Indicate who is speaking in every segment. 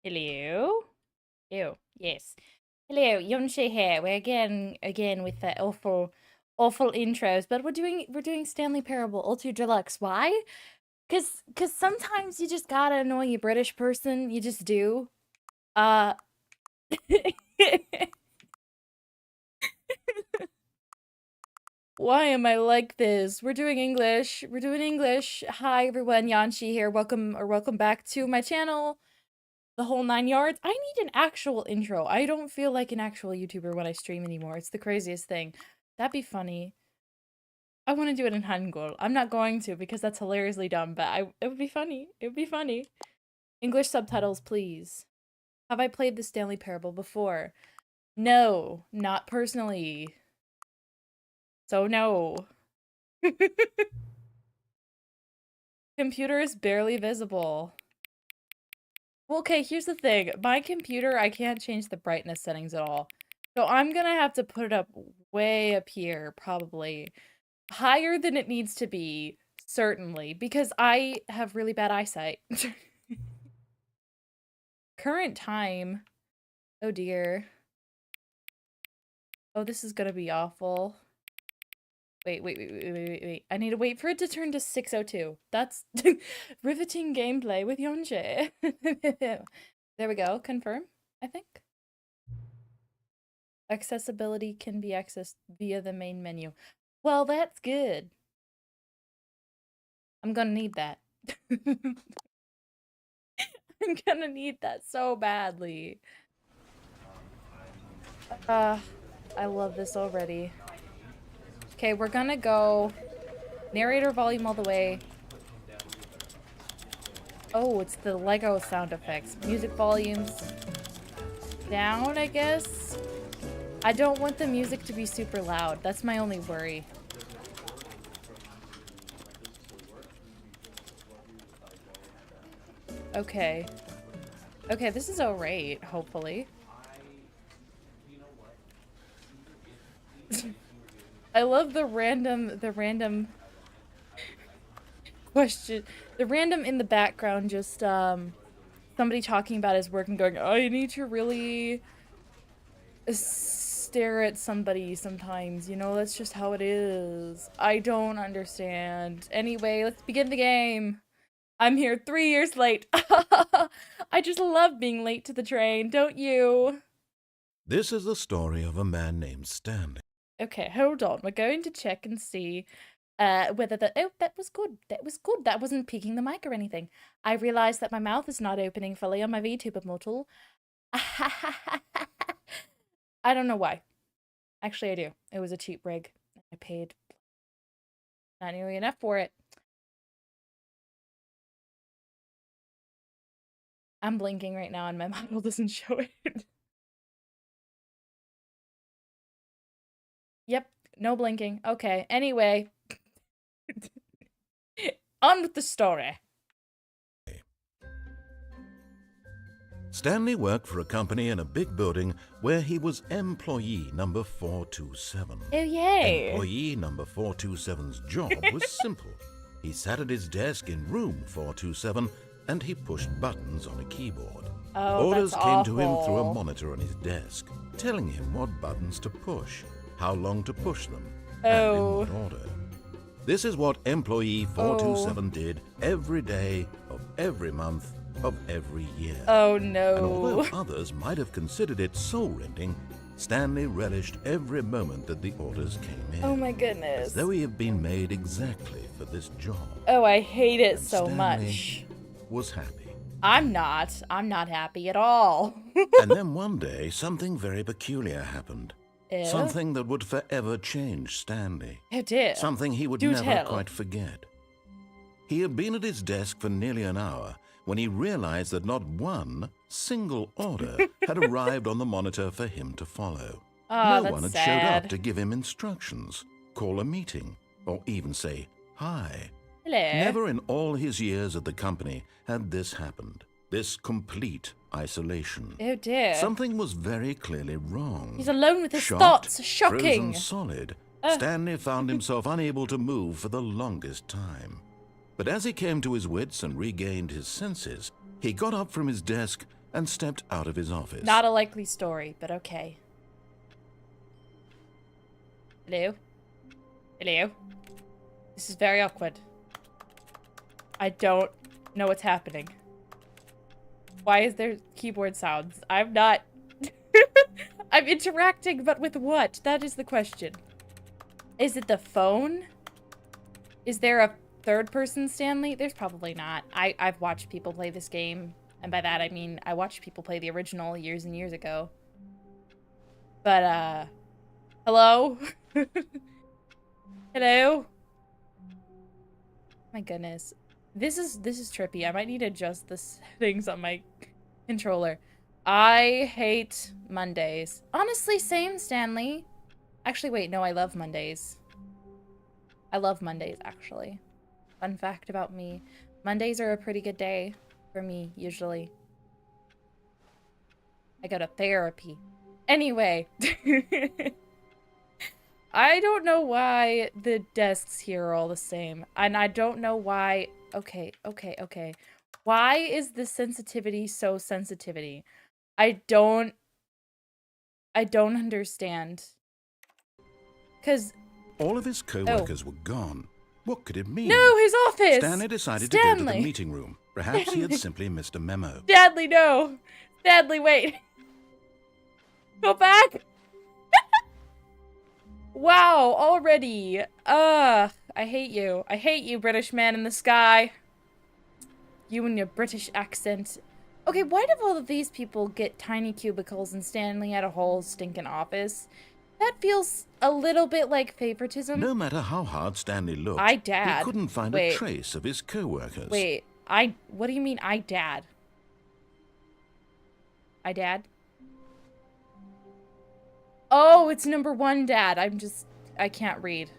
Speaker 1: Hello. Ew. Yes. Hello, Yonshe here. We're again with the awful intros, but we're doing Stanley Parable Ultra Deluxe. Why? Cause sometimes you just gotta annoy a British person. You just do. Uh Why am I like this? We're doing English. We're doing English. Hi everyone, Yanshi here. Welcome back to my channel. The whole 9 yards. I need an actual intro. I don't feel like an actual YouTuber when I stream anymore. It's the craziest thing. That'd be funny. I want to do it in Hangul. I'm not going to because that's hilariously dumb, but it would be funny. It would be funny. English subtitles, please. Have I played the Stanley Parable before? No, not personally. So no. Computer is barely visible. Well, okay, here's the thing. My computer, I can't change the brightness settings at all. So I'm gonna have to put it up way up here, probably. Higher than it needs to be, certainly, because I have really bad eyesight. Current time. Oh dear. Oh, this is gonna be awful. Wait. I need to wait for it to turn to 6:02. That's riveting gameplay with Yonje. There we go. Confirm, I think. Accessibility can be accessed via the main menu. Well, that's good. I'm gonna need that. I'm gonna need that so badly. I love this already. Okay, we're gonna go narrator volume all the way. Oh, it's the Lego sound effects. Music volumes down, I guess. I don't want the music to be super loud. That's my only worry. Okay. Okay, this is alright, hopefully. I love the random question. The random in the background, just, somebody talking about his work and going, oh, you need to really stare at somebody sometimes, you know, that's just how it is. I don't understand. Anyway, let's begin the game. I'm here 3 years late. I just love being late to the train, don't you?
Speaker 2: This is the story of a man named Stanley.
Speaker 1: Okay, hold on. We're going to check and see whether the— oh, that was good. That was good. That wasn't peeking the mic or anything. I realized that my mouth is not opening fully on my VTuber model. I don't know why. Actually, I do. It was a cheap rig. I paid not nearly enough for it. I'm blinking right now and my model doesn't show it. Yep, no blinking. Okay, anyway. On with the story.
Speaker 2: Stanley worked for a company in a big building where he was employee number 427.
Speaker 1: Oh, yay.
Speaker 2: Employee number 427's job was simple. He sat at his desk in room 427 and he pushed buttons on a keyboard.
Speaker 1: Oh,
Speaker 2: Orders
Speaker 1: that's
Speaker 2: came to him
Speaker 1: awful.
Speaker 2: through a monitor on his desk, telling him what buttons to push, how long to push them, and in what order. This is what employee 427 did every day of every month of every year.
Speaker 1: Oh no.
Speaker 2: And although others might have considered it soul-rending, Stanley relished every moment that the orders came in.
Speaker 1: Oh my goodness.
Speaker 2: As though he had been made exactly for this job.
Speaker 1: Oh, I hate it
Speaker 2: And
Speaker 1: so
Speaker 2: Stanley
Speaker 1: much.
Speaker 2: Was happy.
Speaker 1: I'm not happy at all.
Speaker 2: And then one day, something very peculiar happened.
Speaker 1: Ew.
Speaker 2: Something that would forever change Stanley.
Speaker 1: Oh dear.
Speaker 2: Something he would
Speaker 1: Do
Speaker 2: never
Speaker 1: tell.
Speaker 2: quite forget. He had been at his desk for nearly an hour when he realized that not one single order had arrived on the monitor for him to follow.
Speaker 1: Oh,
Speaker 2: No one
Speaker 1: that's
Speaker 2: had showed up
Speaker 1: sad.
Speaker 2: to give him instructions, call a meeting, or even say hi.
Speaker 1: Hello.
Speaker 2: Never in all his years at the company had this happened. This complete isolation.
Speaker 1: Oh dear.
Speaker 2: Something was very clearly wrong.
Speaker 1: He's alone with his
Speaker 2: Shocked,
Speaker 1: thoughts. Shocking.
Speaker 2: Frozen solid, Stanley found himself unable to move for the longest time. But as he came to his wits and regained his senses, he got up from his desk and stepped out of his office.
Speaker 1: Not a likely story, but okay. Hello? Hello? This is very awkward. I don't know what's happening. Why is there keyboard sounds? I'm not... I'm interacting, but with what? That is the question. Is it the phone? Is there a third-person Stanley? There's probably not. I've watched people play this game, and by that I mean I watched people play the original years and years ago. But, hello? Hello? My goodness. This is trippy. I might need to adjust the settings on my controller. I hate Mondays. Honestly, same, Stanley. Actually, wait, no, I love Mondays. I love Mondays, actually. Fun fact about me. Mondays are a pretty good day for me, usually. I go to therapy. Anyway. I don't know why the desks here are all the same. And I don't know why... Okay. Why is the sensitivity so sensitivity? I don't understand. Because...
Speaker 2: All of his co-workers were gone. What could it mean?
Speaker 1: No, his office!
Speaker 2: Stanley decided to go to the meeting room. Perhaps he had simply missed a memo.
Speaker 1: Stanley, no! Stanley, wait! Go back! Wow, already. Ugh, I hate you. I hate you, British man in the sky. You and your British accent. Okay, why do all of these people get tiny cubicles and Stanley had a whole stinking office? That feels a little bit like favoritism.
Speaker 2: No matter how hard Stanley looked, he couldn't find a trace of his co-workers.
Speaker 1: Wait, what do you mean, dad? I dad? Oh, it's number 1, Dad. I can't read.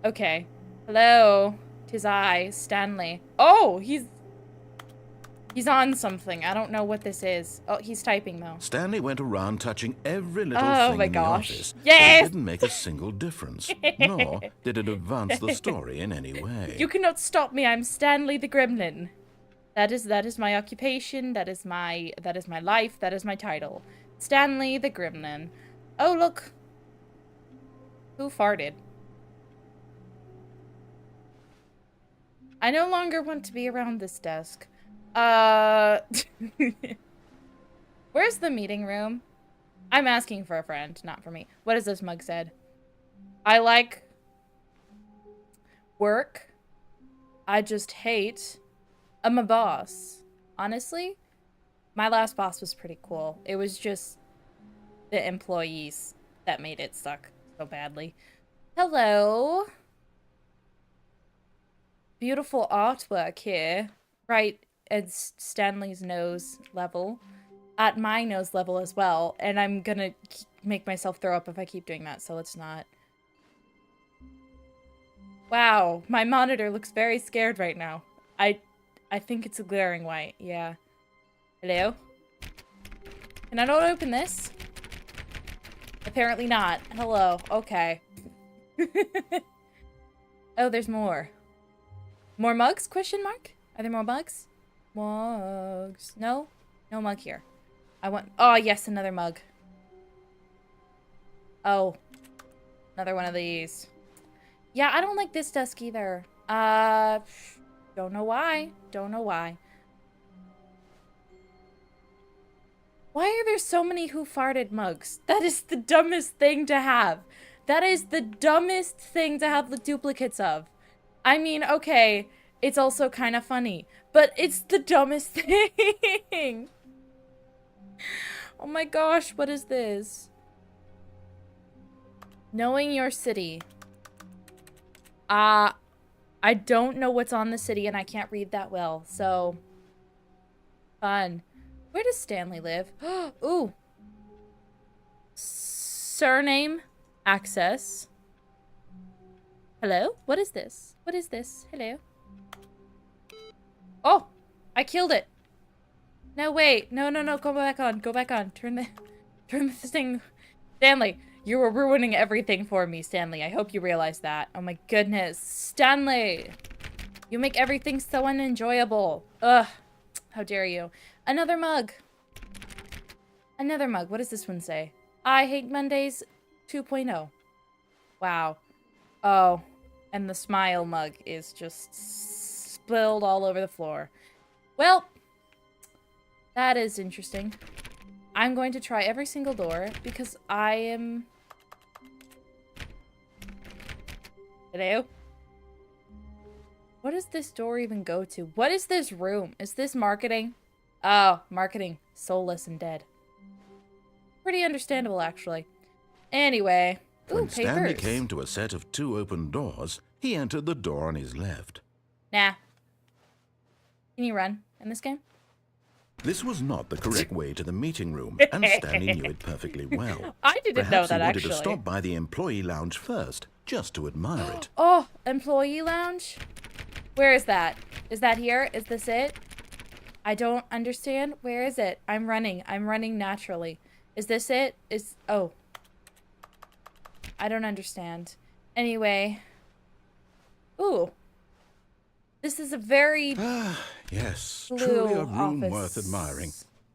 Speaker 1: Okay. Hello. 'Tis I, Stanley. Oh, he's on something. I don't know what this is. Oh, he's typing, though.
Speaker 2: Stanley went around touching every little thing in the office.
Speaker 1: Yes!
Speaker 2: It didn't make a single difference, nor did it advance the story in any way.
Speaker 1: You cannot stop me. I'm Stanley the Gremlin. That is my occupation. That is my life. That is my title. Stanley the Gremlin. Oh, look. Who farted? I no longer want to be around this desk. Where's the meeting room? I'm asking for a friend, not for me. What has this mug said? I like work. I just hate. I'm a boss. Honestly, my last boss was pretty cool. It was just the employees that made it suck so badly. Hello. Beautiful artwork here. Right at Stanley's nose level. At my nose level as well. And I'm gonna make myself throw up if I keep doing that, so let's not. Wow, my monitor looks very scared right now. I think it's a glaring white, yeah. Hello? Can I not open this? Apparently not. Hello. Okay. Oh, there's more. More mugs? Question mark? Are there more mugs? Mugs. No? No mug here. I want... Oh, yes, another mug. Oh. Another one of these. Yeah, I don't like this desk either. Don't know why. Don't know why. Why are there so many who farted mugs? That is the dumbest thing to have. That is the dumbest thing to have the duplicates of. I mean, okay, it's also kind of funny, but it's the dumbest thing. Oh my gosh, what is this? Knowing your city. I don't know what's on the city and I can't read that well, so fun. Where does Stanley live? Ooh. Surname. Access. Hello? What is this? What is this? Hello? Oh! I killed it! No, wait. No, no, no. Go back on. Go back on. Turn this thing... Stanley, you were ruining everything for me, Stanley. I hope you realize that. Oh my goodness. Stanley! You make everything so unenjoyable. Ugh. How dare you. Another mug. Another mug. What does this one say? I hate Mondays 2.0. Wow. Oh. And the smile mug is just spilled all over the floor. Well, that is interesting. I'm going to try every single door because I am Hello? What does this door even go to? What is this room? Is this marketing? Oh, marketing. Soulless and dead. Pretty understandable, actually. Anyway. Ooh,
Speaker 2: When
Speaker 1: papers.
Speaker 2: Stanley came to a set of 2 open doors, he entered the door on his left.
Speaker 1: Nah. Can you run in this game?
Speaker 2: This was not the correct way to the meeting room, and Stanley knew it perfectly well.
Speaker 1: I didn't know that,
Speaker 2: Perhaps he wanted
Speaker 1: actually.
Speaker 2: to stop by the employee lounge first, just to admire it.
Speaker 1: Oh, employee lounge? Where is that? Is that here? Is this it? I don't understand. Where is it? I'm running. I'm running naturally. Is this it? Oh. I don't understand. Anyway. Ooh. This is a very
Speaker 2: Yes,
Speaker 1: blue
Speaker 2: truly a room
Speaker 1: office.
Speaker 2: worth admiring.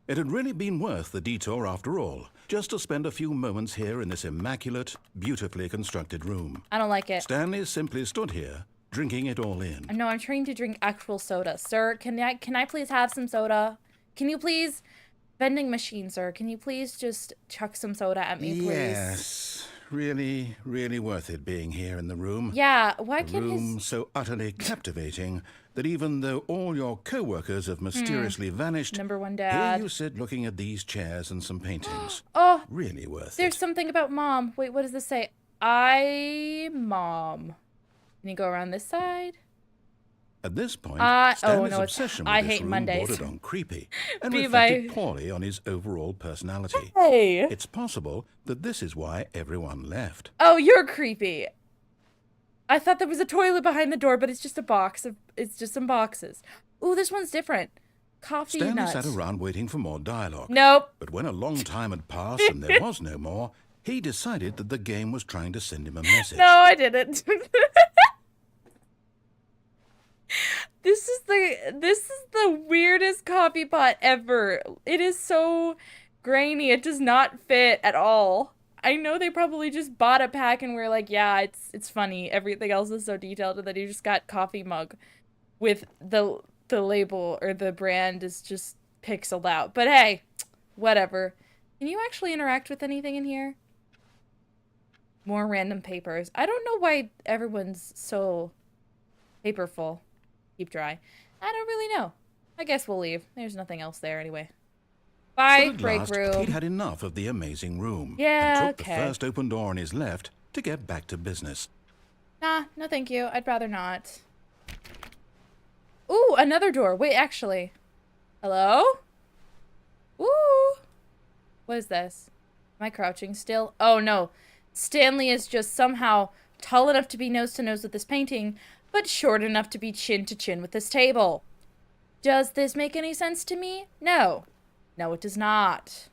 Speaker 2: It had really been worth the detour after all, just to spend a few moments here in this immaculate, beautifully constructed room.
Speaker 1: I don't like it.
Speaker 2: Stanley simply stood here, drinking it all in.
Speaker 1: No, I'm trying to drink actual soda. Sir, can I please have some soda? Can you please... Vending machine, sir. Can you please just chuck some soda at me, please?
Speaker 2: Yes, really, really worth it being here in the room.
Speaker 1: Yeah, why
Speaker 2: The
Speaker 1: can't
Speaker 2: room so utterly captivating that even though all your co-workers have mysteriously vanished,
Speaker 1: Number one
Speaker 2: here
Speaker 1: dad.
Speaker 2: you sit looking at these chairs and some paintings.
Speaker 1: Oh,
Speaker 2: Really worth
Speaker 1: there's
Speaker 2: it.
Speaker 1: something about mom. Wait, what does this say? Mom. Can you go around this side?
Speaker 2: At this point,
Speaker 1: oh,
Speaker 2: Stanley's
Speaker 1: no, it's-
Speaker 2: obsession
Speaker 1: I
Speaker 2: with this
Speaker 1: hate
Speaker 2: room
Speaker 1: Mondays.
Speaker 2: bordered on creepy and
Speaker 1: Be
Speaker 2: reflected
Speaker 1: my-
Speaker 2: poorly on his overall personality.
Speaker 1: Hey.
Speaker 2: It's possible that this is why everyone left.
Speaker 1: Oh, you're creepy. I thought there was a toilet behind the door, but it's just a box of... It's just some boxes. Ooh, this one's different. Coffee
Speaker 2: Stanley
Speaker 1: nut.
Speaker 2: sat around waiting for more dialogue.
Speaker 1: Nope.
Speaker 2: But when a long time had passed and there was no more, he decided that the game was trying to send him a message.
Speaker 1: No, I didn't. This is the weirdest coffee pot ever. It is so grainy. It does not fit at all. I know they probably just bought a pack and were like, yeah, it's funny. Everything else is so detailed, and then you just got coffee mug with the label or the brand is just pixeled out. But hey, whatever. Can you actually interact with anything in here? More random papers. I don't know why everyone's so paperful. Keep dry. I don't really know. I guess we'll leave. There's nothing else there anyway. Bye,
Speaker 2: But at
Speaker 1: break
Speaker 2: last,
Speaker 1: room.
Speaker 2: he'd had enough of the amazing room.
Speaker 1: Yeah,
Speaker 2: and took
Speaker 1: okay.
Speaker 2: the first open door on his left to get back to business.
Speaker 1: Nah, no thank you. I'd rather not. Ooh, another door. Wait, actually. Hello? Ooh. What is this? Am I crouching still? Oh, no. Stanley is just somehow tall enough to be nose to nose with this painting, but short enough to be chin to chin with this table. Does this make any sense to me? No. No, it does not.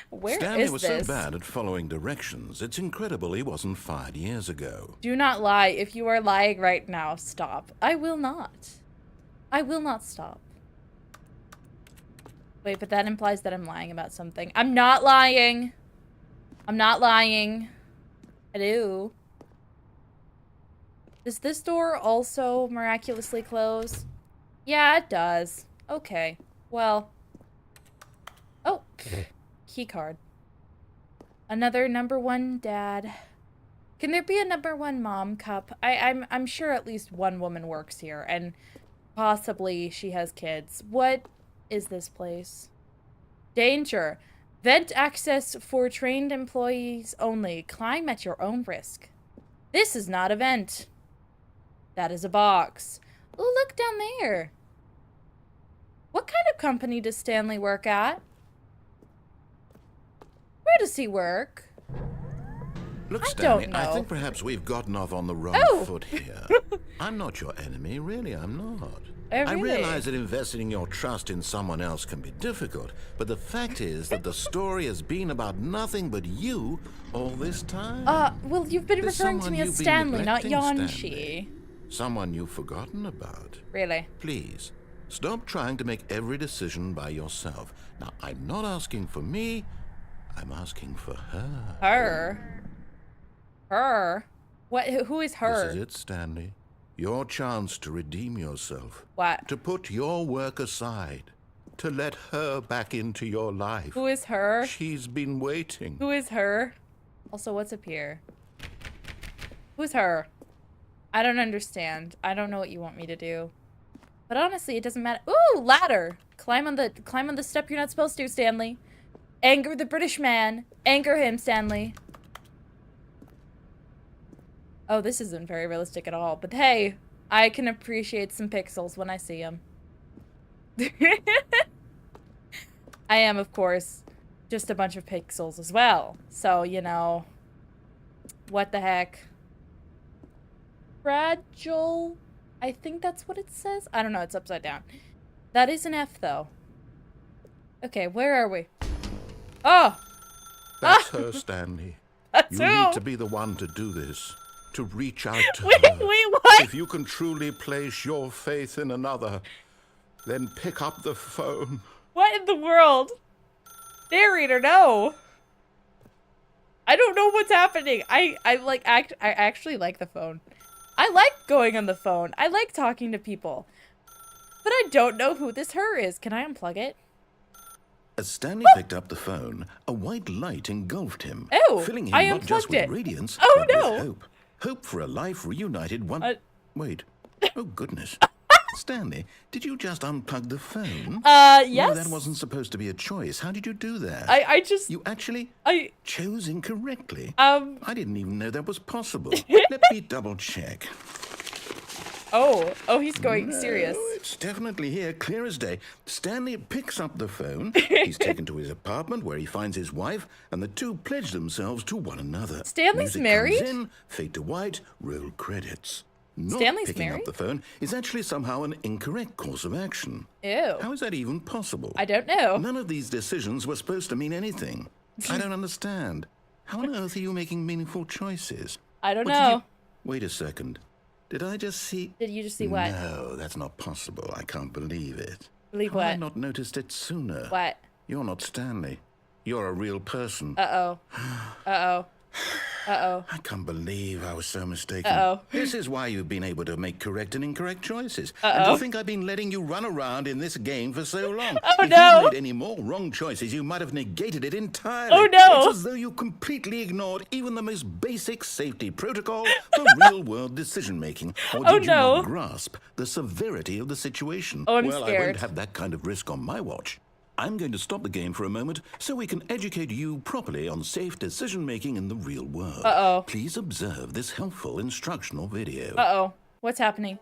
Speaker 1: Where
Speaker 2: Stanley
Speaker 1: is
Speaker 2: was
Speaker 1: this?
Speaker 2: so bad at following directions, it's incredible he wasn't fired years ago.
Speaker 1: Do not lie. If you are lying right now, stop. I will not. I will not stop. Wait, but that implies that I'm lying about something. I'm not lying. I'm not lying. Hello. Does this door also miraculously close? Yeah, it does. Okay. Well. Oh. Key card. Another number one dad. Can there be a number one mom cup? I'm sure at least one woman works here, and possibly she has kids. What is this place? Danger. Vent access for trained employees only. Climb at your own risk. This is not a vent. That is a box. Oh, look down there. What kind of company does Stanley work at? Where does he work?
Speaker 2: Look,
Speaker 1: I
Speaker 2: Stanley,
Speaker 1: don't
Speaker 2: I
Speaker 1: know.
Speaker 2: think perhaps we've gotten off on the wrong
Speaker 1: Oh.
Speaker 2: foot here. I'm not your enemy, really, I'm not.
Speaker 1: Oh,
Speaker 2: I
Speaker 1: really?
Speaker 2: realize that investing your trust in someone else can be difficult, but the fact is that the story has been about nothing but you all this time.
Speaker 1: Well, you've been
Speaker 2: There's
Speaker 1: referring to
Speaker 2: someone
Speaker 1: me as
Speaker 2: you've been
Speaker 1: Stanley, not
Speaker 2: neglecting,
Speaker 1: Yanshi.
Speaker 2: Stanley. Someone you've forgotten about.
Speaker 1: Really?
Speaker 2: Please, stop trying to make every decision by yourself. Now, I'm not asking for me, I'm asking for her.
Speaker 1: Her? Her? What? Who is her?
Speaker 2: This is it, Stanley. Your chance to redeem yourself.
Speaker 1: What?
Speaker 2: To put your work aside. To let her back into your life.
Speaker 1: Who is her?
Speaker 2: She's been waiting.
Speaker 1: Who is her? Also, what's up here? Who's her? I don't understand. I don't know what you want me to do. But honestly, it doesn't matter. Ooh, ladder. Climb on the step you're not supposed to, Stanley. Anger the British man. Anger him, Stanley. Oh, this isn't very realistic at all. But hey, I can appreciate some pixels when I see them. I am, of course, just a bunch of pixels as well. So, you know, what the heck. Fragile. I think that's what it says. I don't know. It's upside down. That is an F, though. Okay, where are we? Oh!
Speaker 2: That's her, Stanley.
Speaker 1: That's
Speaker 2: you
Speaker 1: who?
Speaker 2: need to be the one to do this. To reach out to
Speaker 1: Wait,
Speaker 2: her.
Speaker 1: what?
Speaker 2: If you can truly place your faith in another, then pick up the phone.
Speaker 1: What in the world? Narrator, no. I don't know what's happening. I actually like the phone. I like going on the phone. I like talking to people. But I don't know who this her is. Can I unplug it?
Speaker 2: As Stanley picked up the phone, a white light engulfed him,
Speaker 1: Oh,
Speaker 2: filling him
Speaker 1: I
Speaker 2: not just
Speaker 1: unplugged
Speaker 2: with
Speaker 1: it.
Speaker 2: radiance,
Speaker 1: Oh,
Speaker 2: but
Speaker 1: no.
Speaker 2: with hope. Hope for a life reunited one... Wait. Oh, goodness. Stanley, did you just unplug the phone?
Speaker 1: Yes.
Speaker 2: No, that wasn't supposed to be a choice. How did you do that?
Speaker 1: I just...
Speaker 2: You actually chose incorrectly. I didn't even know that was possible. Let me double check.
Speaker 1: Oh, he's going serious.
Speaker 2: No, it's definitely here, clear as day. Stanley picks up the phone. He's taken to his apartment where he finds his wife, and the two pledge themselves to one another.
Speaker 1: Stanley's
Speaker 2: Music
Speaker 1: married?
Speaker 2: comes in, fade to white, roll credits. Not
Speaker 1: Stanley's
Speaker 2: picking
Speaker 1: married?
Speaker 2: up the phone is actually somehow an incorrect course of action.
Speaker 1: Ew.
Speaker 2: How is that even possible?
Speaker 1: I don't know.
Speaker 2: None of these decisions were supposed to mean anything. I don't understand. How on earth are you making meaningful choices?
Speaker 1: I don't
Speaker 2: What did
Speaker 1: know.
Speaker 2: you... Wait a second. Did I just see...
Speaker 1: Did you just see what?
Speaker 2: No, that's not possible. I can't believe it.
Speaker 1: Believe
Speaker 2: How have I
Speaker 1: what?
Speaker 2: not noticed it sooner?
Speaker 1: What?
Speaker 2: You're not Stanley. You're a real person.
Speaker 1: Uh-oh. Uh-oh. Uh-oh.
Speaker 2: I can't believe I was so mistaken.
Speaker 1: Uh-oh.
Speaker 2: This is why you've been able to make correct and incorrect choices.
Speaker 1: Uh-oh.
Speaker 2: And to think I've been letting you run around in this game for so long.
Speaker 1: Oh,
Speaker 2: if
Speaker 1: no.
Speaker 2: you made any more wrong choices, you might have negated it entirely.
Speaker 1: Oh, no.
Speaker 2: It's as though you completely ignored even the most basic safety protocol for real-world decision-making. Or
Speaker 1: Oh,
Speaker 2: did you
Speaker 1: no.
Speaker 2: not grasp the severity of the situation?
Speaker 1: Oh, I'm
Speaker 2: well, I
Speaker 1: scared.
Speaker 2: won't have that kind of risk on my watch. I'm going to stop the game for a moment so we can educate you properly on safe decision-making in the real world.
Speaker 1: Uh-oh.
Speaker 2: Please observe this helpful instructional video.
Speaker 1: Uh-oh. What's happening?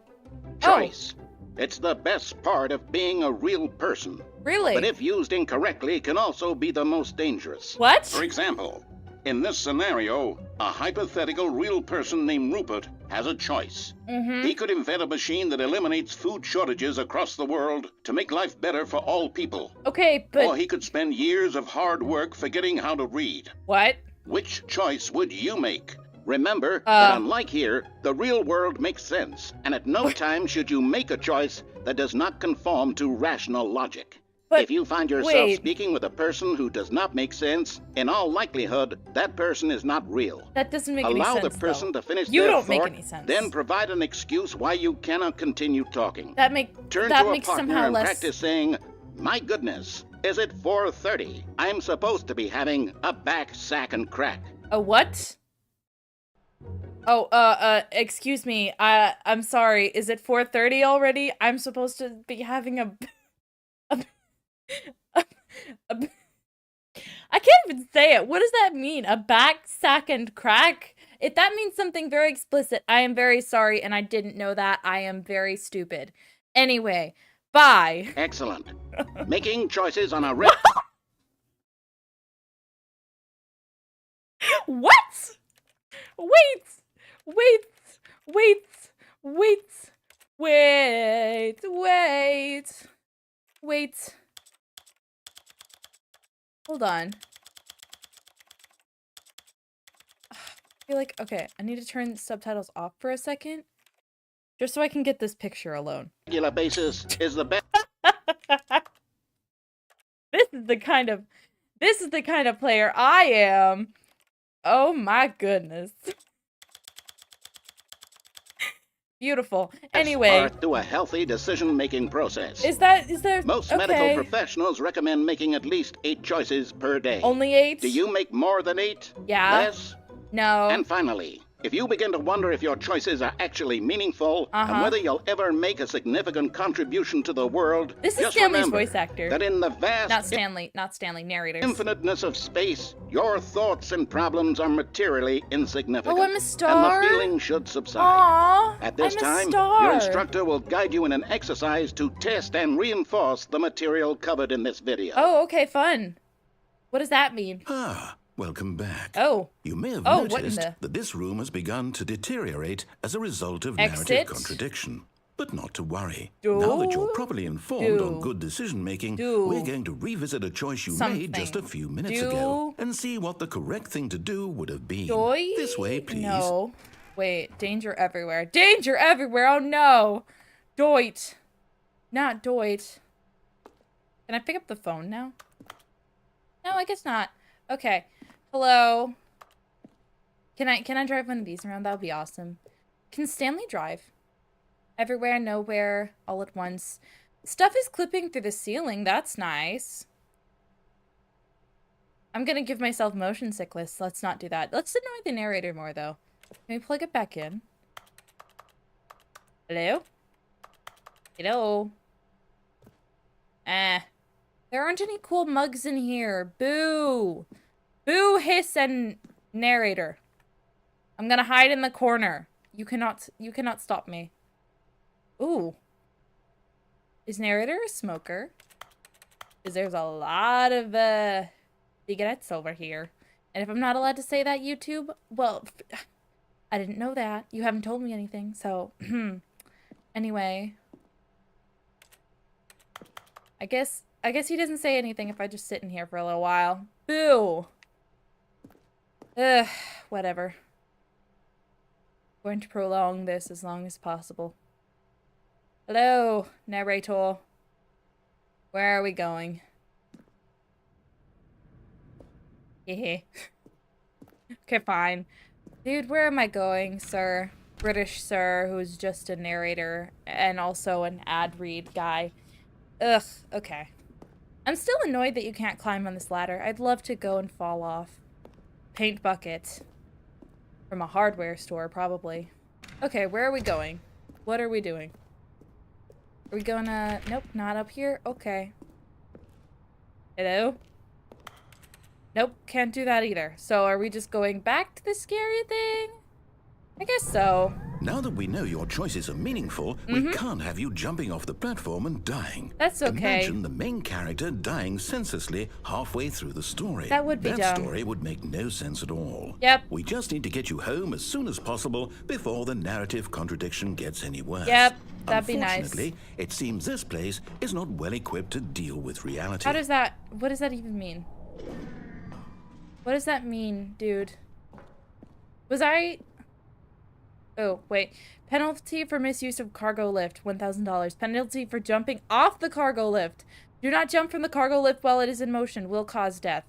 Speaker 3: Choice. It's the best part of being a real person.
Speaker 1: Really?
Speaker 3: But if used incorrectly, can also be the most dangerous.
Speaker 1: What?
Speaker 3: For example, in this scenario, a hypothetical real person named Rupert has a choice. He could invent a machine that eliminates food shortages across the world to make life better for all people.
Speaker 1: Okay, but...
Speaker 3: Or he could spend years of hard work forgetting how to read.
Speaker 1: What?
Speaker 3: Which choice would you make? Remember that unlike here, the real world makes sense, and at no time should you make a choice that does not conform to rational logic.
Speaker 1: But
Speaker 3: if you find yourself
Speaker 1: wait.
Speaker 3: speaking with a person who does not make sense, in all likelihood, that person is not real.
Speaker 1: That doesn't make any
Speaker 3: Allow
Speaker 1: sense,
Speaker 3: the person
Speaker 1: though.
Speaker 3: to finish
Speaker 1: You
Speaker 3: their
Speaker 1: don't make
Speaker 3: thought,
Speaker 1: any sense.
Speaker 3: then provide an excuse why you cannot continue talking.
Speaker 1: That
Speaker 3: Turn
Speaker 1: that
Speaker 3: to a
Speaker 1: makes
Speaker 3: partner
Speaker 1: somehow
Speaker 3: and
Speaker 1: less...
Speaker 3: practice saying, "My goodness, is it 4:30? I'm supposed to be having a back sack and crack."
Speaker 1: A what? Oh, excuse me. I'm sorry. Is it 4:30 already? I'm supposed to be having a I can't even say it. What does that mean? A back sack and crack? If that means something very explicit, I am very sorry and I didn't know that. I am very stupid. Anyway, bye.
Speaker 3: Excellent. Making choices on a
Speaker 1: What? Wait. Wait. Wait. Wait. Wait. Wait. Wait. Hold on. I feel like, okay, I need to turn subtitles off for a second. Just so I can get this picture alone.
Speaker 3: regular basis is the best.
Speaker 1: This is the kind of player I am. Oh my goodness. Beautiful. Anyway.
Speaker 3: Part to a healthy decision-making process.
Speaker 1: Is there...
Speaker 3: Most
Speaker 1: okay.
Speaker 3: medical professionals recommend making at least 8 choices per day.
Speaker 1: Only 8?
Speaker 3: Do you make more than 8?
Speaker 1: Yeah.
Speaker 3: Less?
Speaker 1: No.
Speaker 3: And finally, If you begin to wonder if your choices are actually meaningful and whether you'll ever make a significant contribution to the world,
Speaker 1: This is
Speaker 3: just
Speaker 1: Stanley's
Speaker 3: remember
Speaker 1: voice actor.
Speaker 3: that in the vast
Speaker 1: Not Stanley, narrators.
Speaker 3: infiniteness of space, your thoughts and problems are materially insignificant.
Speaker 1: Oh, I'm a star?
Speaker 3: And the feeling should subside.
Speaker 1: Aww,
Speaker 3: At this
Speaker 1: I'm a
Speaker 3: time,
Speaker 1: star.
Speaker 3: your instructor will guide you in an exercise to test and reinforce the material covered in this video.
Speaker 1: Oh, okay, fun. What does that mean?
Speaker 2: Welcome back.
Speaker 1: Oh.
Speaker 2: You may have
Speaker 1: what in
Speaker 2: noticed
Speaker 1: the...
Speaker 2: that this room has begun to deteriorate as a result of
Speaker 1: Exit?
Speaker 2: narrative contradiction. But not to worry. Now that you're properly informed on good decision-making, we're going to revisit a choice you made just a few minutes ago and see what the correct thing to do would have been. This way, please.
Speaker 1: No. Wait, danger everywhere. Danger everywhere! Oh no! Doit. Not Doit. Can I pick up the phone now? No, I guess not. Okay. Hello. Can I drive one of these around? That would be awesome. Can Stanley drive? Everywhere, nowhere, all at once. Stuff is clipping through the ceiling. That's nice. I'm gonna give myself motion sickness. Let's not do that. Let's annoy the narrator more, though. Can we plug it back in? Hello? Hello? There aren't any cool mugs in here. Boo! Boo, hiss, and narrator. I'm gonna hide in the corner. You cannot stop me. Ooh. Is narrator a smoker? Because there's a lot of, cigarettes over here. And if I'm not allowed to say that, YouTube, well, I didn't know that. You haven't told me anything, so, anyway. I guess he doesn't say anything if I just sit in here for a little while. Boo! Ugh, whatever. Going to prolong this as long as possible. Hello, narrator. Where are we going? Hehe. Okay, fine. Dude, where am I going, sir? British sir, who's just a narrator and also an ad read guy. Ugh, okay. I'm still annoyed that you can't climb on this ladder. I'd love to go and fall off. Paint bucket. From a hardware store, probably. Okay, where are we going? What are we doing? Are we gonna... Nope, not up here? Okay. Hello? Nope, can't do that either. So are we just going back to the scary thing? I guess so.
Speaker 2: Now that we know your choices are meaningful, we can't have you jumping off the platform and dying.
Speaker 1: That's okay.
Speaker 2: Imagine the main character dying senselessly halfway through the story.
Speaker 1: That would be dumb.
Speaker 2: That story would make no sense at all.
Speaker 1: Yep.
Speaker 2: We just need to get you home as soon as possible before the narrative contradiction gets any worse.
Speaker 1: Yep, that'd be nice.
Speaker 2: Unfortunately, it seems this place is not well equipped to deal with reality.
Speaker 1: How does that... What does that even mean? What does that mean, dude? Was I... Oh, wait. Penalty for misuse of cargo lift, $1,000. Penalty for jumping off the cargo lift. Do not jump from the cargo lift while it is in motion. Will cause death.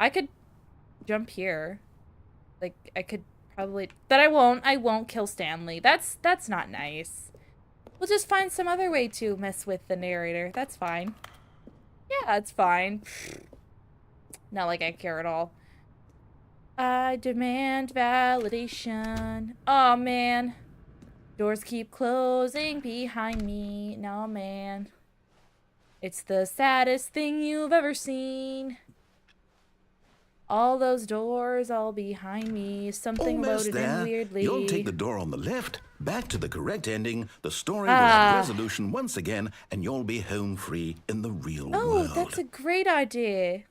Speaker 1: I could jump here. Like, I could probably... But I won't. I won't kill Stanley. That's not nice. We'll just find some other way to mess with the narrator. That's fine. Yeah, it's fine. Not like I care at all. I demand validation. Oh, man. Doors keep closing behind me. No, man. It's the saddest thing you've ever seen. All those doors all behind me. Something
Speaker 2: Almost
Speaker 1: loaded
Speaker 2: there.
Speaker 1: in weirdly.
Speaker 2: You'll take the door on the left, back to the correct ending, the story will have resolution once again, and you'll be home free in the real world.
Speaker 1: Oh, that's a great idea.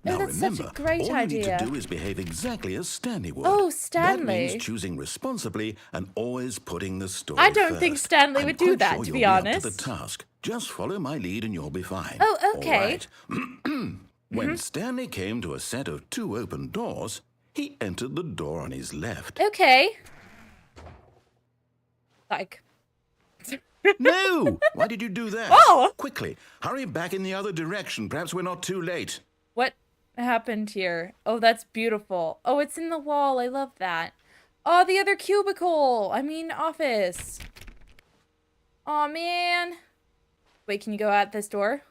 Speaker 2: Now
Speaker 1: that's
Speaker 2: remember,
Speaker 1: such a great
Speaker 2: all
Speaker 1: idea.
Speaker 2: you need to do is behave exactly as Stanley would.
Speaker 1: Oh, Stanley.
Speaker 2: That means choosing responsibly and always putting the story
Speaker 1: I don't think
Speaker 2: first.
Speaker 1: Stanley
Speaker 2: I'm
Speaker 1: would do
Speaker 2: quite
Speaker 1: that,
Speaker 2: sure
Speaker 1: to
Speaker 2: you'll
Speaker 1: be honest.
Speaker 2: Up to the task. Just follow my lead and you'll be fine.
Speaker 1: Oh, okay.
Speaker 2: All right. When Stanley came to a set of 2 open doors, he entered the door on his left.
Speaker 1: Okay. Like...
Speaker 2: No! Why did you do that?
Speaker 1: Oh!
Speaker 2: Quickly, hurry back in the other direction. Perhaps we're not too late.
Speaker 1: What happened here? Oh, that's beautiful. Oh, it's in the wall. I love that. Oh, the other cubicle. I mean, office. Oh, man. Wait, can you go out this door?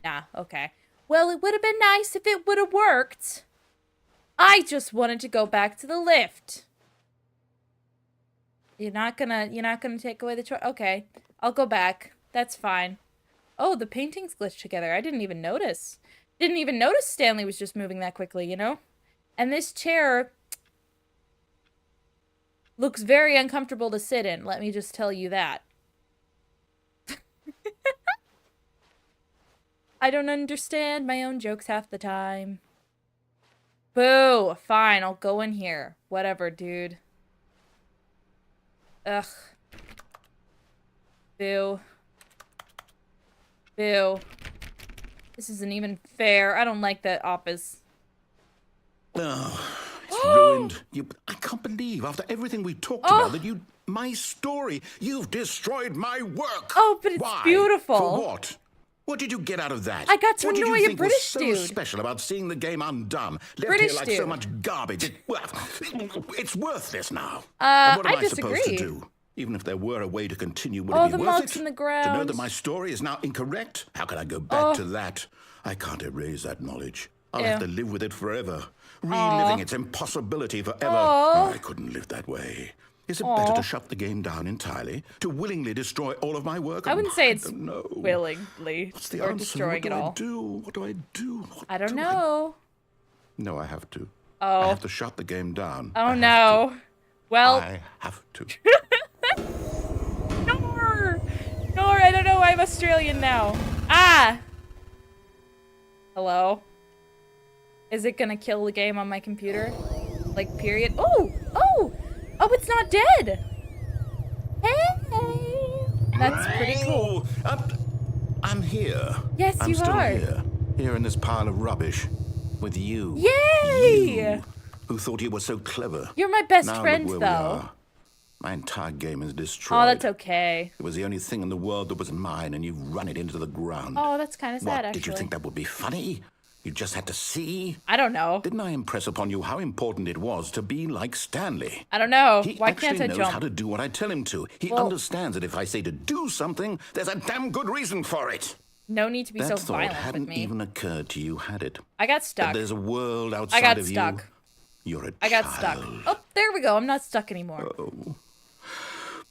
Speaker 1: Nah, okay. Well, it would have been nice if it would have worked. I just wanted to go back to the lift. You're not gonna take away the choice? Okay, I'll go back. That's fine. Oh, the paintings glitched together. I didn't even notice. Didn't even notice Stanley was just moving that quickly, you know? And this chair looks very uncomfortable to sit in. Let me just tell you that. I don't understand my own jokes half the time. Boo! Fine, I'll go in here. Whatever, dude. Ugh. Boo. Boo. This isn't even fair. I don't like that office.
Speaker 4: Oh, it's ruined. I can't believe, after everything we talked about, that my story, you've destroyed my work.
Speaker 1: Oh, but it's
Speaker 4: Why?
Speaker 1: beautiful.
Speaker 4: For what? What did you get out of that?
Speaker 1: I got to annoy a
Speaker 4: What did you think
Speaker 1: British
Speaker 4: was so
Speaker 1: dude.
Speaker 4: special about seeing the game undone? Left
Speaker 1: British
Speaker 4: here like
Speaker 1: dude.
Speaker 4: so much garbage. It's worthless now.
Speaker 1: I
Speaker 4: What am I
Speaker 1: disagree.
Speaker 4: supposed to do? Even if there were a way to continue, would
Speaker 1: Oh,
Speaker 4: it be
Speaker 1: the
Speaker 4: worth
Speaker 1: marks
Speaker 4: it?
Speaker 1: in the
Speaker 4: To know
Speaker 1: ground.
Speaker 4: that my story is now incorrect? How can I go back to that? I can't erase that knowledge. I'll have to live with it forever. Reliving its impossibility forever. I couldn't live that way. Is it better to shut the game down entirely? To willingly destroy all of my work?
Speaker 1: I wouldn't say it's
Speaker 4: don't know.
Speaker 1: willingly
Speaker 4: What's the
Speaker 1: or
Speaker 4: answer?
Speaker 1: destroying it all.
Speaker 4: What do I do? What do I do?
Speaker 1: I don't know.
Speaker 4: No, I have to.
Speaker 1: Oh.
Speaker 4: I have to shut the game down.
Speaker 1: Oh
Speaker 4: I have
Speaker 1: no. Well,
Speaker 4: to. I have to.
Speaker 1: Nor, I don't know. I'm Australian now. Ah. Hello. Is it gonna kill the game on my computer? Like, period? Oh! It's not dead! Hey! That's pretty cool.
Speaker 4: I'm here.
Speaker 1: Yes,
Speaker 4: I'm
Speaker 1: you
Speaker 4: still
Speaker 1: are.
Speaker 4: Here in this pile of rubbish. With you.
Speaker 1: Yay!
Speaker 4: You, who thought you were so clever.
Speaker 1: You're my best
Speaker 4: Now
Speaker 1: friend,
Speaker 4: look where we
Speaker 1: though.
Speaker 4: are. My entire game is destroyed.
Speaker 1: Oh, that's okay.
Speaker 4: It was the only thing in the world that was mine, and you've run it into the ground.
Speaker 1: Oh, that's kind of sad,
Speaker 4: What,
Speaker 1: actually.
Speaker 4: did you think that would be funny? You just had to see?
Speaker 1: I don't know.
Speaker 4: Didn't I impress upon you how important it was to be like Stanley?
Speaker 1: I don't know.
Speaker 4: He
Speaker 1: Why
Speaker 4: actually
Speaker 1: can't I
Speaker 4: knows
Speaker 1: jump?
Speaker 4: how to do what I tell him to. He
Speaker 1: Well-
Speaker 4: understands that if I say to do something, there's a damn good reason for it.
Speaker 1: No need to be
Speaker 4: That
Speaker 1: so
Speaker 4: thought
Speaker 1: violent with
Speaker 4: hadn't
Speaker 1: me.
Speaker 4: even occurred to you, had it?
Speaker 1: I got
Speaker 4: That
Speaker 1: stuck.
Speaker 4: there's a world outside
Speaker 1: I got
Speaker 4: of
Speaker 1: stuck.
Speaker 4: you. You're a
Speaker 1: I got stuck.
Speaker 4: child.
Speaker 1: Oh, there we go. I'm not stuck anymore.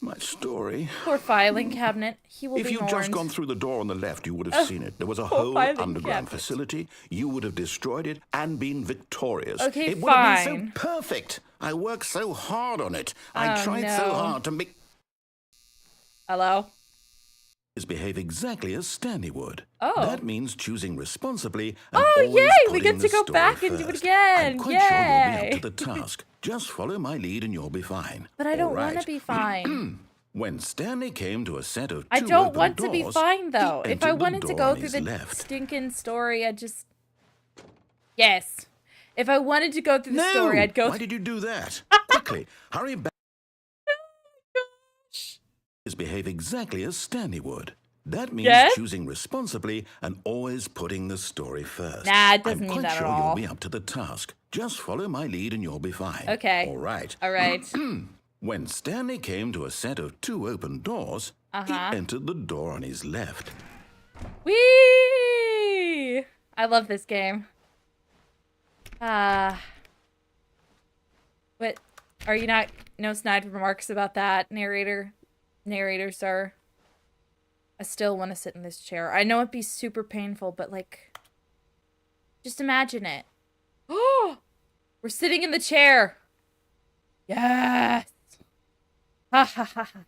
Speaker 4: My story.
Speaker 1: Poor filing cabinet. He will
Speaker 4: If
Speaker 1: be
Speaker 4: you'd
Speaker 1: mourned.
Speaker 4: just gone through the door on the left, you would have seen it. There was a
Speaker 1: poor
Speaker 4: whole
Speaker 1: filing
Speaker 4: underground
Speaker 1: cabinet.
Speaker 4: facility. You would have destroyed it and been victorious.
Speaker 1: Okay,
Speaker 4: it would have been
Speaker 1: fine.
Speaker 4: so perfect. I worked so hard on it. I
Speaker 1: Oh,
Speaker 4: tried so
Speaker 1: no.
Speaker 4: hard to make
Speaker 1: Hello?
Speaker 4: behave exactly as Stanley would.
Speaker 1: Oh.
Speaker 4: That means choosing responsibly and
Speaker 1: Oh,
Speaker 4: always
Speaker 1: yay, we
Speaker 4: putting
Speaker 1: get
Speaker 4: the
Speaker 1: to go
Speaker 4: story
Speaker 1: back and do it
Speaker 4: first.
Speaker 1: again.
Speaker 4: I'm quite sure you'll be
Speaker 1: Yay.
Speaker 4: up to the task. Just follow my lead and you'll be fine.
Speaker 1: But I don't
Speaker 4: All
Speaker 1: want to
Speaker 4: right.
Speaker 1: be fine.
Speaker 4: When Stanley came to a set of two
Speaker 1: I don't
Speaker 4: open
Speaker 1: want to be
Speaker 4: doors,
Speaker 1: fine, though.
Speaker 4: he
Speaker 1: If I
Speaker 4: entered the
Speaker 1: wanted to
Speaker 4: door
Speaker 1: go
Speaker 4: on
Speaker 1: through
Speaker 4: his
Speaker 1: the
Speaker 4: left.
Speaker 1: stinking story, I'd just... Yes. If I wanted to go through the
Speaker 4: No!
Speaker 1: story, I'd go
Speaker 4: Why
Speaker 1: through...
Speaker 4: did you do that? Quickly, hurry back. Behave exactly as Stanley would. That means
Speaker 1: Yes?
Speaker 4: choosing responsibly and always putting the story first.
Speaker 1: Nah, it doesn't
Speaker 4: I'm
Speaker 1: mean
Speaker 4: quite
Speaker 1: that at
Speaker 4: sure
Speaker 1: all.
Speaker 4: you'll be up to the task. Just follow my lead and you'll be fine.
Speaker 1: Okay.
Speaker 4: All right.
Speaker 1: All right.
Speaker 4: When Stanley came to a set of two open doors, he entered the door on his left.
Speaker 1: Whee! I love this game. What? Are you not... No snide remarks about that, narrator? Narrator, sir. I still want to sit in this chair. I know it'd be super painful, but, like... Just imagine it. Oh! We're sitting in the chair! Yes! Ha ha ha ha.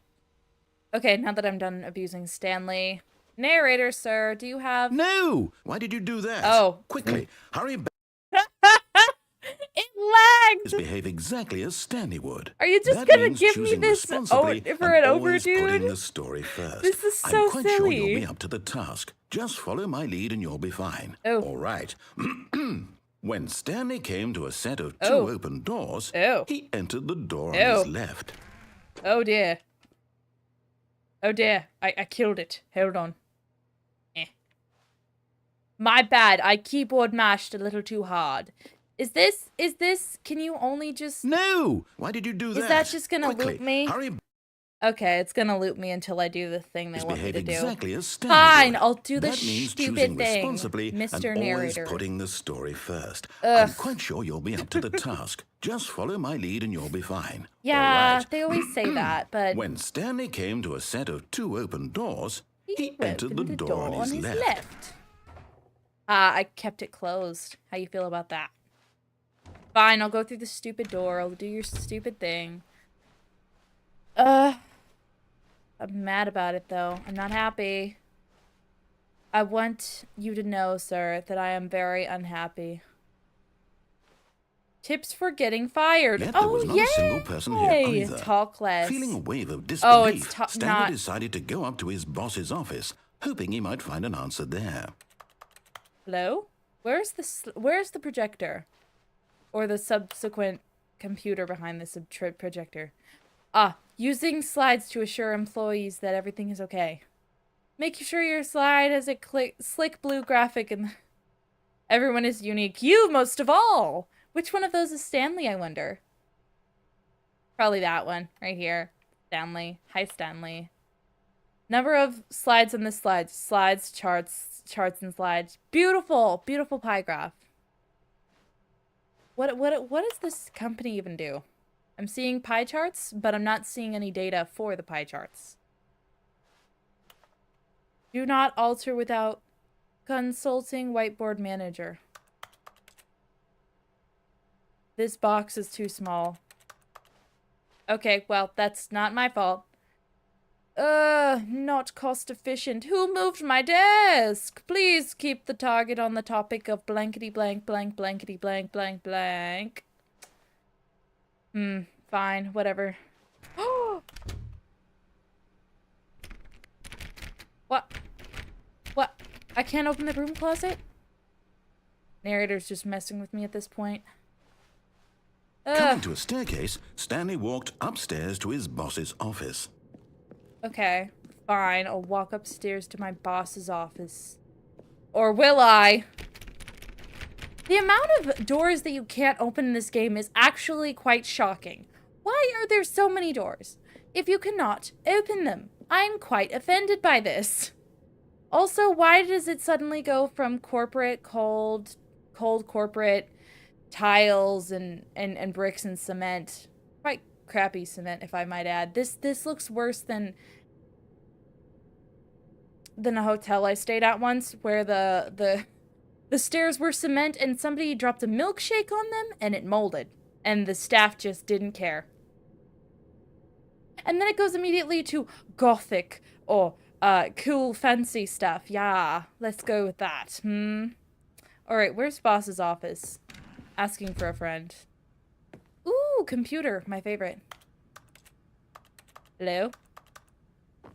Speaker 1: Okay, now that I'm done abusing Stanley. Narrator, sir, do you have...
Speaker 4: No! Why did you do that?
Speaker 1: Oh.
Speaker 4: Quickly, hurry back.
Speaker 1: It lagged!
Speaker 4: Behave exactly as Stanley would.
Speaker 1: Are you just
Speaker 4: That
Speaker 1: gonna
Speaker 4: means
Speaker 1: give me
Speaker 4: choosing
Speaker 1: this
Speaker 4: responsibly
Speaker 1: for an
Speaker 4: and always
Speaker 1: overdude?
Speaker 4: putting the story first.
Speaker 1: This is so
Speaker 4: I'm quite sure
Speaker 1: silly.
Speaker 4: you'll be up to the task. Just follow my lead and you'll be fine.
Speaker 1: Oh.
Speaker 4: All right. When Stanley came to a set of two
Speaker 1: Oh.
Speaker 4: open doors,
Speaker 1: Oh.
Speaker 4: he entered the door on
Speaker 1: Oh.
Speaker 4: his left.
Speaker 1: Oh dear. Oh dear. I killed it. Hold on. My bad. I keyboard mashed a little too hard. Is this, can you only just...
Speaker 4: No! Why did you do that?
Speaker 1: Is that just gonna
Speaker 4: Quickly,
Speaker 1: loop me?
Speaker 4: Hurry
Speaker 1: Okay, it's gonna loop me until I do the thing they want me to do.
Speaker 4: Exactly as Stanley
Speaker 1: Fine,
Speaker 4: would.
Speaker 1: I'll do the
Speaker 4: That means
Speaker 1: stupid
Speaker 4: choosing
Speaker 1: thing,
Speaker 4: responsibly
Speaker 1: Mr.
Speaker 4: and
Speaker 1: Narrator.
Speaker 4: always putting the story first.
Speaker 1: Ugh.
Speaker 4: I'm quite sure you'll be up to the task. Just follow my lead and you'll be fine.
Speaker 1: Yeah,
Speaker 4: All right.
Speaker 1: they always say that, but
Speaker 4: When Stanley came to a set of 2 open doors, he entered the
Speaker 1: opened
Speaker 4: door on his left.
Speaker 1: I kept it closed. How you feel about that? Fine, I'll go through the stupid door. I'll do your stupid thing. I'm mad about it, though. I'm not happy. I want you to know, sir, that I am very unhappy. Tips for getting fired.
Speaker 4: Yet there was not a single person here either.
Speaker 1: Talk less.
Speaker 4: Feeling a wave of disbelief,
Speaker 1: it's
Speaker 4: Stanley decided to go up to his boss's office, hoping he might find an answer there.
Speaker 1: Hello? Where's the projector? Or the subsequent computer behind this projector? Ah, using slides to assure employees that everything is okay. Make sure your slide has a slick blue graphic and everyone is unique. You most of all! Which one of those is Stanley, I wonder? Probably that one, right here. Stanley. Hi, Stanley. Number of slides on this slide. Slides, charts, and slides. Beautiful, beautiful pie graph. What does this company even do? I'm seeing pie charts, but I'm not seeing any data for the pie charts. Do not alter without consulting whiteboard manager. This box is too small. Okay, well, that's not my fault. Not cost efficient. Who moved my desk? Please keep the target on the topic of blankety blank blank blankety blank blank blank. Fine, whatever. What? What? I can't open the broom closet? Narrator's just messing with me at this point.
Speaker 4: Coming to a staircase, Stanley walked upstairs to his boss's office.
Speaker 1: Okay, fine. I'll walk upstairs to my boss's office. Or will I? The amount of doors that you can't open in this game is actually quite shocking. Why are there so many doors? If you cannot open them, I am quite offended by this. Also, why does it suddenly go from corporate, cold corporate tiles and bricks and cement? Quite crappy cement, if I might add. This looks worse than a hotel I stayed at once, where the stairs were cement and somebody dropped a milkshake on them and it molded, and the staff just didn't care. And then it goes immediately to gothic or cool fancy stuff. Yeah, let's go with that. Alright, where's boss's office? Asking for a friend. Ooh, computer, my favorite. Hello?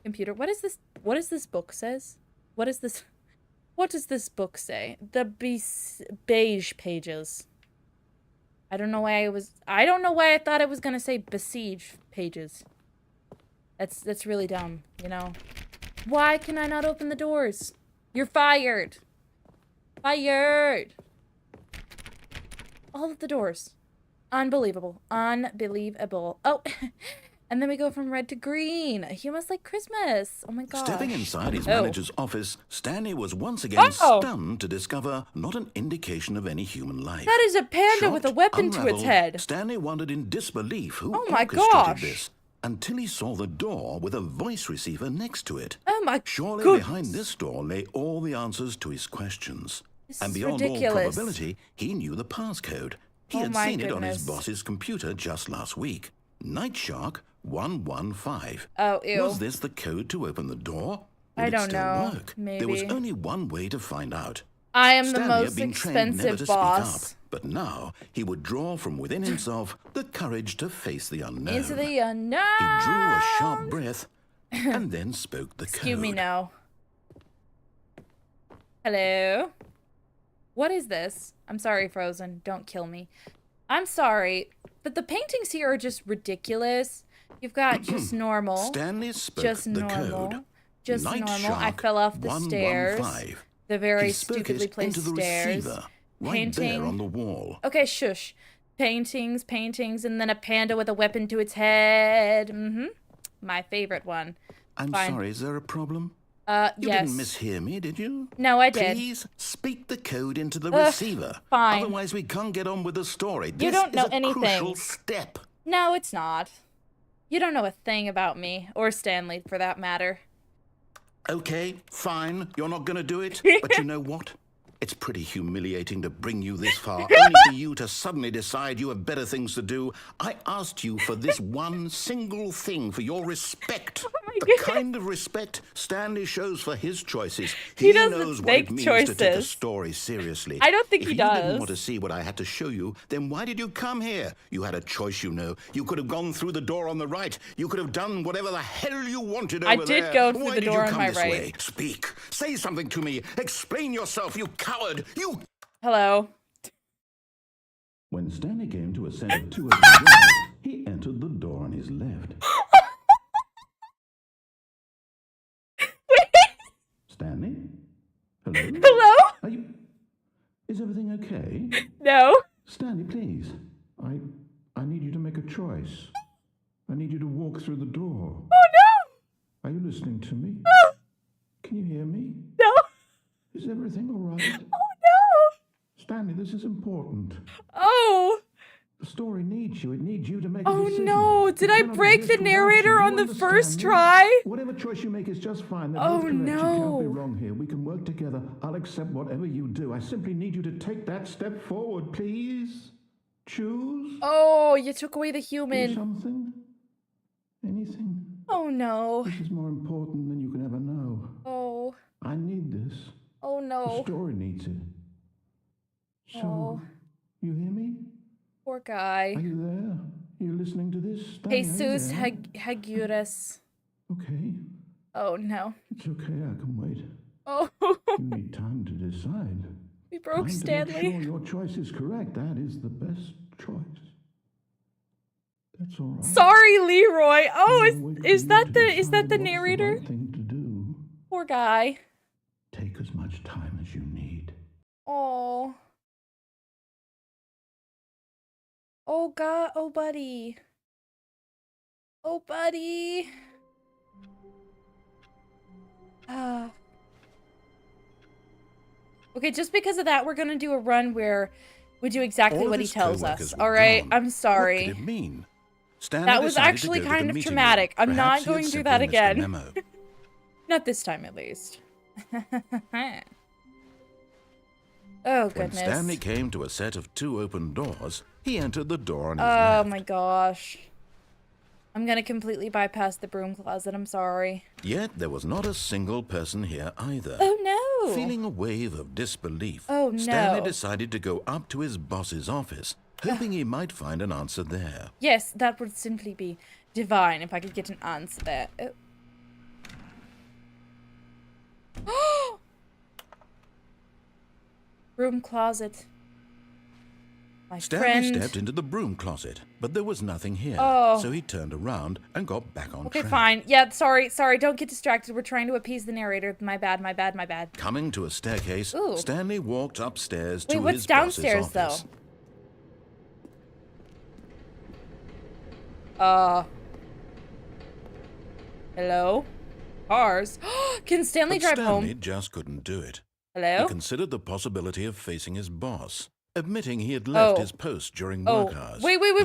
Speaker 1: Computer, what is this? What does this book says? What does this book say? The beige pages. I don't know why I thought it was gonna say besiege pages. That's really dumb, you know? Why can I not open the doors? You're fired! Fired! All of the doors. Unbelievable. Unbelievable. Oh, and then we go from red to green. You must like Christmas. Oh my gosh.
Speaker 4: Stepping inside his manager's office, Stanley was once again stunned to discover not an indication of any human life.
Speaker 1: That is a panda with a weapon to its head.
Speaker 4: Stanley wondered in disbelief who
Speaker 1: orchestrated
Speaker 4: this, until he saw the door with a voice receiver next to it.
Speaker 1: Oh my
Speaker 4: Surely
Speaker 1: goodness.
Speaker 4: behind this door lay all the answers to his questions.
Speaker 1: This
Speaker 4: and
Speaker 1: is
Speaker 4: beyond
Speaker 1: ridiculous.
Speaker 4: all probability, he knew the passcode. He had seen it on his boss's computer just last week. Nightshark 115.
Speaker 1: Oh, ew.
Speaker 4: Was this the code to open the door? Would
Speaker 1: I
Speaker 4: it
Speaker 1: don't
Speaker 4: still
Speaker 1: know.
Speaker 4: work?
Speaker 1: Maybe.
Speaker 4: There was only one way to find out.
Speaker 1: I am
Speaker 4: Stanley
Speaker 1: the
Speaker 4: had
Speaker 1: most
Speaker 4: been trained never to
Speaker 1: expensive
Speaker 4: speak
Speaker 1: boss.
Speaker 4: up, but now he would draw from within himself the courage to face the unknown.
Speaker 1: Into the unknown.
Speaker 4: He drew a sharp breath and then spoke the code.
Speaker 1: Excuse me now. Hello? What is this? I'm sorry, Frozen. Don't kill me. I'm sorry, but the paintings here are just ridiculous. You've got just normal.
Speaker 4: Stanley spoke
Speaker 1: just
Speaker 4: the
Speaker 1: normal.
Speaker 4: code.
Speaker 1: Just normal. I fell off the stairs. The very stupidly placed stairs.
Speaker 4: Right there on the wall.
Speaker 1: Okay, shush. Paintings, and then a panda with a weapon to its head. my favorite one.
Speaker 4: I'm
Speaker 1: Fine.
Speaker 4: sorry, is there a problem?
Speaker 1: Yes.
Speaker 4: You didn't mishear me, did you?
Speaker 1: No, I did.
Speaker 4: Please speak the code into the receiver.
Speaker 1: Fine.
Speaker 4: Otherwise, we can't get on with the story.
Speaker 1: You don't know anything.
Speaker 4: This is a crucial step.
Speaker 1: No, it's not. You don't know a thing about me, or Stanley, for that matter.
Speaker 4: Okay, fine. You're not going to do it. But you know what? It's pretty humiliating to bring you this far, only for you to suddenly decide you have better things to do. I asked you for this one single thing, for your respect. The kind of respect Stanley shows for his choices. He knows what it means to take a story seriously.
Speaker 1: I don't think he does.
Speaker 4: If you didn't want to see what I had to show you, then why did you come here? You had a choice, you know. You could have gone through the door on the right. You could have done whatever the hell you wanted over there.
Speaker 1: I did go through the door on my right.
Speaker 4: Way? Speak. Say something to me. Explain yourself, you coward. You...
Speaker 1: Hello.
Speaker 5: When Stanley came to a set of 2 open doors, he entered the door on his left. Stanley? Hello?
Speaker 1: Hello?
Speaker 5: Are you... Is everything okay?
Speaker 1: No.
Speaker 5: Stanley, please. I need you to make a choice. I need you to walk through the door.
Speaker 1: Oh, no!
Speaker 5: Are you listening to me?
Speaker 1: No.
Speaker 5: Can you hear me?
Speaker 1: No.
Speaker 5: Is everything all right?
Speaker 1: Oh, no!
Speaker 5: Stanley, this is important.
Speaker 1: Oh!
Speaker 5: The story needs you. It needs you to make a
Speaker 1: Oh,
Speaker 5: decision.
Speaker 1: no! Did I break the narrator on the first try?
Speaker 5: Whatever choice you make is just fine. They're
Speaker 1: Oh,
Speaker 5: both correct.
Speaker 1: no.
Speaker 5: You can't be wrong here. We can work together. I'll accept whatever you do. I simply need you to take that step forward, please. Choose.
Speaker 1: Oh, you took away the
Speaker 5: Do
Speaker 1: human.
Speaker 5: something. Anything.
Speaker 1: Oh, no.
Speaker 5: This is more important than you can ever know.
Speaker 1: Oh.
Speaker 5: I need this.
Speaker 1: Oh,
Speaker 5: The
Speaker 1: no.
Speaker 5: story needs it. So,
Speaker 1: Oh.
Speaker 5: you hear me?
Speaker 1: Poor guy.
Speaker 5: Are you there? You listening to this? Stanley, are you
Speaker 1: Jesus
Speaker 5: there?
Speaker 1: Haguras.
Speaker 5: Okay.
Speaker 1: Oh, no.
Speaker 5: It's okay, I can wait.
Speaker 1: Oh.
Speaker 5: You need time to decide.
Speaker 1: We broke
Speaker 5: Time
Speaker 1: Stanley.
Speaker 5: To make sure your choice is correct. That is the best choice. That's all right.
Speaker 1: Sorry, Leroy. Oh,
Speaker 5: I'll wait for
Speaker 1: is
Speaker 5: you
Speaker 1: that
Speaker 5: to
Speaker 1: the
Speaker 5: decide what's
Speaker 1: narrator?
Speaker 5: The right thing to do.
Speaker 1: Poor guy.
Speaker 5: Take as much time as you need.
Speaker 1: Oh. Oh, God. Oh, buddy. Oh, buddy. Okay, just because of that, we're gonna do a run where we do exactly
Speaker 2: All of
Speaker 1: what he
Speaker 2: his
Speaker 1: tells
Speaker 2: co-workers
Speaker 1: us.
Speaker 2: were
Speaker 1: All right,
Speaker 2: gone.
Speaker 1: I'm sorry.
Speaker 2: What could it mean? Stanley
Speaker 1: That was
Speaker 2: decided to
Speaker 1: actually
Speaker 2: go to the
Speaker 1: kind of
Speaker 2: meeting
Speaker 1: traumatic.
Speaker 2: room.
Speaker 1: I'm
Speaker 2: Perhaps
Speaker 1: not
Speaker 2: he had
Speaker 1: going through
Speaker 2: simply
Speaker 1: that
Speaker 2: missed the
Speaker 1: again.
Speaker 2: memo.
Speaker 1: Not this time, at least. Oh,
Speaker 2: When
Speaker 1: goodness.
Speaker 2: Stanley came to a set of 2 open doors, he entered the door on his
Speaker 1: Oh,
Speaker 2: left.
Speaker 1: my gosh. I'm gonna completely bypass the broom closet. I'm sorry.
Speaker 2: Yet there was not a single person here either.
Speaker 1: Oh, no.
Speaker 2: Feeling a wave of disbelief,
Speaker 1: Oh, no.
Speaker 2: Stanley decided to go up to his boss's office, hoping he might find an answer there.
Speaker 1: Yes, that would simply be divine if I could get an answer there. Oh. Room closet. My
Speaker 2: Stanley
Speaker 1: friend.
Speaker 2: stepped into the broom closet, but there was nothing here,
Speaker 1: Oh.
Speaker 2: so he turned around and got back on
Speaker 1: Okay,
Speaker 2: track.
Speaker 1: fine. Yeah, sorry. Don't get distracted. We're trying to appease the narrator. My bad.
Speaker 2: Coming to a staircase,
Speaker 1: Ooh.
Speaker 2: Stanley walked upstairs to
Speaker 1: Wait, what's
Speaker 2: his
Speaker 1: downstairs,
Speaker 2: boss's office.
Speaker 1: though? Hello? Cars? Can Stanley
Speaker 2: But
Speaker 1: drive
Speaker 2: Stanley
Speaker 1: home?
Speaker 2: just couldn't do it.
Speaker 1: Hello?
Speaker 2: He considered the possibility of facing his boss, admitting he had left
Speaker 1: Oh.
Speaker 2: his post during
Speaker 1: Oh,
Speaker 2: work hours.
Speaker 1: wait,
Speaker 2: He might be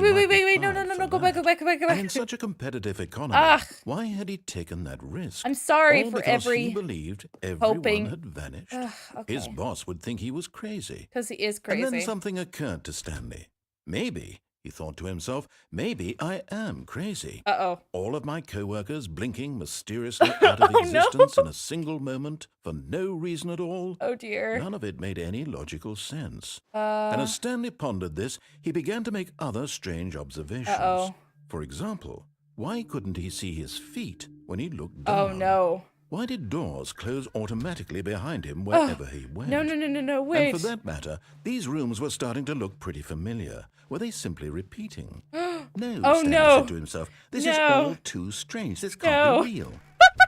Speaker 1: no,
Speaker 2: fired for
Speaker 1: go back.
Speaker 2: that. And in such a competitive economy,
Speaker 1: Ugh.
Speaker 2: why had he taken that risk?
Speaker 1: I'm sorry
Speaker 2: All
Speaker 1: for
Speaker 2: because
Speaker 1: every
Speaker 2: he believed everyone
Speaker 1: hoping.
Speaker 2: had vanished.
Speaker 1: Okay.
Speaker 2: His boss would think he was crazy.
Speaker 1: Because he is
Speaker 2: And
Speaker 1: crazy.
Speaker 2: then something occurred to Stanley. Maybe, he thought to himself, maybe I am crazy.
Speaker 1: Uh-oh.
Speaker 2: All of my co-workers blinking mysteriously out of
Speaker 1: Oh, no.
Speaker 2: existence in a single moment for no reason at all.
Speaker 1: Oh, dear.
Speaker 2: None of it made any logical sense. And as Stanley pondered this, he began to make other strange observations.
Speaker 1: Uh-oh.
Speaker 2: For example, why couldn't he see his feet when he looked
Speaker 1: Oh,
Speaker 2: down?
Speaker 1: no.
Speaker 2: Why did doors close automatically behind him wherever he went?
Speaker 1: No, wait.
Speaker 2: And for that matter, these rooms were starting to look pretty familiar. Were they simply repeating? No,
Speaker 1: Oh,
Speaker 2: Stanley
Speaker 1: no.
Speaker 2: said to himself. This is
Speaker 1: No.
Speaker 2: all too strange. This can't
Speaker 1: No.
Speaker 2: be real.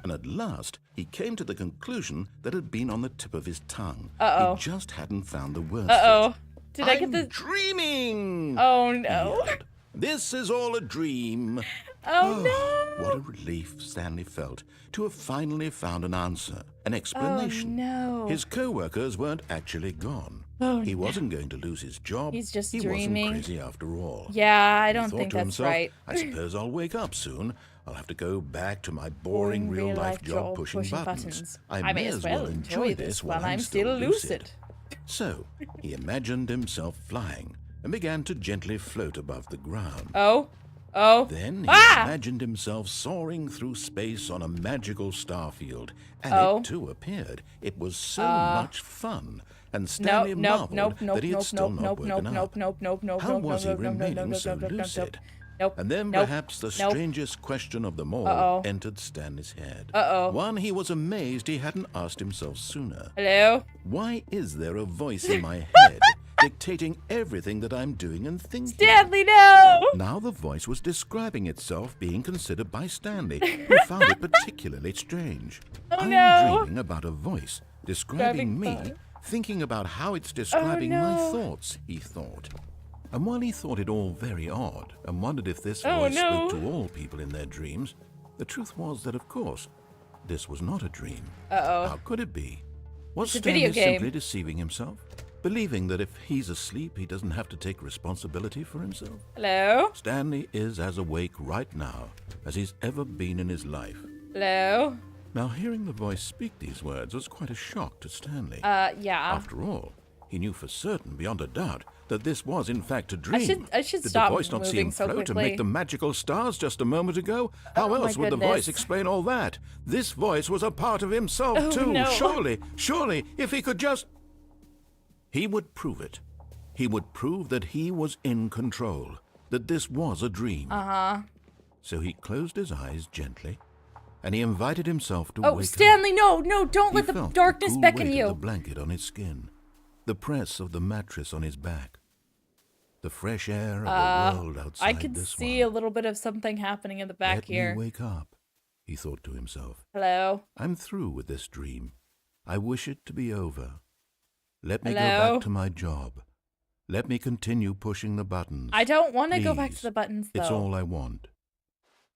Speaker 2: And at last, he came to the conclusion that had been on the tip of his tongue.
Speaker 1: Uh-oh.
Speaker 2: He just hadn't found the words.
Speaker 1: Uh-oh.
Speaker 2: for it.
Speaker 1: Did I get
Speaker 2: I'm
Speaker 1: the...
Speaker 2: dreaming!
Speaker 1: Oh,
Speaker 2: he
Speaker 1: no.
Speaker 2: yelled. This is all a dream.
Speaker 1: Oh, no!
Speaker 2: What a relief Stanley felt to have finally found an answer, an explanation.
Speaker 1: Oh, no.
Speaker 2: His co-workers weren't actually gone.
Speaker 1: Oh,
Speaker 2: he wasn't going to lose his job.
Speaker 1: He's just
Speaker 2: he
Speaker 1: dreaming.
Speaker 2: Wasn't crazy after all.
Speaker 1: Yeah, I don't
Speaker 2: He thought
Speaker 1: think
Speaker 2: to
Speaker 1: that's
Speaker 2: himself,
Speaker 1: right.
Speaker 2: I suppose I'll wake up soon. I'll have to go back to my boring real-life job pushing buttons. I may as well enjoy this while I'm still lucid. So, he imagined himself flying and began to gently float above the ground.
Speaker 1: Oh.
Speaker 2: Then he imagined himself soaring through space on a magical starfield, and it too appeared. It was so much fun, and Stanley marveled that he had still not woken up. How was he remaining so lucid? And then perhaps the strangest question of them all entered Stanley's head. One he was amazed he hadn't asked himself sooner.
Speaker 1: Hello?
Speaker 2: Why is there a voice in my head dictating everything that I'm doing and thinking?
Speaker 1: Stanley, no!
Speaker 2: Now the voice was describing itself being considered by Stanley, who found it particularly strange. I'm dreaming about a voice describing me, thinking about how it's describing my thoughts, he thought. And while he thought it all very odd, and wondered if this voice spoke to all people in their dreams, the truth was that, of course, this was not a dream. How could it be? Was Stanley simply deceiving himself? Believing that if he's asleep, he doesn't have to take responsibility for himself?
Speaker 1: Hello?
Speaker 2: Stanley is as awake right now as he's ever been in his life.
Speaker 1: Hello?
Speaker 2: Now, hearing the voice speak these words was quite a shock to Stanley.
Speaker 1: Yeah.
Speaker 2: After all, he knew for certain, beyond a doubt, that this was in fact a dream.
Speaker 1: I should stop
Speaker 2: Did the voice not see him
Speaker 1: so
Speaker 2: float
Speaker 1: quickly.
Speaker 2: and make the magical stars just a moment ago? How else would the voice explain all that? This voice was a part of himself too.
Speaker 1: No.
Speaker 2: Surely, if he could just... He would prove it. He would prove that he was in control, that this was a dream. So he closed his eyes gently, and he invited himself to wake up.
Speaker 1: Oh, Stanley, no, don't let the darkness
Speaker 2: cool
Speaker 1: beckon
Speaker 2: weight
Speaker 1: you.
Speaker 2: Of the blanket on his skin, the press of the mattress on his back, the fresh air of the world outside.
Speaker 1: I could see a little bit of something happening in the back here.
Speaker 2: Let me wake up, he thought to himself.
Speaker 1: Hello?
Speaker 2: I'm through with this dream. I wish it to be over. Let me go back to my job. Let me continue pushing the buttons.
Speaker 1: I don't want to go back to the buttons, though.
Speaker 2: It's all I want.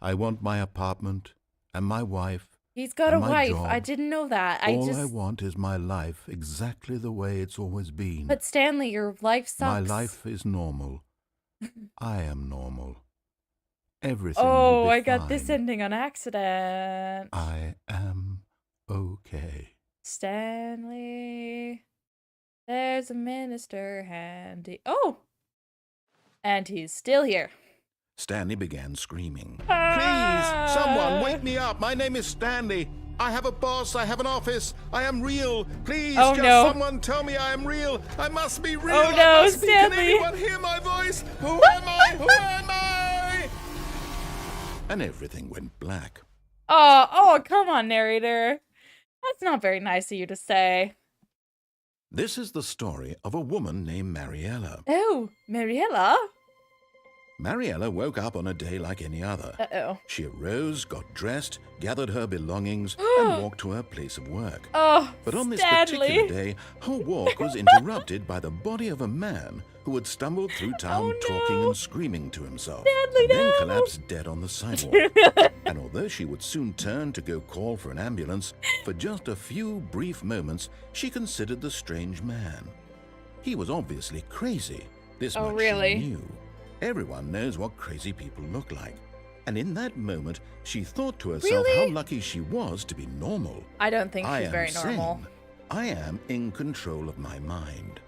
Speaker 2: I want my apartment and my wife.
Speaker 1: He's got a wife.
Speaker 2: Job.
Speaker 1: I didn't know that.
Speaker 2: All I want is my life exactly the way it's always been.
Speaker 1: But Stanley, your life sucks.
Speaker 2: My life is normal. I am normal. Everything will be
Speaker 1: I got
Speaker 2: fine.
Speaker 1: this ending on accident.
Speaker 2: I am okay.
Speaker 1: Stanley, there's a minister handy. Oh! And he's still here.
Speaker 2: Stanley began screaming. Please, someone wake me up. My name is Stanley. I have a boss. I have an office. I am real. Please, someone tell me I am real. I must be real.
Speaker 1: Oh no,
Speaker 2: I must
Speaker 1: Stanley.
Speaker 2: Can anyone hear my voice? Who am I? Who am I? And everything went black.
Speaker 1: Oh, come on, narrator. That's not very nice of you to say.
Speaker 2: This is the story of a woman named Mariella.
Speaker 1: Oh, Mariella?
Speaker 2: Mariella woke up on a day like any other.
Speaker 1: Uh-oh.
Speaker 2: She arose, got dressed, gathered her belongings, and walked to her place of work.
Speaker 1: Oh,
Speaker 2: But on this
Speaker 1: Stanley.
Speaker 2: particular day, her walk was interrupted by the body of a man who had stumbled through town talking and screaming to himself,
Speaker 1: Stanley,
Speaker 2: and then collapsed dead on the sidewalk. And although she would soon turn to go call for an ambulance, for just a few brief moments, she considered the strange man. He was obviously crazy. This much
Speaker 1: really?
Speaker 2: she knew. Everyone knows what crazy people look like. And in that moment, she thought to herself how lucky she was to be normal.
Speaker 1: I don't think
Speaker 2: I
Speaker 1: she's
Speaker 2: am
Speaker 1: very normal.
Speaker 2: sane. I am in control of my mind.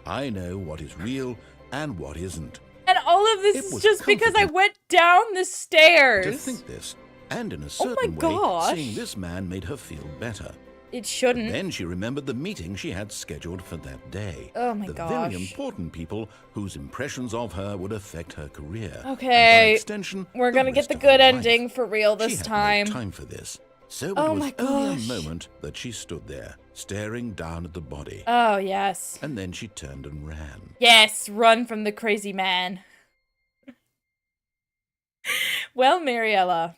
Speaker 2: I know what is real and what isn't.
Speaker 1: And all of this is just because I went down the stairs.
Speaker 2: To think this, and in a certain way, seeing this man made her feel better.
Speaker 1: It shouldn't.
Speaker 2: Then she remembered the meeting she had scheduled for that day.
Speaker 1: Oh my
Speaker 2: the
Speaker 1: gosh.
Speaker 2: very important people whose impressions of her would affect her career.
Speaker 1: Okay.
Speaker 2: And by extension,
Speaker 1: we're gonna get
Speaker 2: rest
Speaker 1: the
Speaker 2: of
Speaker 1: good
Speaker 2: her
Speaker 1: ending
Speaker 2: life.
Speaker 1: for real this
Speaker 2: She had
Speaker 1: time.
Speaker 2: no time for this. So
Speaker 1: Oh
Speaker 2: it was
Speaker 1: my
Speaker 2: only
Speaker 1: gosh.
Speaker 2: a moment that she stood there, staring down at the body.
Speaker 1: Oh, yes.
Speaker 2: And then she turned and ran.
Speaker 1: Yes, run from the crazy man. Well, Mariella.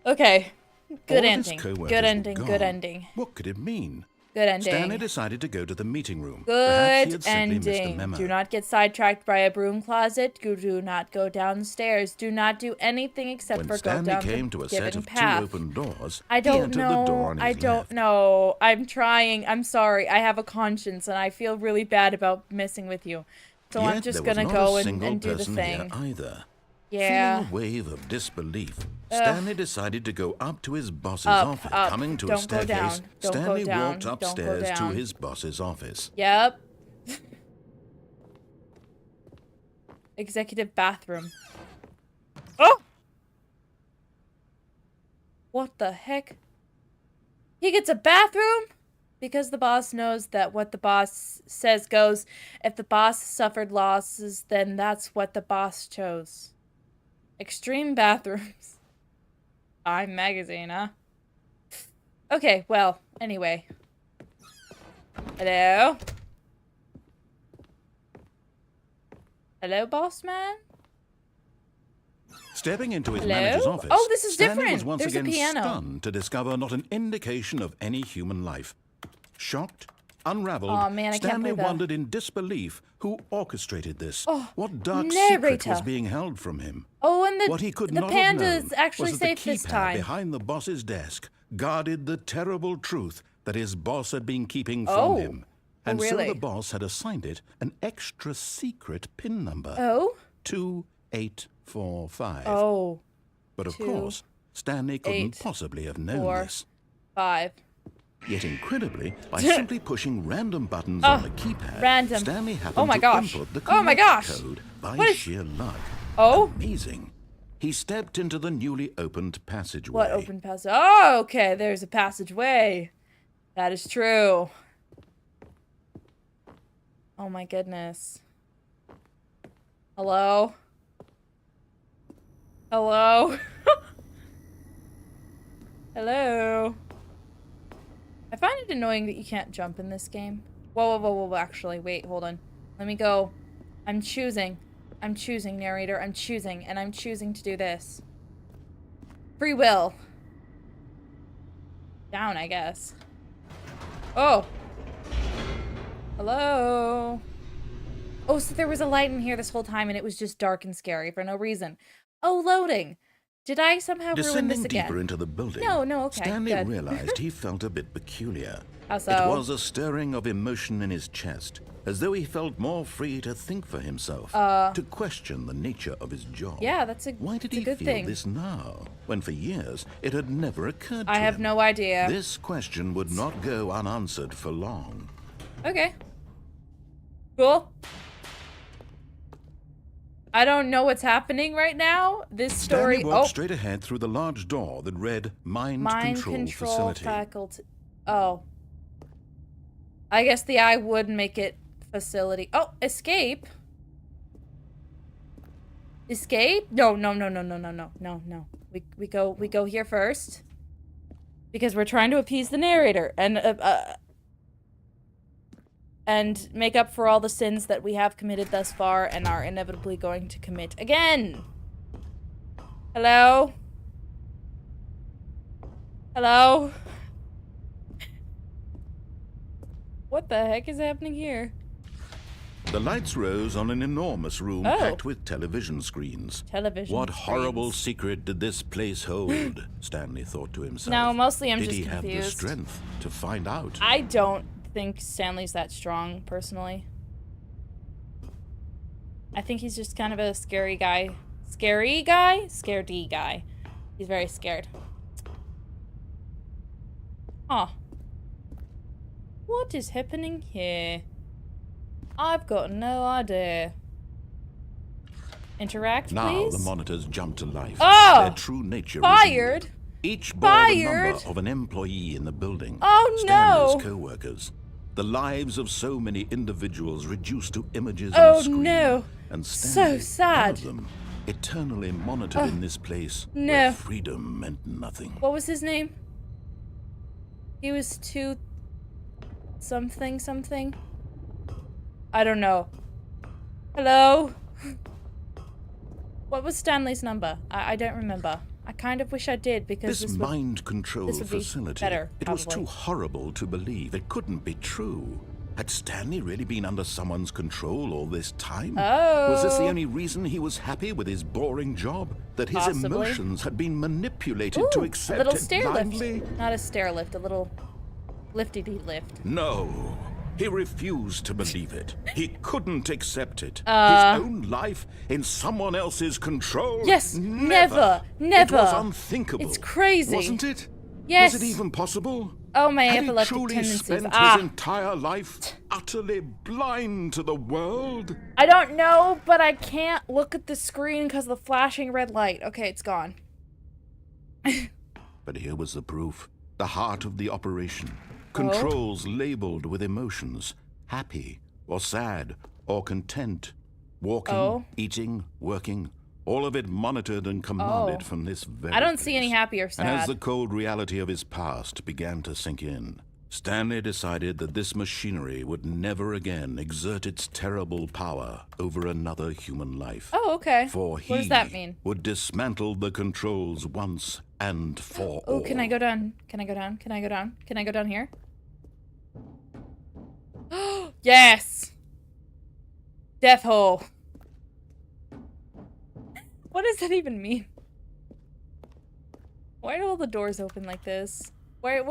Speaker 1: Okay. Good
Speaker 2: All of his
Speaker 1: ending.
Speaker 2: co-workers
Speaker 1: Good
Speaker 2: were
Speaker 1: ending. Good
Speaker 2: gone.
Speaker 1: ending.
Speaker 2: What could it mean?
Speaker 1: Good ending.
Speaker 2: Stanley decided to go to the meeting room.
Speaker 1: Good
Speaker 2: Perhaps he had simply missed a
Speaker 1: ending.
Speaker 2: memo.
Speaker 1: Do not get sidetracked by a broom closet. Do not go downstairs. Do not do anything except
Speaker 2: When
Speaker 1: for go
Speaker 2: Stanley
Speaker 1: down
Speaker 2: came
Speaker 1: the
Speaker 2: to a
Speaker 1: given
Speaker 2: set of
Speaker 1: path.
Speaker 2: 2 open doors,
Speaker 1: I
Speaker 2: he
Speaker 1: don't
Speaker 2: entered
Speaker 1: know.
Speaker 2: the door on his
Speaker 1: I don't
Speaker 2: left.
Speaker 1: know. I'm trying. I'm sorry. I have a conscience, and I feel really bad about messing with you. So
Speaker 2: Yet
Speaker 1: I'm just
Speaker 2: there was
Speaker 1: gonna
Speaker 2: not
Speaker 1: go
Speaker 2: a
Speaker 1: and
Speaker 2: single
Speaker 1: do the
Speaker 2: person
Speaker 1: thing.
Speaker 2: here either.
Speaker 1: Yeah.
Speaker 2: Feeling a wave of disbelief, Stanley decided to go up to his boss's office.
Speaker 1: Up.
Speaker 2: Coming to a
Speaker 1: Don't go down.
Speaker 2: staircase,
Speaker 1: Don't go
Speaker 2: Stanley
Speaker 1: down.
Speaker 2: walked
Speaker 1: Don't go
Speaker 2: upstairs to
Speaker 1: down.
Speaker 2: his boss's office.
Speaker 1: Yep. Executive bathroom. Oh! What the heck? He gets a bathroom? Because the boss knows that what the boss says goes. If the boss suffered losses, then that's what the boss chose. Extreme bathrooms. Time magazine, huh? Okay, well, anyway. Hello? Hello, boss man?
Speaker 2: Stepping into his
Speaker 1: Hello?
Speaker 2: manager's office,
Speaker 1: Oh, this is
Speaker 2: Stanley
Speaker 1: different.
Speaker 2: was once
Speaker 1: There's a
Speaker 2: again
Speaker 1: piano.
Speaker 2: stunned to discover not an indication of any human life. Shocked, unraveled,
Speaker 1: Aw, man, I can't
Speaker 2: Stanley
Speaker 1: believe that.
Speaker 2: wondered in disbelief who orchestrated this.
Speaker 1: Oh,
Speaker 2: what dark secret
Speaker 1: narrator.
Speaker 2: was being held from him?
Speaker 1: Oh, and
Speaker 2: What he could
Speaker 1: the
Speaker 2: not
Speaker 1: panda
Speaker 2: have known
Speaker 1: is actually
Speaker 2: was that
Speaker 1: safe
Speaker 2: the
Speaker 1: this
Speaker 2: keypad
Speaker 1: time.
Speaker 2: behind the boss's desk guarded the terrible truth that his boss had been keeping from
Speaker 1: Oh.
Speaker 2: him.
Speaker 1: Oh,
Speaker 2: And
Speaker 1: really?
Speaker 2: so the boss had assigned it an extra secret PIN number.
Speaker 1: Oh?
Speaker 2: 2845.
Speaker 1: Oh.
Speaker 2: But of
Speaker 1: 2,
Speaker 2: course, Stanley couldn't
Speaker 1: 8,
Speaker 2: possibly have known
Speaker 1: 4,
Speaker 2: this.
Speaker 1: 5.
Speaker 2: Yet incredibly, by simply pushing random buttons on the keypad,
Speaker 1: random.
Speaker 2: Stanley happened
Speaker 1: Oh my
Speaker 2: to
Speaker 1: gosh.
Speaker 2: input the
Speaker 1: Oh my
Speaker 2: correct
Speaker 1: gosh.
Speaker 2: code by
Speaker 1: What is-
Speaker 2: sheer luck.
Speaker 1: Oh?
Speaker 2: Amazing. He stepped into the newly opened passageway.
Speaker 1: What open passage? Oh, okay. There's a passageway. That is true. Oh my goodness. Hello? Hello? Hello? I find it annoying that you can't jump in this game. Whoa, actually, wait, hold on. Let me go. I'm choosing, narrator, I'm choosing to do this. Free will. Down, I guess. Oh! Hello? Oh, so there was a light in here this whole time and it was just dark and scary for no reason. Oh, loading! Did I somehow ruin
Speaker 2: Descending
Speaker 1: this again?
Speaker 2: deeper into the building,
Speaker 1: No, okay,
Speaker 2: Stanley
Speaker 1: good.
Speaker 2: realized he felt a bit peculiar.
Speaker 1: How so?
Speaker 2: It was a stirring of emotion in his chest, as though he felt more free to think for himself, to question the nature of his job.
Speaker 1: Yeah, that's a
Speaker 2: Why did
Speaker 1: it's a
Speaker 2: he
Speaker 1: good
Speaker 2: feel
Speaker 1: thing.
Speaker 2: this now, when for years it had never occurred to
Speaker 1: I have
Speaker 2: him?
Speaker 1: no idea.
Speaker 2: This question would not go unanswered for long.
Speaker 1: Okay. Cool. I don't know what's happening right now. This story.
Speaker 2: Stanley walked straight ahead through the large door that read Mind Control Facility.
Speaker 1: Faculty. Oh. I guess the I would make it facility. Oh, escape. Escape? No. We go here first. Because we're trying to appease the narrator and make up for all the sins that we have committed thus far and are inevitably going to commit again. Hello? Hello? What the heck is happening here?
Speaker 2: The lights rose on an enormous room
Speaker 1: Oh.
Speaker 2: packed with television screens.
Speaker 1: Television
Speaker 2: What
Speaker 1: screens.
Speaker 2: horrible secret did this place hold? Stanley thought to himself.
Speaker 1: No, mostly I'm
Speaker 2: did
Speaker 1: just
Speaker 2: he have the
Speaker 1: confused.
Speaker 2: strength to find out?
Speaker 1: I don't think Stanley's that strong, personally. I think he's just kind of a scary guy. Scary guy? Scaredy guy. He's very scared. Huh. What is happening here? I've got no idea. Interact,
Speaker 2: Now
Speaker 1: please?
Speaker 2: the monitors jumped to life.
Speaker 1: Oh!
Speaker 2: Their true nature
Speaker 1: Fired?
Speaker 2: revealed. Each bore the
Speaker 1: Fired?
Speaker 2: number of an employee in the building.
Speaker 1: Oh,
Speaker 2: Stanley's
Speaker 1: no.
Speaker 2: co-workers. The lives of so many individuals reduced to images
Speaker 1: Oh,
Speaker 2: on a screen.
Speaker 1: no.
Speaker 2: And
Speaker 1: So
Speaker 2: Stanley,
Speaker 1: sad.
Speaker 2: one of them, eternally monitored in this place
Speaker 1: no.
Speaker 2: where freedom meant nothing.
Speaker 1: What was his name? He was something. I don't know. Hello? What was Stanley's number? I don't remember. I kind of wish I did, because
Speaker 2: This mind control
Speaker 1: would be
Speaker 2: facility,
Speaker 1: better,
Speaker 2: it was
Speaker 1: probably.
Speaker 2: too horrible to believe. It couldn't be true. Had Stanley really been under someone's control all this time?
Speaker 1: Oh.
Speaker 2: Was this the only reason he was happy with his boring job? That his
Speaker 1: Possibly.
Speaker 2: emotions had been manipulated
Speaker 1: Ooh,
Speaker 2: to
Speaker 1: a
Speaker 2: accept
Speaker 1: little
Speaker 2: it
Speaker 1: stair
Speaker 2: blindly?
Speaker 1: lift. Not a stair lift, a little lifty lift.
Speaker 2: No. He refused to believe it. He couldn't accept it. His own life in someone else's control?
Speaker 1: Yes, never.
Speaker 2: It was unthinkable.
Speaker 1: It's crazy.
Speaker 2: Wasn't it?
Speaker 1: Yes.
Speaker 2: Was it even possible?
Speaker 1: Oh, my
Speaker 2: Had he
Speaker 1: epileptic
Speaker 2: truly
Speaker 1: tendencies.
Speaker 2: spent
Speaker 1: Ah.
Speaker 2: his entire life utterly blind to the world?
Speaker 1: I don't know, but I can't look at the screen because of the flashing red light. Okay, it's gone.
Speaker 2: But here was the proof. The heart of the operation.
Speaker 1: Oh.
Speaker 2: Controls labeled with emotions. Happy, or sad, or content. Walking,
Speaker 1: Oh.
Speaker 2: eating, working. All of it monitored and commanded from this very
Speaker 1: I don't see any
Speaker 2: place.
Speaker 1: happy or sad.
Speaker 2: And as the cold reality of his past began to sink in, Stanley decided that this machinery would never again exert its terrible power over another human life.
Speaker 1: Oh, okay.
Speaker 2: For he
Speaker 1: What does that mean?
Speaker 2: would dismantle the controls once and for all.
Speaker 1: Oh, can I go down? Can I go down? Can I go down? Can I go down here? Yes! Death hole. What does that even mean? Why do all the doors open like this? Why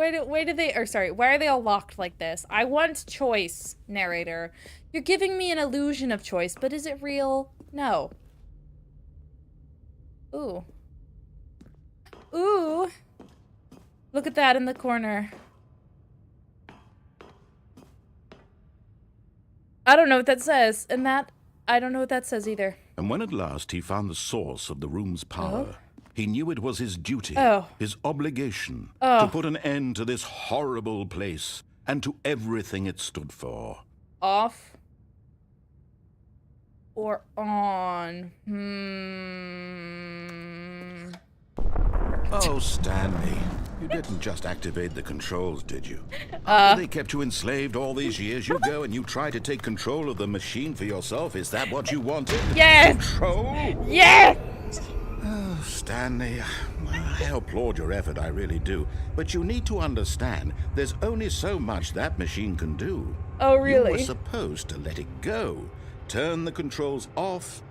Speaker 1: do they, or sorry, why are they all locked like this? I want choice, narrator. You're giving me an illusion of choice, but is it real? No. Ooh. Ooh. Look at that in the corner. I don't know what that says, and that, I don't know what that says either.
Speaker 2: And when at last he found the source of the room's power, he knew it was his duty, his obligation, to put an end to this horrible place and to everything it stood for.
Speaker 1: Off or on?
Speaker 2: Oh, Stanley, you didn't just activate the controls, did you? After they kept you enslaved all these years, you go and you try to take control of the machine for yourself. Is that what you wanted?
Speaker 1: Yes!
Speaker 2: Control?
Speaker 1: Yes!
Speaker 2: Oh, Stanley, I applaud your effort, I really do. But you need to understand, there's only so much that machine can do.
Speaker 1: Oh,
Speaker 2: You were
Speaker 1: really?
Speaker 2: supposed to let it go, turn the controls off,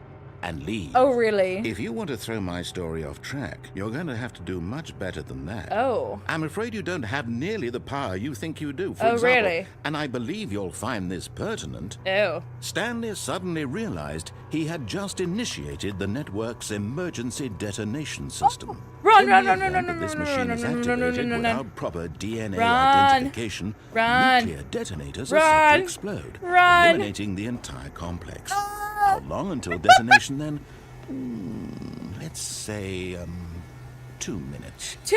Speaker 2: and leave.
Speaker 1: Oh, really?
Speaker 2: If you want to throw my story off track, you're going to have to do much better than that.
Speaker 1: Oh.
Speaker 2: I'm afraid you don't have nearly the power you think you do. For
Speaker 1: Oh,
Speaker 2: example,
Speaker 1: really?
Speaker 2: and I believe you'll find this pertinent.
Speaker 1: Oh.
Speaker 2: Stanley suddenly realized he had just initiated the network's emergency detonation system.
Speaker 1: Run,
Speaker 2: In
Speaker 1: run,
Speaker 2: the
Speaker 1: run, run,
Speaker 2: event
Speaker 1: run,
Speaker 2: that this
Speaker 1: run,
Speaker 2: machine
Speaker 1: run,
Speaker 2: is
Speaker 1: run, run, run,
Speaker 2: activated
Speaker 1: run, run.
Speaker 2: without proper DNA
Speaker 1: Run.
Speaker 2: identification,
Speaker 1: Run.
Speaker 2: nuclear detonators
Speaker 1: Run.
Speaker 2: are set to explode,
Speaker 1: Run.
Speaker 2: eliminating the entire complex. How long until detonation then? Let's say, 2 minutes.
Speaker 1: 2?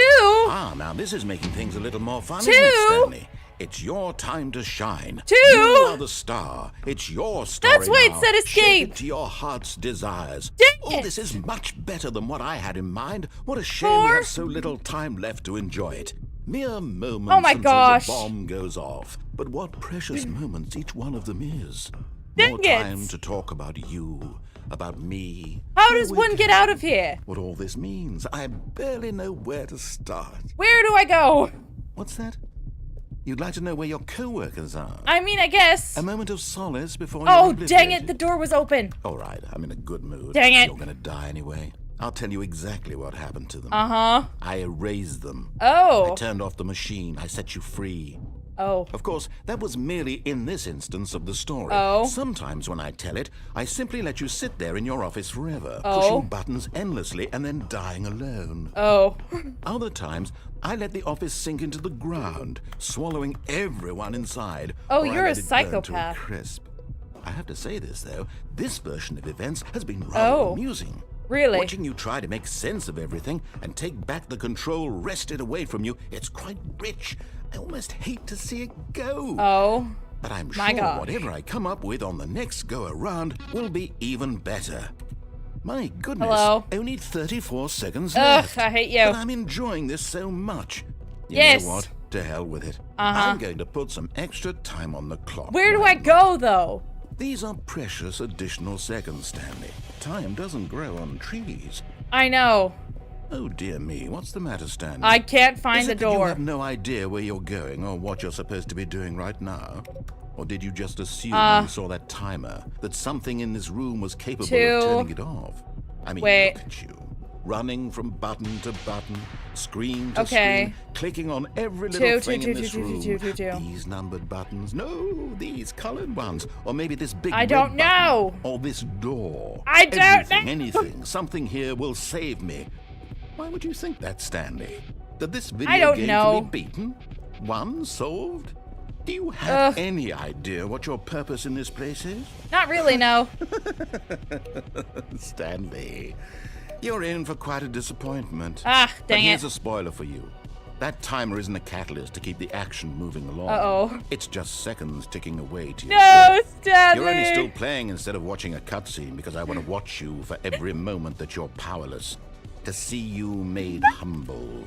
Speaker 2: Ah, now this is making things a little more fun,
Speaker 1: 2?
Speaker 2: isn't it, Stanley? It's your time to shine.
Speaker 1: 2?
Speaker 2: You are the star. It's your story.
Speaker 1: That's why it
Speaker 2: now.
Speaker 1: said
Speaker 2: Shape
Speaker 1: escape.
Speaker 2: it to your heart's desires.
Speaker 1: Dang
Speaker 2: Oh,
Speaker 1: it.
Speaker 2: this is much better than what I had in mind. What a shame we
Speaker 1: 4?
Speaker 2: have so little time left to enjoy it. Mere moments
Speaker 1: Oh my
Speaker 2: until
Speaker 1: gosh.
Speaker 2: the bomb goes off. But what precious moments each one of them is.
Speaker 1: Dang
Speaker 2: More
Speaker 1: it.
Speaker 2: time to talk about you, about me.
Speaker 1: How
Speaker 2: where
Speaker 1: does
Speaker 2: we
Speaker 1: one get
Speaker 2: came
Speaker 1: out of here?
Speaker 2: What all this means. I barely know where to start.
Speaker 1: Where do I go?
Speaker 2: What's that? You'd like to know where your co-workers are?
Speaker 1: I mean, I guess.
Speaker 2: A moment of solace before
Speaker 1: Oh,
Speaker 2: you're
Speaker 1: dang
Speaker 2: obliterated.
Speaker 1: it, the door was open.
Speaker 2: All right, I'm in a good mood.
Speaker 1: Dang it.
Speaker 2: You're gonna die anyway. I'll tell you exactly what happened to them.
Speaker 1: Uh-huh.
Speaker 2: I erased them.
Speaker 1: Oh.
Speaker 2: I turned off the machine. I set you free.
Speaker 1: Oh.
Speaker 2: Of course, that was merely in this instance of the story.
Speaker 1: Oh.
Speaker 2: Sometimes when I tell it, I simply let you sit there in your office forever,
Speaker 1: Oh.
Speaker 2: pushing buttons endlessly and then dying alone.
Speaker 1: Oh.
Speaker 2: Other times, I let the office sink into the ground, swallowing everyone inside.
Speaker 1: Oh,
Speaker 2: or I
Speaker 1: you're a
Speaker 2: let it burn to
Speaker 1: psychopath.
Speaker 2: crisp. I have to say this, though. This version of events has been rather
Speaker 1: Oh.
Speaker 2: amusing.
Speaker 1: Really?
Speaker 2: Watching you try to make sense of everything and take back the control wrested away from you, it's quite rich. I almost hate to see it go.
Speaker 1: Oh.
Speaker 2: But I'm
Speaker 1: My
Speaker 2: sure
Speaker 1: gosh.
Speaker 2: whatever I come up with on the next go-around will be even better. My goodness,
Speaker 1: Hello?
Speaker 2: only 34 seconds
Speaker 1: Ugh,
Speaker 2: left.
Speaker 1: I hate you.
Speaker 2: But I'm enjoying this so much. You
Speaker 1: Yes.
Speaker 2: know what? To hell with it.
Speaker 1: Uh-huh.
Speaker 2: I'm going to put some extra time on the clock.
Speaker 1: Where do I
Speaker 2: right
Speaker 1: go, though?
Speaker 2: These are precious additional seconds, Stanley. Time doesn't grow on trees.
Speaker 1: I know.
Speaker 2: Oh dear me, what's the matter, Stanley?
Speaker 1: I can't find
Speaker 2: Is
Speaker 1: the
Speaker 2: it that you
Speaker 1: door.
Speaker 2: have no idea where you're going or what you're supposed to be doing right now? Or did you just assume when you saw that timer that something in this room was capable of turning it off? I mean,
Speaker 1: Wait.
Speaker 2: look at you. Running from button to button, screen to screen, clicking on every little thing in this room. These numbered buttons, no, these colored ones, or maybe this big
Speaker 1: I don't know.
Speaker 2: button, or this door.
Speaker 1: I don't know.
Speaker 2: Anything, something here will save me. Why would you think that, Stanley? That this video
Speaker 1: I don't
Speaker 2: game
Speaker 1: know.
Speaker 2: can be beaten? Won? Solved? Do you have any idea what your purpose in this place is?
Speaker 1: Not really, no.
Speaker 2: Stanley, you're in for quite a disappointment.
Speaker 1: Ah,
Speaker 2: But
Speaker 1: dang
Speaker 2: here's
Speaker 1: it.
Speaker 2: a spoiler for you. That timer isn't a catalyst to keep the action moving along.
Speaker 1: Uh-oh.
Speaker 2: It's just seconds ticking away to your
Speaker 1: No,
Speaker 2: death.
Speaker 1: Stanley!
Speaker 2: You're only still playing instead of watching a cutscene because I want to watch you for every moment that you're powerless. To see you made humble.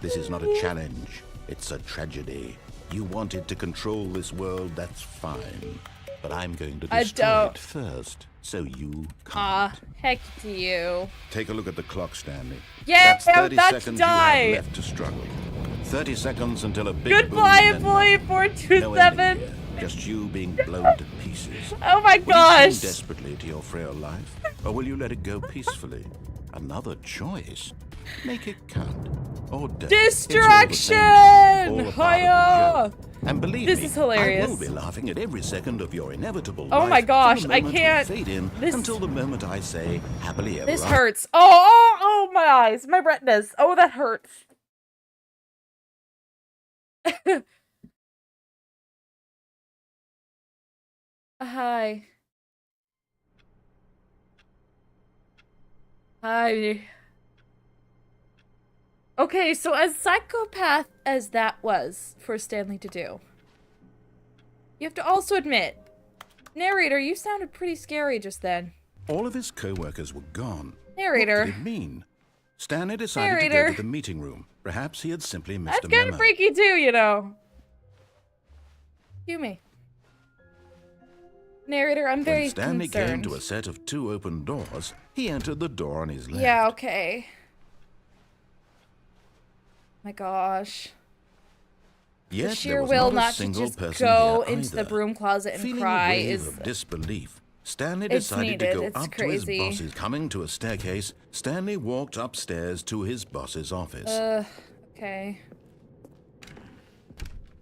Speaker 2: This is not a challenge. It's a tragedy. You wanted to control this world, that's fine. But I'm going to destroy it first, so you can't.
Speaker 1: Heck to you.
Speaker 2: Take a look at the clock, Stanley.
Speaker 1: Yeah,
Speaker 2: That's 30
Speaker 1: I'm about to
Speaker 2: seconds
Speaker 1: die.
Speaker 2: you have left to struggle. 30 seconds until a big
Speaker 1: Goodbye,
Speaker 2: boom, then
Speaker 1: employee
Speaker 2: nothing.
Speaker 1: 427.
Speaker 2: No ending here. Just you being blown to pieces.
Speaker 1: Oh my
Speaker 2: Will you
Speaker 1: gosh.
Speaker 2: cling desperately to your frail life, or will you let it go peacefully? Another choice. Make it count, or don't.
Speaker 1: Distraction!
Speaker 2: It's all the same. All a part of the
Speaker 1: Hiya!
Speaker 2: joke. And believe
Speaker 1: This
Speaker 2: me,
Speaker 1: is hilarious.
Speaker 2: I will be laughing at every second of your inevitable
Speaker 1: Oh
Speaker 2: life
Speaker 1: my gosh,
Speaker 2: till the
Speaker 1: I
Speaker 2: moment we
Speaker 1: can't-
Speaker 2: fade in
Speaker 1: this-
Speaker 2: until the moment I say happily ever
Speaker 1: This
Speaker 2: after.
Speaker 1: hurts. Oh, my eyes. My retinas. Oh, that hurts. Hi. Hi. Okay, so as psychopath as that was for Stanley to do, you have to also admit, narrator, you sounded pretty scary just then.
Speaker 2: All of his co-workers were gone.
Speaker 1: Narrator.
Speaker 2: What did it mean? Stanley decided to
Speaker 1: Narrator.
Speaker 2: go to the meeting room. Perhaps he had simply missed
Speaker 1: That's
Speaker 2: a
Speaker 1: kind
Speaker 2: memo.
Speaker 1: of freaky too, you know. Excuse me. Narrator, I'm very
Speaker 2: When Stanley
Speaker 1: concerned.
Speaker 2: came to a set of 2 open doors, he entered the door on his left.
Speaker 1: Yeah, okay. My gosh.
Speaker 2: Yet
Speaker 1: The sheer
Speaker 2: there was
Speaker 1: will
Speaker 2: not a
Speaker 1: not to
Speaker 2: single
Speaker 1: just
Speaker 2: person
Speaker 1: go
Speaker 2: here
Speaker 1: into the
Speaker 2: either.
Speaker 1: broom closet and
Speaker 2: Feeling
Speaker 1: cry
Speaker 2: a wave
Speaker 1: is...
Speaker 2: of disbelief, Stanley
Speaker 1: It's
Speaker 2: decided to
Speaker 1: needed.
Speaker 2: go
Speaker 1: It's
Speaker 2: up
Speaker 1: crazy.
Speaker 2: to his boss's. Coming to a staircase, Stanley walked upstairs to his boss's office.
Speaker 1: Okay.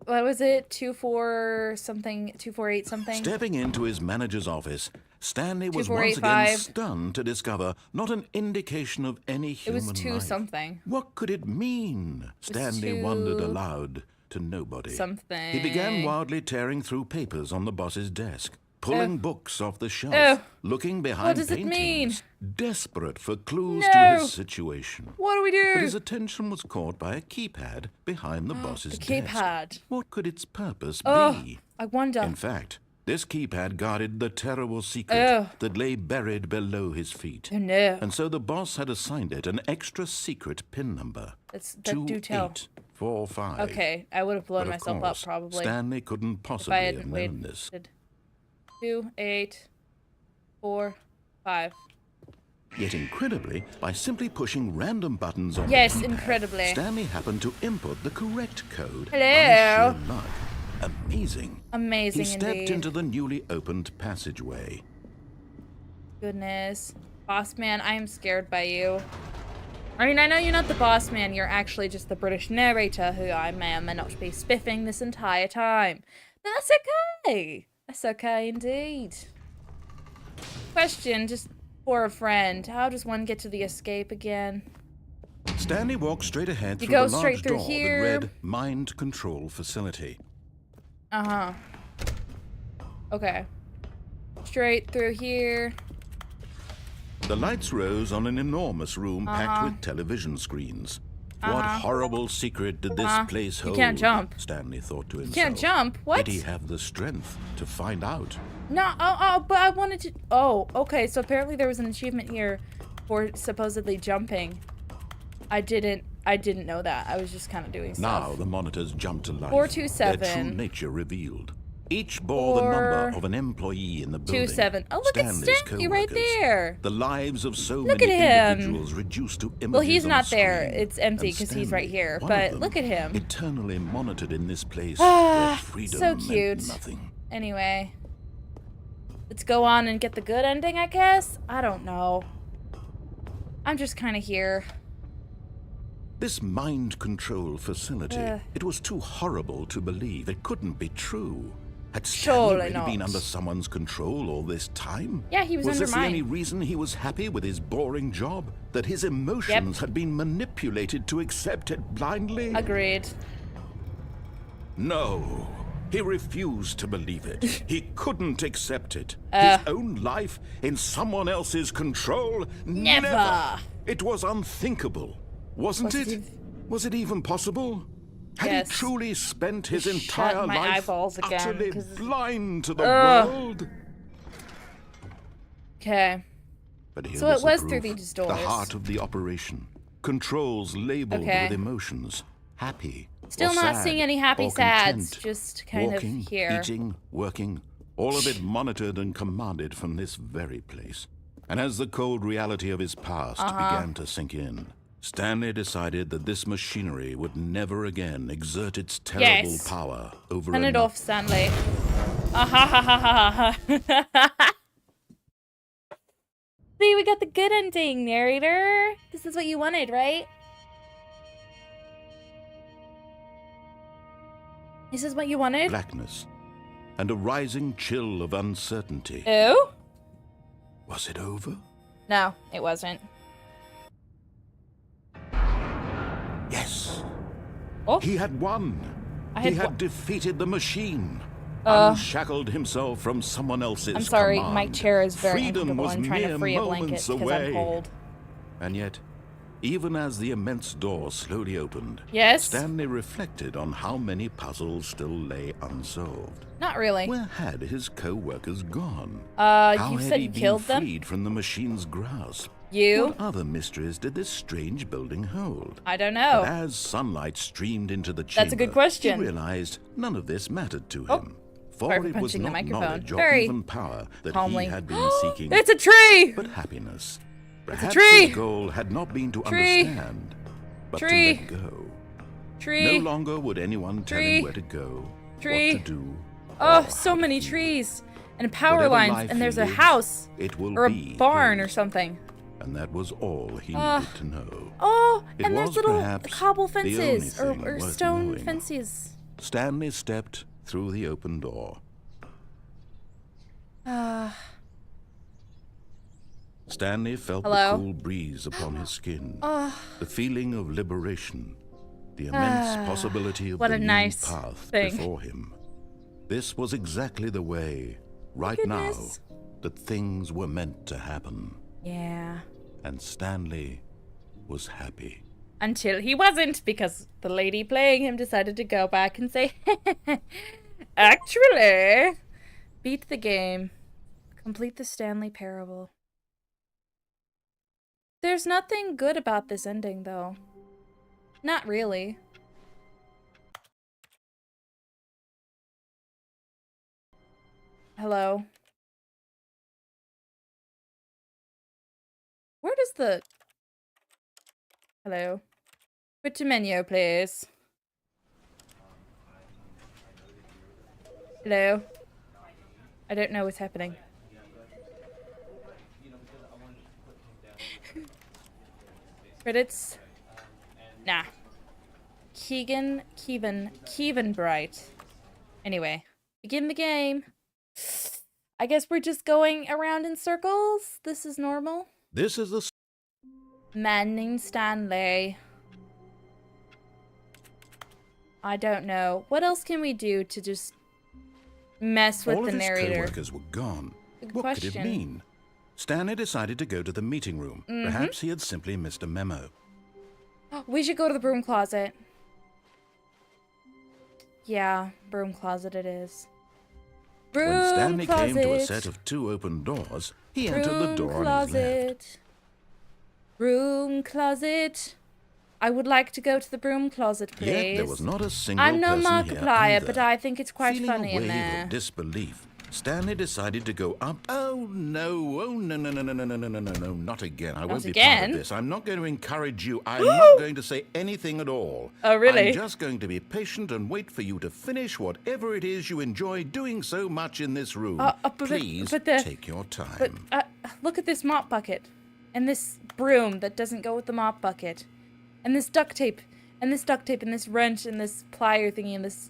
Speaker 1: What was it? 24 something, 248 something?
Speaker 2: Stepping into his manager's office, Stanley was once again
Speaker 1: 2485.
Speaker 2: stunned to discover not an indication of any
Speaker 1: It
Speaker 2: human
Speaker 1: was 2
Speaker 2: life.
Speaker 1: something.
Speaker 2: What could it mean? Stanley wondered
Speaker 1: 2
Speaker 2: aloud to nobody.
Speaker 1: something.
Speaker 2: He began wildly tearing through papers on the boss's desk, pulling books off the shelf, looking behind
Speaker 1: does it
Speaker 2: paintings,
Speaker 1: mean?
Speaker 2: desperate for clues
Speaker 1: No.
Speaker 2: to his situation.
Speaker 1: What do we do?
Speaker 2: But his attention was caught by a keypad behind the boss's
Speaker 1: the
Speaker 2: desk.
Speaker 1: keypad.
Speaker 2: What could its purpose
Speaker 1: Oh,
Speaker 2: be?
Speaker 1: I wonder.
Speaker 2: In fact, this keypad guarded the terrible secret that lay buried below his feet.
Speaker 1: Oh no.
Speaker 2: And so the boss had assigned it an extra secret PIN number.
Speaker 1: That do tell.
Speaker 2: 2845.
Speaker 1: Okay, I would have blown
Speaker 2: But of
Speaker 1: myself
Speaker 2: course,
Speaker 1: up probably.
Speaker 2: Stanley couldn't
Speaker 1: If
Speaker 2: possibly
Speaker 1: I
Speaker 2: have
Speaker 1: had
Speaker 2: known this.
Speaker 1: waited. 2, 8, 4, 5.
Speaker 2: Yet incredibly, by simply pushing random buttons on
Speaker 1: Yes,
Speaker 2: the keypad,
Speaker 1: incredibly.
Speaker 2: Stanley happened to input the correct code.
Speaker 1: Hello.
Speaker 2: By sheer luck. Amazing.
Speaker 1: Amazing
Speaker 2: He stepped
Speaker 1: indeed.
Speaker 2: into the newly opened passageway.
Speaker 1: Goodness. Boss man, I am scared by you. I mean, I know you're not the boss man, you're actually just the British narrator who I may or may not be spiffing this entire time. But that's okay. That's okay indeed. Question, just for a friend, how does one get to the escape again?
Speaker 2: Stanley walked straight ahead
Speaker 1: You
Speaker 2: through
Speaker 1: go
Speaker 2: the
Speaker 1: straight
Speaker 2: large
Speaker 1: through
Speaker 2: door
Speaker 1: here.
Speaker 2: that read Mind Control Facility.
Speaker 1: Uh-huh. Okay. Straight through here.
Speaker 2: The lights rose on an enormous room packed with television screens. What horrible secret did this place hold?
Speaker 1: can't jump.
Speaker 2: Stanley thought to himself.
Speaker 1: Can't jump? What?
Speaker 2: Did he have the strength to find out?
Speaker 1: No, but I wanted to... Oh, okay, so apparently there was an achievement here for supposedly jumping. I didn't know that. I was just kind of doing stuff.
Speaker 2: Now the monitors jumped to life.
Speaker 1: 427.
Speaker 2: Their true nature revealed. Each bore the number of an employee in the building.
Speaker 1: 27. Oh, look at
Speaker 2: Stanley's
Speaker 1: Stanley right
Speaker 2: co-workers.
Speaker 1: there.
Speaker 2: The lives of so
Speaker 1: Look
Speaker 2: many
Speaker 1: at him.
Speaker 2: individuals reduced to images
Speaker 1: Well, he's
Speaker 2: on
Speaker 1: not
Speaker 2: a
Speaker 1: there.
Speaker 2: screen.
Speaker 1: It's empty
Speaker 2: And
Speaker 1: because he's right
Speaker 2: Stanley,
Speaker 1: here.
Speaker 2: one
Speaker 1: But
Speaker 2: of them,
Speaker 1: look at him.
Speaker 2: eternally monitored in this place where freedom
Speaker 1: So
Speaker 2: meant
Speaker 1: cute.
Speaker 2: nothing.
Speaker 1: Anyway. Let's go on and get the good ending, I guess? I don't know. I'm just kind of here.
Speaker 2: This mind control facility, it was too horrible to believe. It couldn't be true. Had Stanley
Speaker 1: Surely
Speaker 2: really been
Speaker 1: not.
Speaker 2: under someone's control all this time?
Speaker 1: Yeah, he was
Speaker 2: Was
Speaker 1: under
Speaker 2: this the only
Speaker 1: mine.
Speaker 2: reason he was happy with his boring job? That his emotions had been manipulated to accept it blindly?
Speaker 1: Agreed.
Speaker 2: No. He refused to believe it. He couldn't accept it. His own life in someone else's control?
Speaker 1: Never.
Speaker 2: It was unthinkable, wasn't it? Was it even possible? Had
Speaker 1: Yes.
Speaker 2: he truly spent his
Speaker 1: Shut
Speaker 2: entire
Speaker 1: my
Speaker 2: life
Speaker 1: eyeballs again,
Speaker 2: utterly
Speaker 1: 'cause-
Speaker 2: blind to the world?
Speaker 1: Okay.
Speaker 2: But here
Speaker 1: So it
Speaker 2: the
Speaker 1: was
Speaker 2: proof,
Speaker 1: through these
Speaker 2: the
Speaker 1: doors.
Speaker 2: heart of the operation. Controls labeled
Speaker 1: Okay.
Speaker 2: with emotions. Happy.
Speaker 1: Still
Speaker 2: or
Speaker 1: not
Speaker 2: sad,
Speaker 1: seeing any happy
Speaker 2: or
Speaker 1: sads,
Speaker 2: content.
Speaker 1: just kind
Speaker 2: Walking,
Speaker 1: of here.
Speaker 2: eating, working, all of it monitored and commanded from this very place. And as the cold reality of his past began to sink in, Stanley decided that this machinery would never again exert its terrible
Speaker 1: Yes.
Speaker 2: power over
Speaker 1: Turn it
Speaker 2: another.
Speaker 1: off, Stanley. Ah ha ha ha ha ha. See, we got the good ending, narrator. This is what you wanted, right? This is what you wanted?
Speaker 2: Blackness and a rising chill of uncertainty.
Speaker 1: Oh?
Speaker 2: Was it over?
Speaker 1: No, it wasn't.
Speaker 2: Yes.
Speaker 1: Oh,
Speaker 2: He had won.
Speaker 1: I
Speaker 2: He
Speaker 1: had
Speaker 2: had
Speaker 1: won.
Speaker 2: defeated the machine. Unshackled himself from someone else's
Speaker 1: I'm sorry,
Speaker 2: command.
Speaker 1: my chair is very
Speaker 2: Freedom
Speaker 1: uncomfortable.
Speaker 2: was
Speaker 1: I'm trying to
Speaker 2: mere
Speaker 1: free a blanket
Speaker 2: moments
Speaker 1: because
Speaker 2: away.
Speaker 1: I'm cold.
Speaker 2: And yet, even as the immense door slowly opened,
Speaker 1: Yes?
Speaker 2: Stanley reflected on how many puzzles still lay unsolved.
Speaker 1: Not really.
Speaker 2: Where had his co-workers gone? How
Speaker 1: You
Speaker 2: had
Speaker 1: said
Speaker 2: he
Speaker 1: you
Speaker 2: been
Speaker 1: killed them?
Speaker 2: freed from the machine's grasp?
Speaker 1: You?
Speaker 2: What other mysteries did this strange building hold?
Speaker 1: I don't
Speaker 2: But
Speaker 1: know.
Speaker 2: as sunlight streamed into the chamber,
Speaker 1: That's a good question.
Speaker 2: he realized none of this mattered to
Speaker 1: Oh,
Speaker 2: him.
Speaker 1: sorry
Speaker 2: For
Speaker 1: for
Speaker 2: it was
Speaker 1: punching the
Speaker 2: not
Speaker 1: microphone.
Speaker 2: knowledge or
Speaker 1: Very
Speaker 2: even power that
Speaker 1: calmly.
Speaker 2: he had been seeking,
Speaker 1: It's a tree!
Speaker 2: but happiness. Perhaps
Speaker 1: tree!
Speaker 2: his goal had not been to
Speaker 1: Tree!
Speaker 2: understand, but
Speaker 1: Tree!
Speaker 2: to let go.
Speaker 1: Tree!
Speaker 2: No longer would anyone tell
Speaker 1: Tree!
Speaker 2: him where to go,
Speaker 1: Tree!
Speaker 2: what to do.
Speaker 1: Oh,
Speaker 2: or
Speaker 1: so
Speaker 2: how to
Speaker 1: many
Speaker 2: feel.
Speaker 1: trees and power
Speaker 2: Whatever
Speaker 1: lines,
Speaker 2: life
Speaker 1: and
Speaker 2: he
Speaker 1: there's a
Speaker 2: lives,
Speaker 1: house
Speaker 2: it will
Speaker 1: or a
Speaker 2: be
Speaker 1: barn or
Speaker 2: his.
Speaker 1: something.
Speaker 2: And that was all he needed to know.
Speaker 1: Oh,
Speaker 2: It
Speaker 1: and there's
Speaker 2: was
Speaker 1: little
Speaker 2: perhaps
Speaker 1: cobble
Speaker 2: the only
Speaker 1: fences
Speaker 2: thing
Speaker 1: or
Speaker 2: worth
Speaker 1: stone
Speaker 2: knowing.
Speaker 1: fences.
Speaker 2: Stanley stepped through the open door. Stanley felt
Speaker 1: Hello?
Speaker 2: the cool breeze upon his skin, the feeling of liberation, the immense possibility of
Speaker 1: What
Speaker 2: the
Speaker 1: a
Speaker 2: new
Speaker 1: nice
Speaker 2: path
Speaker 1: thing.
Speaker 2: before him. This was exactly the way, right
Speaker 1: Goodness.
Speaker 2: now, that things were meant to happen.
Speaker 1: Yeah.
Speaker 2: And Stanley was happy.
Speaker 1: Until he wasn't, because the lady playing him decided to go back and say, actually, beat the game. Complete the Stanley Parable. There's nothing good about this ending, though. Not really. Hello? Where does the... Hello? Quit to menu, please. Hello? I don't know what's happening. Credits? Nah. Keevan Bright. Anyway, begin the game. I guess we're just going around in circles. This is normal.
Speaker 2: This is the
Speaker 1: Man named Stanley. I don't know. What else can we do to just mess with
Speaker 2: All
Speaker 1: the
Speaker 2: of his
Speaker 1: narrator?
Speaker 2: co-workers were gone.
Speaker 1: Good
Speaker 2: What could it
Speaker 1: question.
Speaker 2: mean? Stanley decided to go to the meeting room. Perhaps he had simply missed a memo.
Speaker 1: We should go to the broom closet. Yeah, broom closet it is. Broom
Speaker 2: When Stanley
Speaker 1: closet.
Speaker 2: came to a set of 2 open doors, he entered the door on his left.
Speaker 1: Room closet. I would like to go to the broom closet, please.
Speaker 2: Yet there was not a single
Speaker 1: I'm no
Speaker 2: person here
Speaker 1: Markiplier,
Speaker 2: either.
Speaker 1: but I think it's quite
Speaker 2: Feeling
Speaker 1: funny
Speaker 2: a
Speaker 1: in
Speaker 2: wave
Speaker 1: there.
Speaker 2: of disbelief, Stanley decided to go up. Oh no! Oh no! No! No! No! No! No! No! No! No! Not again! I won't be part of this. I'm not going to encourage you. I'm not going to say anything at all.
Speaker 1: Oh really?
Speaker 2: I'm just going to be patient and wait for you to finish whatever it is you enjoy doing so much in this room. Please take your time.
Speaker 1: But look at this mop bucket, and this broom that doesn't go with the mop bucket, and this duct tape, and this duct tape, and this wrench, and this plier thingy, and this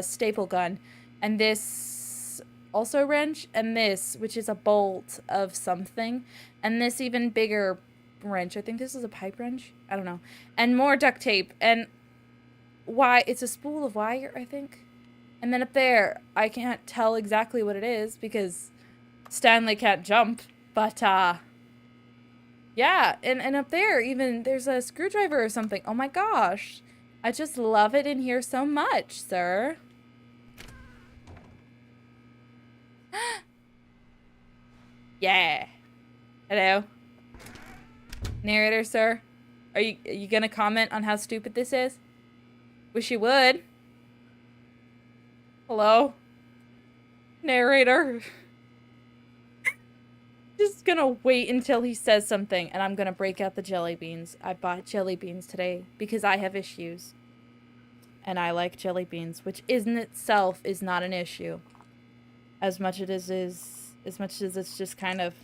Speaker 1: staple gun, and this also wrench, and this, which is a bolt of something, and this even bigger wrench. I think this is a pipe wrench. I don't know. And more duct tape, and why it's a spool of wire, I think. And then up there, I can't tell exactly what it is because Stanley can't jump, but yeah, and up there even there's a screwdriver or something. Oh my gosh. I just love it in here so much, sir. Yeah. Hello. Narrator, sir. Are you gonna comment on how stupid this is? Wish you would. Hello? Narrator. Just gonna wait until he says something, and I'm gonna break out the jelly beans. I bought jelly beans today because I have issues. And I like jelly beans, which in itself is not an issue. As much as it's just kind of,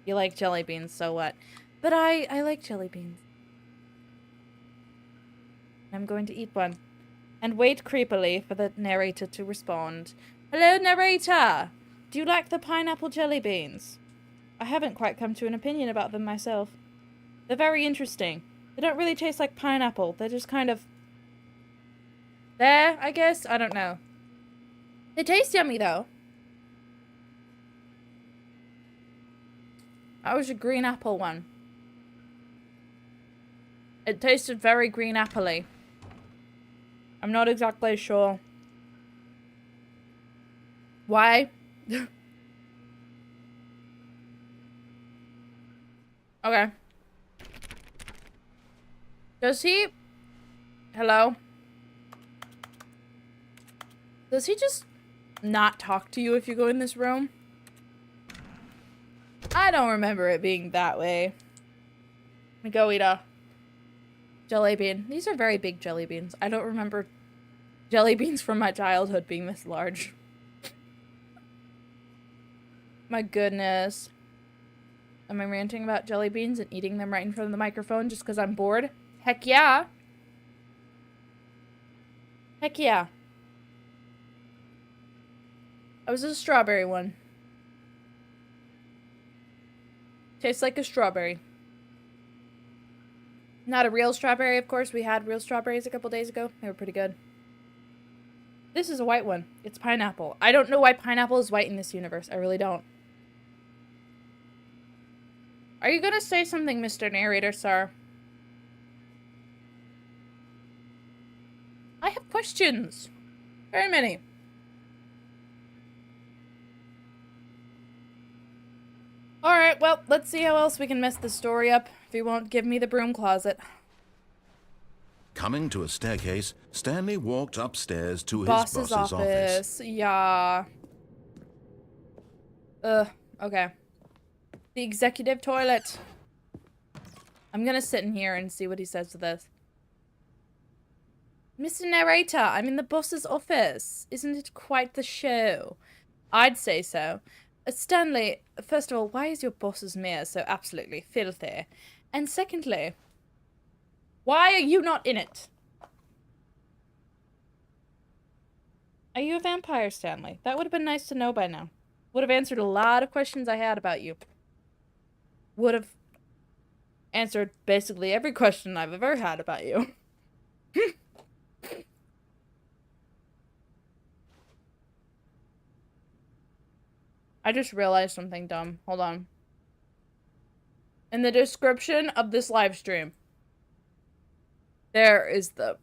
Speaker 1: you like jelly beans, so what? But I like jelly beans. I'm going to eat one. And wait creepily for the narrator to respond. Hello, narrator! Do you like the pineapple jelly beans? I haven't quite come to an opinion about them myself. They're very interesting. They don't really taste like pineapple. They're just kind of there, I guess? I don't know. They taste yummy, though. That was a green apple one. It tasted very green apple-y. I'm not exactly sure why. Okay. Does he... Hello? Does he just not talk to you if you go in this room? I don't remember it being that way. Let me go eat a jelly bean. These are very big jelly beans. I don't remember jelly beans from my childhood being this large. My goodness. Am I ranting about jelly beans and eating them right in front of the microphone just because I'm bored? Heck yeah. Heck yeah. That was a strawberry one. Tastes like a strawberry. Not a real strawberry, of course. We had real strawberries a couple days ago. They were pretty good. This is a white one. It's pineapple. I don't know why pineapple is white in this universe. I really don't. Are you gonna say something, Mr. Narrator, sir? I have questions. Very many. Alright, well, let's see how else we can mess this story up if he won't give me the broom closet.
Speaker 2: Coming to a staircase, Stanley walked upstairs to his boss's office.
Speaker 1: Yeah. Okay. The executive toilet. I'm gonna sit in here and see what he says to this. Mr. Narrator, I'm in the boss's office. Isn't it quite the show? I'd say so. Stanley, first of all, why is your boss's mirror so absolutely filthy? And secondly, why are you not in it? Are you a vampire, Stanley? That would have been nice to know by now. Would have answered a lot of questions I had about you. Would have answered basically every question I've ever had about you. I just realized something dumb. Hold on. In the description of this live stream, there is the...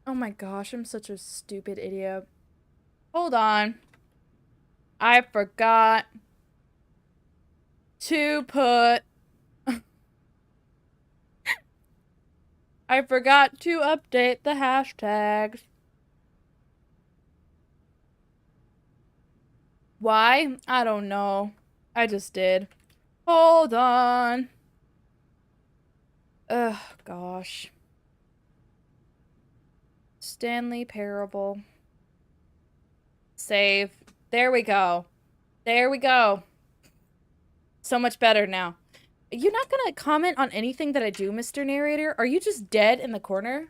Speaker 1: Oh my gosh, I'm such a stupid idiot. Hold on. I forgot to put I forgot to update the hashtags. Why? I don't know. I just did. Hold on. Ugh, gosh. Stanley Parable. Save. There we go. There we go. So much better now. You're not gonna comment on anything that I do, Mr. Narrator? Are you just dead in the corner?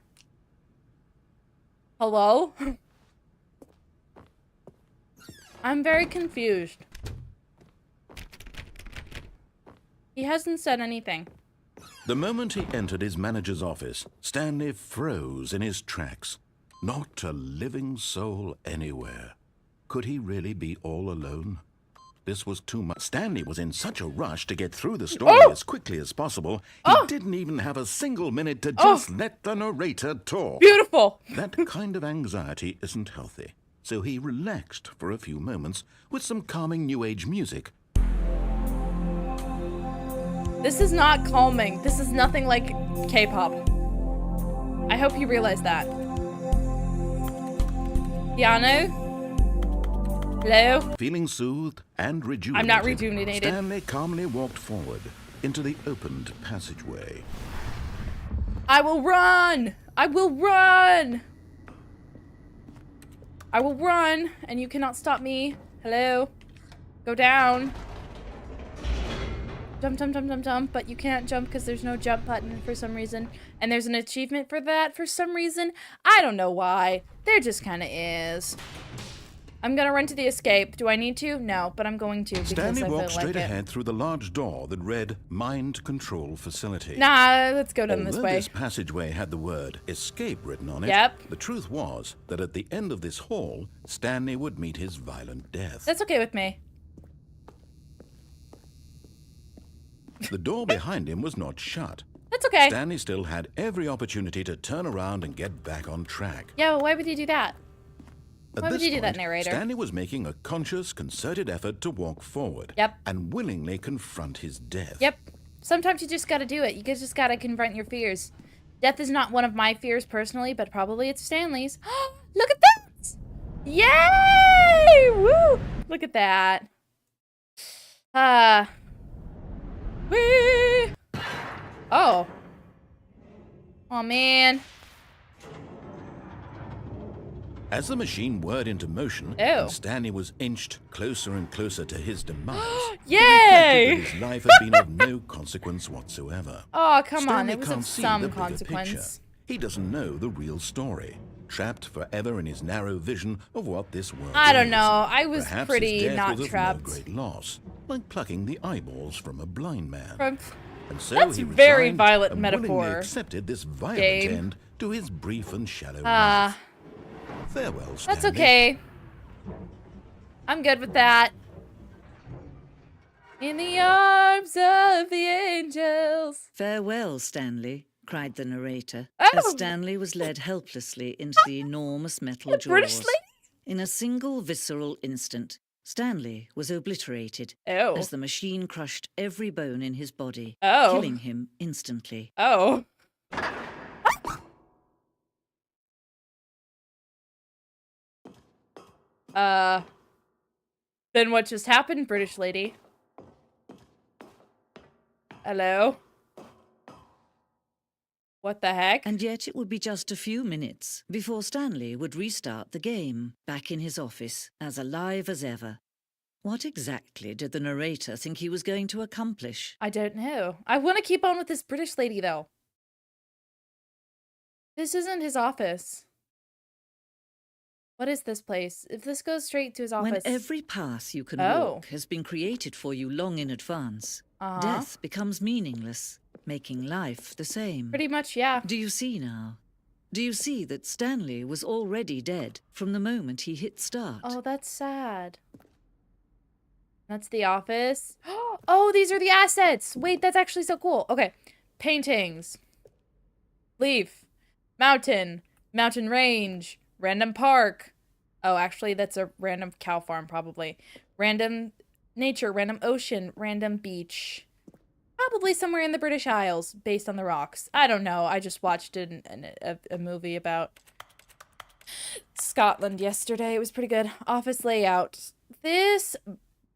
Speaker 1: Hello? I'm very confused. He hasn't said anything.
Speaker 2: The moment he entered his manager's office, Stanley froze in his tracks. Not a living soul anywhere. Could he really be all alone? This was too much. Stanley was in such a rush to get through the story as quickly as possible, he didn't even have a single minute to just let the narrator talk.
Speaker 1: Beautiful!
Speaker 2: That kind of anxiety isn't healthy, so he relaxed for a few moments with some calming New Age music.
Speaker 1: This is not calming. This is nothing like K-pop. I hope you realize that. Piano? Hello?
Speaker 2: Feeling soothed and rejuvenated,
Speaker 1: I'm not rejuvenated.
Speaker 2: Stanley calmly walked forward into the opened passageway.
Speaker 1: I will run! I will run! I will run, and you cannot stop me. Hello? Go down. Jump, jump, jump, jump, jump, but you can't jump because there's no jump button for some reason. And there's an achievement for that for some reason. I don't know why. There just kind of is. I'm gonna run to the escape. Do I need to? No, but I'm going to because
Speaker 2: Stanley
Speaker 1: I feel
Speaker 2: walked
Speaker 1: like
Speaker 2: straight
Speaker 1: it.
Speaker 2: ahead through the large door that read Mind Control Facility.
Speaker 1: Nah, let's go down this
Speaker 2: Although
Speaker 1: way.
Speaker 2: this passageway had the word escape written on it,
Speaker 1: Yep.
Speaker 2: the truth was that at the end of this hall, Stanley would meet his violent death.
Speaker 1: That's okay with me.
Speaker 2: The door behind him was not shut.
Speaker 1: That's okay.
Speaker 2: Stanley still had every opportunity to turn around and get back on track.
Speaker 1: Yeah, well, why would you do that?
Speaker 2: At
Speaker 1: Why would
Speaker 2: this
Speaker 1: you do that,
Speaker 2: point,
Speaker 1: narrator?
Speaker 2: Stanley was making a conscious, concerted effort to walk forward.
Speaker 1: Yep.
Speaker 2: And willingly confront his death.
Speaker 1: Yep. Sometimes you just gotta do it. You just gotta confront your fears. Death is not one of my fears personally, but probably it's Stanley's. Look at that! Yay! Woo! Look at that. Whee! Oh. Oh, man.
Speaker 2: As the machine whirred into motion,
Speaker 1: Ew.
Speaker 2: and Stanley was inched closer and closer to his demise, he
Speaker 1: Yay!
Speaker 2: reflected that his life had been of no consequence whatsoever.
Speaker 1: Oh, come on.
Speaker 2: Stanley
Speaker 1: It was
Speaker 2: can't
Speaker 1: of
Speaker 2: see
Speaker 1: some
Speaker 2: the bigger
Speaker 1: consequence.
Speaker 2: picture. He doesn't know the real story, trapped forever in his narrow vision of what this world
Speaker 1: I don't
Speaker 2: is.
Speaker 1: know. I was
Speaker 2: Perhaps
Speaker 1: pretty
Speaker 2: his death
Speaker 1: not
Speaker 2: was
Speaker 1: trapped.
Speaker 2: of no great loss, like plucking the eyeballs from a blind man. And so
Speaker 1: That's
Speaker 2: he
Speaker 1: very
Speaker 2: resigned
Speaker 1: violent
Speaker 2: and
Speaker 1: metaphor.
Speaker 2: willingly accepted this violent
Speaker 1: Game.
Speaker 2: end to his brief and shallow life. Farewell, Stanley.
Speaker 1: That's okay. I'm good with that. In the arms of the angels.
Speaker 6: Farewell, Stanley, cried the narrator,
Speaker 1: Oh!
Speaker 6: as Stanley was led helplessly into the enormous metal jaws.
Speaker 1: British lady?
Speaker 6: In a single visceral instant, Stanley was obliterated
Speaker 1: Oh.
Speaker 6: as the machine crushed every bone in his body,
Speaker 1: Oh.
Speaker 6: killing him instantly.
Speaker 1: Oh. Then what just happened, British lady? Hello? What the heck?
Speaker 6: And yet it would be just a few minutes before Stanley would restart the game, back in his office, as alive as ever. What exactly did the narrator think he was going to accomplish?
Speaker 1: I don't know. I want to keep on with this British lady, though. This isn't his office. What is this place? If this goes straight to his office...
Speaker 6: When every path you can
Speaker 1: Oh.
Speaker 6: walk has been created for you long in advance,
Speaker 1: Uh-huh.
Speaker 6: death becomes meaningless, making life the same.
Speaker 1: Pretty much, yeah.
Speaker 6: Do you see now? Do you see that Stanley was already dead from the moment he hit start?
Speaker 1: Oh, that's sad. That's the office. Oh, these are the assets. Wait, that's actually so cool. Okay. Paintings. Leaf. Mountain. Mountain range. Random park. Oh, actually, that's a random cow farm, probably. Random nature. Random ocean. Random beach. Probably somewhere in the British Isles, based on the rocks. I don't know. I just watched a movie about Scotland yesterday. It was pretty good. Office layout. This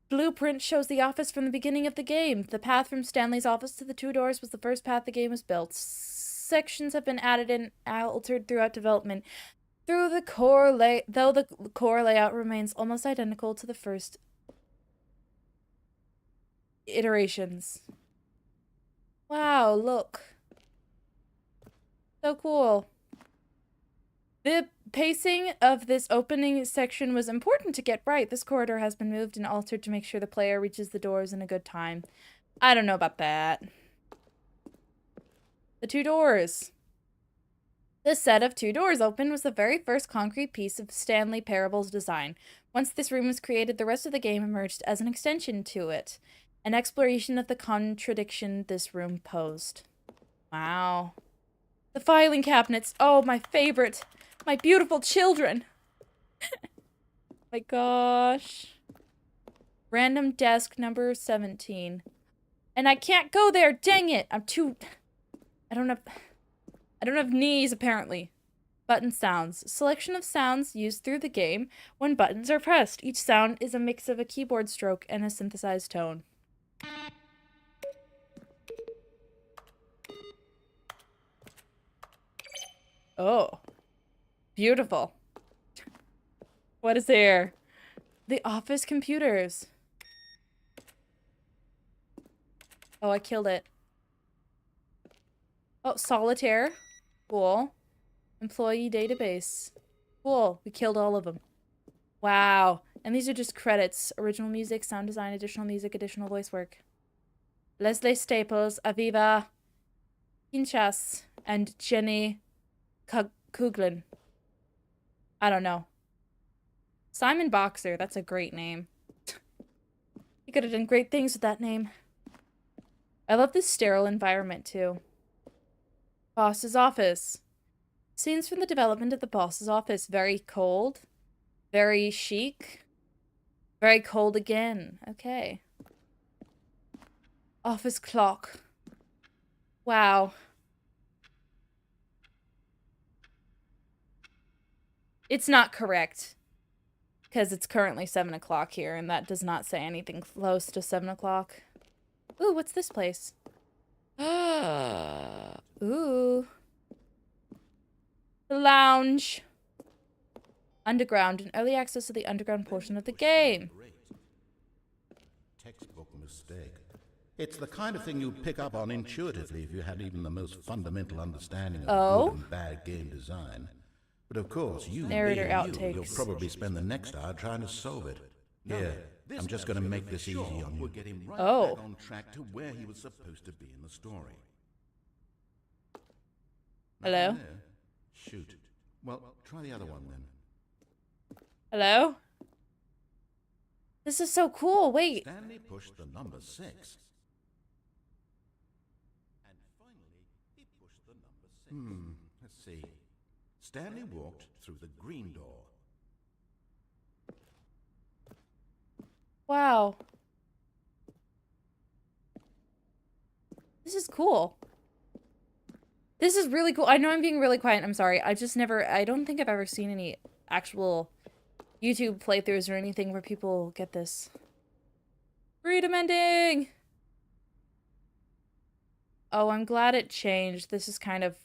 Speaker 1: blueprint shows the office from the beginning of the game. The path from Stanley's office to the 2 doors was the first path the game was built. Sections have been added and altered throughout development. Though the core layout remains almost identical to the first iterations. Wow, look. So cool. The pacing of this opening section was important to get right. This corridor has been moved and altered to make sure the player reaches the doors in a good time. I don't know about that. The 2 doors. The set of 2 doors open was the very first concrete piece of Stanley Parable's design. Once this room was created, the rest of the game emerged as an extension to it. An exploration of the contradiction this room posed. Wow. The filing cabinets. Oh, my favorite. My beautiful children. My gosh. Random desk number 17. And I can't go there. Dang it. I don't have knees, apparently. Button sounds. Selection of sounds used through the game when buttons are pressed. Each sound is a mix of a keyboard stroke and a synthesized tone. Oh. Beautiful. What is there? The office computers. Oh, I killed it. Oh, solitaire. Cool. Employee database. Cool. We killed all of them. Wow. And these are just credits. Original music, sound design, additional music, additional voice work. Leslie Staples, Aviva Pinchas, and Jenny Kuglin. I don't know. Simon Boxer. That's a great name. You could have done great things with that name. I love this sterile environment, too. Boss's office. Scenes from the development of the boss's office. Very cold. Very chic. Very cold again. Okay. Office clock. Wow. It's not correct. Because it's currently 7 o'clock here, and that does not say anything close to 7 o'clock. Ooh, what's this place? Ooh. The lounge. Underground. An early access to the underground portion of the game.
Speaker 2: Textbook mistake. It's the kind of thing you'd pick up on intuitively if you had even the most fundamental understanding of good and bad game design. But of course,
Speaker 1: narrator outtakes.
Speaker 2: You'll probably spend the next hour trying to solve it. Here, I'm just going to make this easy on you. We'll get him right back on track to where he was supposed to be in the story.
Speaker 1: Hello?
Speaker 2: Shoot. Well, try the other one then.
Speaker 1: Hello? This is so cool. Wait.
Speaker 2: Stanley pushed the number 6. And finally, he pushed the number 6. Let's see. Stanley walked through the green door.
Speaker 1: Wow. This is cool. This is really cool. I know I'm being really quiet. I'm sorry. I don't think I've ever seen any actual YouTube playthroughs or anything where people get this. Freedom ending! Oh, I'm glad it changed. This is kind of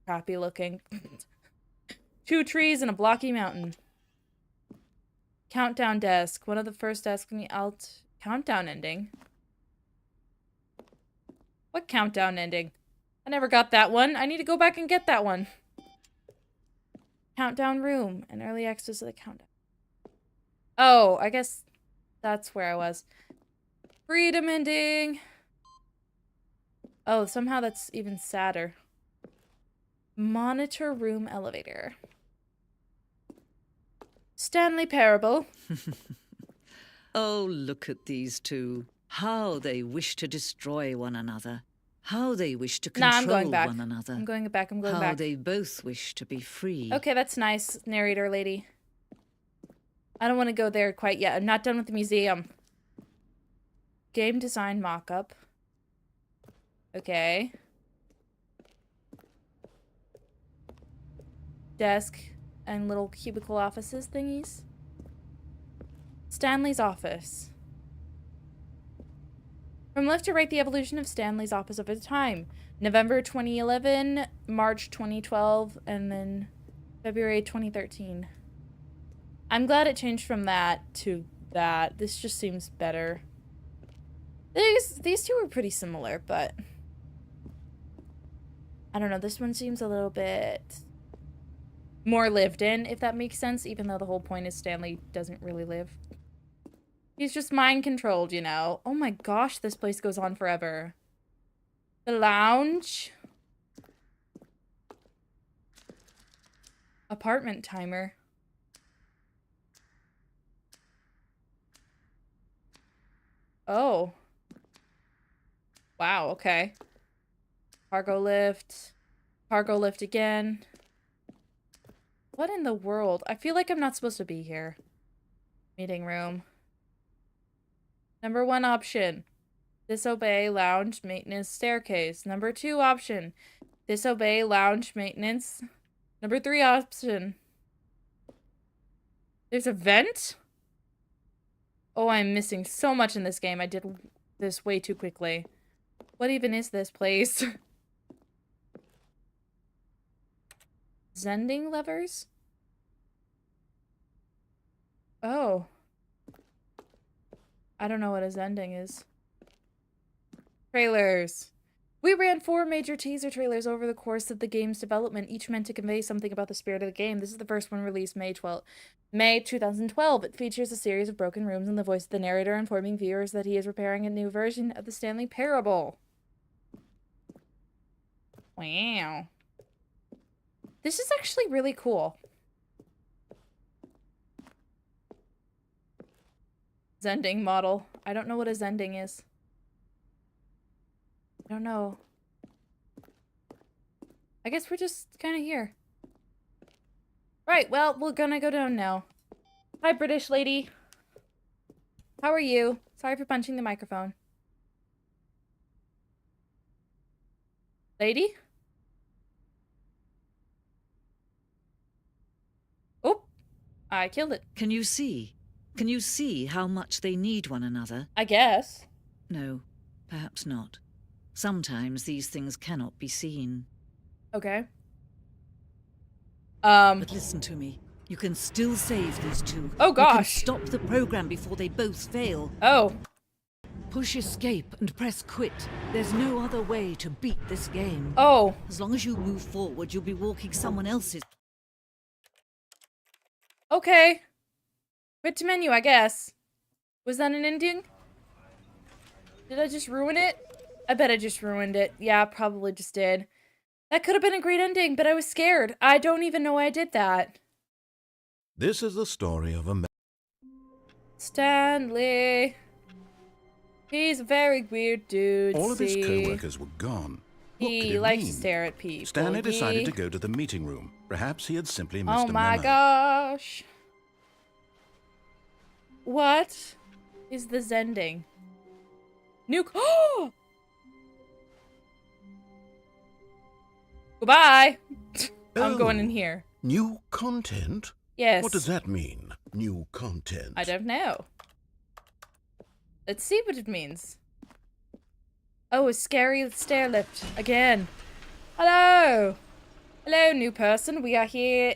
Speaker 1: crappy looking. 2 trees and a blocky mountain. Countdown desk. One of the first desks in the countdown ending. What countdown ending? I never got that one. I need to go back and get that one. Countdown room. An early access to the countdown. Oh, I guess that's where I was. Freedom ending. Oh, somehow that's even sadder. Monitor room elevator. Stanley Parable.
Speaker 6: Oh, look at these two. How they wish to destroy one another. How they wish to control
Speaker 1: I'm going back.
Speaker 6: one another.
Speaker 1: I'm going back. I'm going back.
Speaker 6: How they both wish to be free.
Speaker 1: Okay, that's nice, narrator lady. I don't want to go there quite yet. I'm not done with the museum. Game design mock-up. Okay. Desk and little cubicle offices thingies. Stanley's office. From left to right, the evolution of Stanley's office over time. November 2011, March 2012, and then February 2013. I'm glad it changed from that to that. This just seems better. These two were pretty similar, but I don't know. This one seems a little bit more lived in, if that makes sense, even though the whole point is Stanley doesn't really live. He's just mind controlled, you know. Oh my gosh, this place goes on forever. The lounge. Apartment timer. Oh. Wow, okay. Cargo lift. Cargo lift again. What in the world? I feel like I'm not supposed to be here. Meeting room. Number 1 option. Disobey lounge maintenance staircase. Number 2 option. Disobey lounge maintenance. Number 3 option. There's a vent? Oh, I'm missing so much in this game. I did this way too quickly. What even is this place? Zending levers? Oh. I don't know what a zending is. Trailers. We ran 4 major teaser trailers over the course of the game's development, each meant to convey something about the spirit of the game. This is the first one released May 2012. It features a series of broken rooms and the voice of the narrator informing viewers that he is preparing a new version of the Stanley Parable. Wow. This is actually really cool. Zending model. I don't know what a zending is. I don't know. I guess we're just kind of here. Right, well, we're gonna go down now. Hi, British lady. How are you? Sorry for punching the microphone. Lady? Oh, I killed it.
Speaker 6: Can you see? Can you see how much they need one another?
Speaker 1: I guess.
Speaker 6: No, perhaps not. Sometimes these things cannot be seen.
Speaker 1: Okay.
Speaker 6: But listen to me. You can still save these two.
Speaker 1: Oh gosh.
Speaker 6: You can stop the program before they both fail.
Speaker 1: Oh.
Speaker 6: Push escape and press quit. There's no other way to beat this game.
Speaker 1: Oh.
Speaker 6: As long as you move forward, you'll be walking someone else's.
Speaker 1: Okay. Quit to menu, I guess. Was that an ending? Did I just ruin it? I bet I just ruined it. Yeah, probably just did. That could have been a great ending, but I was scared. I don't even know why I did that.
Speaker 2: This is the story of a man.
Speaker 1: Stanley. He's a very weird dude.
Speaker 4: All of his co-workers were gone. What could
Speaker 1: He
Speaker 4: it
Speaker 1: likes
Speaker 4: mean?
Speaker 1: to stare at people.
Speaker 2: Stanley decided to go to the meeting room. Perhaps he had simply missed
Speaker 1: Oh
Speaker 2: a memo.
Speaker 1: my gosh. What is the zending? Nuke. Oh! Goodbye. I'm going in here.
Speaker 2: New content?
Speaker 1: Yes.
Speaker 2: What does that mean, new content?
Speaker 1: I don't know. Let's see what it means. Oh, a scary stair lift. Again. Hello. Hello, new person. We are here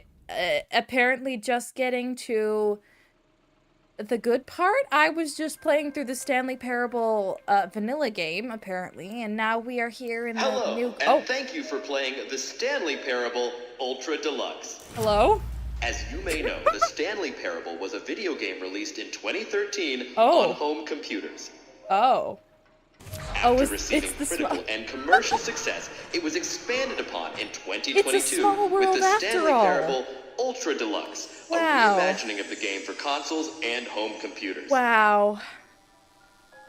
Speaker 1: apparently just getting to the good part. I was just playing through the Stanley Parable vanilla game, apparently, and now we are here in the new...
Speaker 7: and thank you for playing the Stanley Parable Ultra Deluxe.
Speaker 1: Hello?
Speaker 7: As you may know, the Stanley Parable was a video game released in 2013
Speaker 1: Oh.
Speaker 7: on home computers.
Speaker 1: Oh.
Speaker 7: After
Speaker 1: it's
Speaker 7: receiving
Speaker 1: the
Speaker 7: critical and commercial success, it was expanded upon in 2022
Speaker 1: It's a small world
Speaker 7: with the
Speaker 1: after
Speaker 7: Stanley
Speaker 1: all.
Speaker 7: Parable Ultra Deluxe,
Speaker 1: Wow.
Speaker 7: a reimagining of the game for consoles and home computers.
Speaker 1: Wow.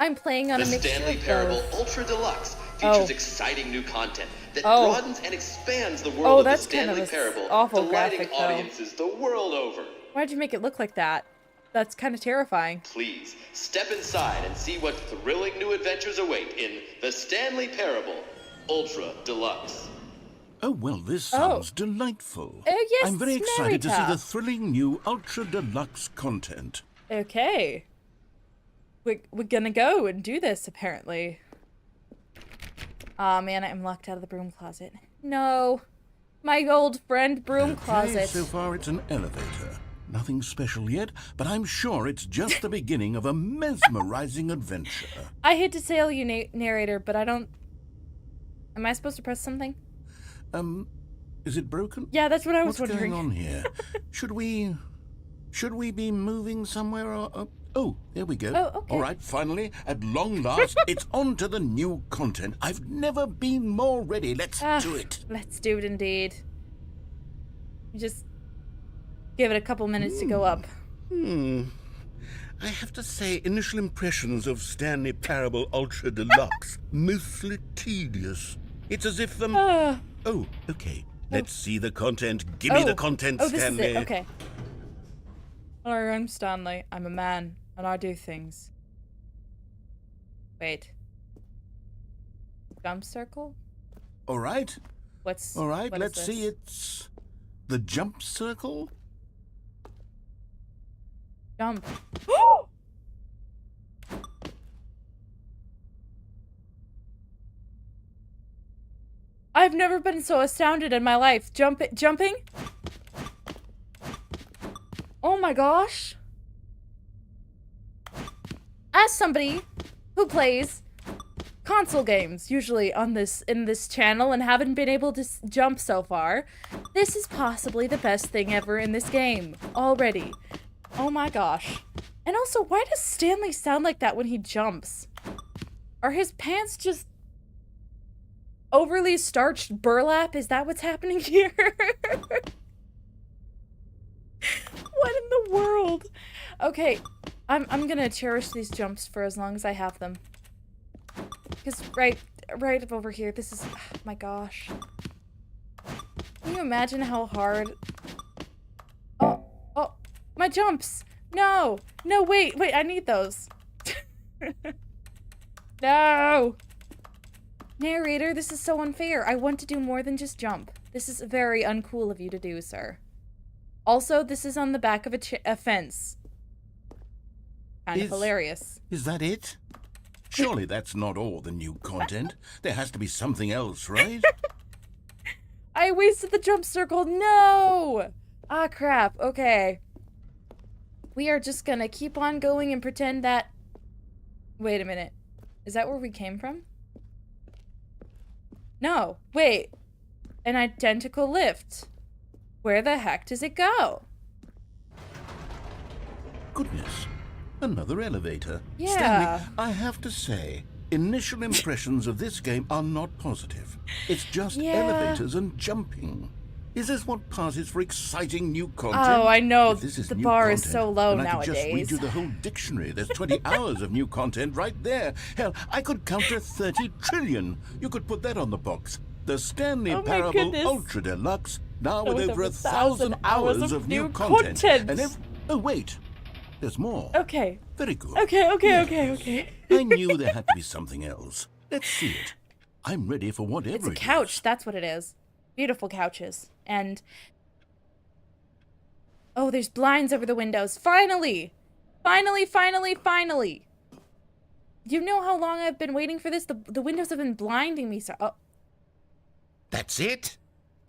Speaker 1: I'm playing on
Speaker 7: The
Speaker 1: a mixture
Speaker 7: Stanley
Speaker 1: of
Speaker 7: Parable
Speaker 1: both.
Speaker 7: Ultra Deluxe features
Speaker 1: Oh.
Speaker 7: exciting new content that
Speaker 1: Oh.
Speaker 7: broadens and expands the world
Speaker 1: Oh,
Speaker 7: of the
Speaker 1: that's kind
Speaker 7: Stanley
Speaker 1: of a
Speaker 7: Parable,
Speaker 1: awful
Speaker 7: delighting
Speaker 1: graphic, though.
Speaker 7: audiences the world over.
Speaker 1: Why'd you make it look like that? That's kind of terrifying.
Speaker 7: Please, step inside and see what thrilling new adventures await in the Stanley Parable Ultra Deluxe.
Speaker 2: Oh, well, this sounds delightful.
Speaker 1: Oh, yes,
Speaker 2: I'm very excited to see
Speaker 1: narrator.
Speaker 2: the thrilling new Ultra Deluxe content.
Speaker 1: Okay. We're gonna go and do this, apparently. Aw, man, I'm locked out of the broom closet. No. My old friend broom closet.
Speaker 2: So far it's an elevator. Nothing special yet, but I'm sure it's just the beginning of a mesmerizing adventure.
Speaker 1: I hate to tell you, narrator, but I don't... Am I supposed to press something?
Speaker 2: Is it broken?
Speaker 1: Yeah, that's what I was
Speaker 2: What's
Speaker 1: wondering.
Speaker 2: going on here? Should we be moving somewhere or... Oh, there we go.
Speaker 1: Oh, okay.
Speaker 2: All right, finally, at long last, it's on to the new content. I've never been more ready. Let's do it.
Speaker 1: Let's do it indeed. Just give it a couple minutes to go up.
Speaker 2: I have to say, initial impressions of Stanley Parable Ultra Deluxe, mostly tedious. It's as if Oh, okay. Let's see the content. Give me the content,
Speaker 1: Oh, this
Speaker 2: Stanley.
Speaker 1: is it. Okay. Hello, I'm Stanley. I'm a man, and I do things. Wait. Jump circle?
Speaker 2: All right. All right,
Speaker 1: what is
Speaker 2: let's
Speaker 1: this?
Speaker 2: see. It's the jump circle.
Speaker 1: Jump. I've never been so astounded in my life. Jumping? Oh my gosh. As somebody who plays console games usually in this channel and haven't been able to jump so far, this is possibly the best thing ever in this game already. Oh my gosh. And also, why does Stanley sound like that when he jumps? Are his pants just overly starched burlap? Is that what's happening here? What in the world? Okay, I'm gonna cherish these jumps for as long as I have them. Because right over here, this is, oh my gosh. Can you imagine how hard? Oh, my jumps. No, wait, I need those. No. Narrator, this is so unfair. I want to do more than just jump. This is very uncool of you to do, sir. Also, this is on the back of a fence. Kind of hilarious.
Speaker 2: Is that it? Surely that's not all the new content. There has to be something else, right?
Speaker 1: I wasted the jump circle. No! Ah, crap. Okay. We are just gonna keep on going and pretend that... Wait a minute. Is that where we came from? No. Wait. An identical lift. Where the heck does it go?
Speaker 2: Goodness. Another elevator.
Speaker 1: Yeah.
Speaker 2: Stanley, I have to say, initial impressions of this game are not positive. It's just elevators and jumping. Is this what passes for exciting new content?
Speaker 1: Oh, I know.
Speaker 2: If this is
Speaker 1: The
Speaker 2: new
Speaker 1: bar is
Speaker 2: content,
Speaker 1: so low
Speaker 2: then I could just read
Speaker 1: nowadays.
Speaker 2: you the whole dictionary. There's 20 hours of new content right there. Hell, I could count to 30 trillion. You could put that on the box. The Stanley
Speaker 1: Oh my
Speaker 2: Parable
Speaker 1: goodness.
Speaker 2: Ultra Deluxe, now
Speaker 1: With
Speaker 2: with over
Speaker 1: over
Speaker 2: 1,000 hours of new content. And oh, wait. There's more.
Speaker 1: Okay.
Speaker 2: Very good.
Speaker 1: Okay.
Speaker 2: I knew there had to be something else. Let's see it. I'm ready for whatever
Speaker 1: It's a
Speaker 2: it
Speaker 1: couch.
Speaker 2: is.
Speaker 1: That's what it is. Beautiful couches. And... oh, there's blinds over the windows. Finally! Finally! Do you know how long I've been waiting for this? The windows have been blinding me so... oh.
Speaker 2: That's it?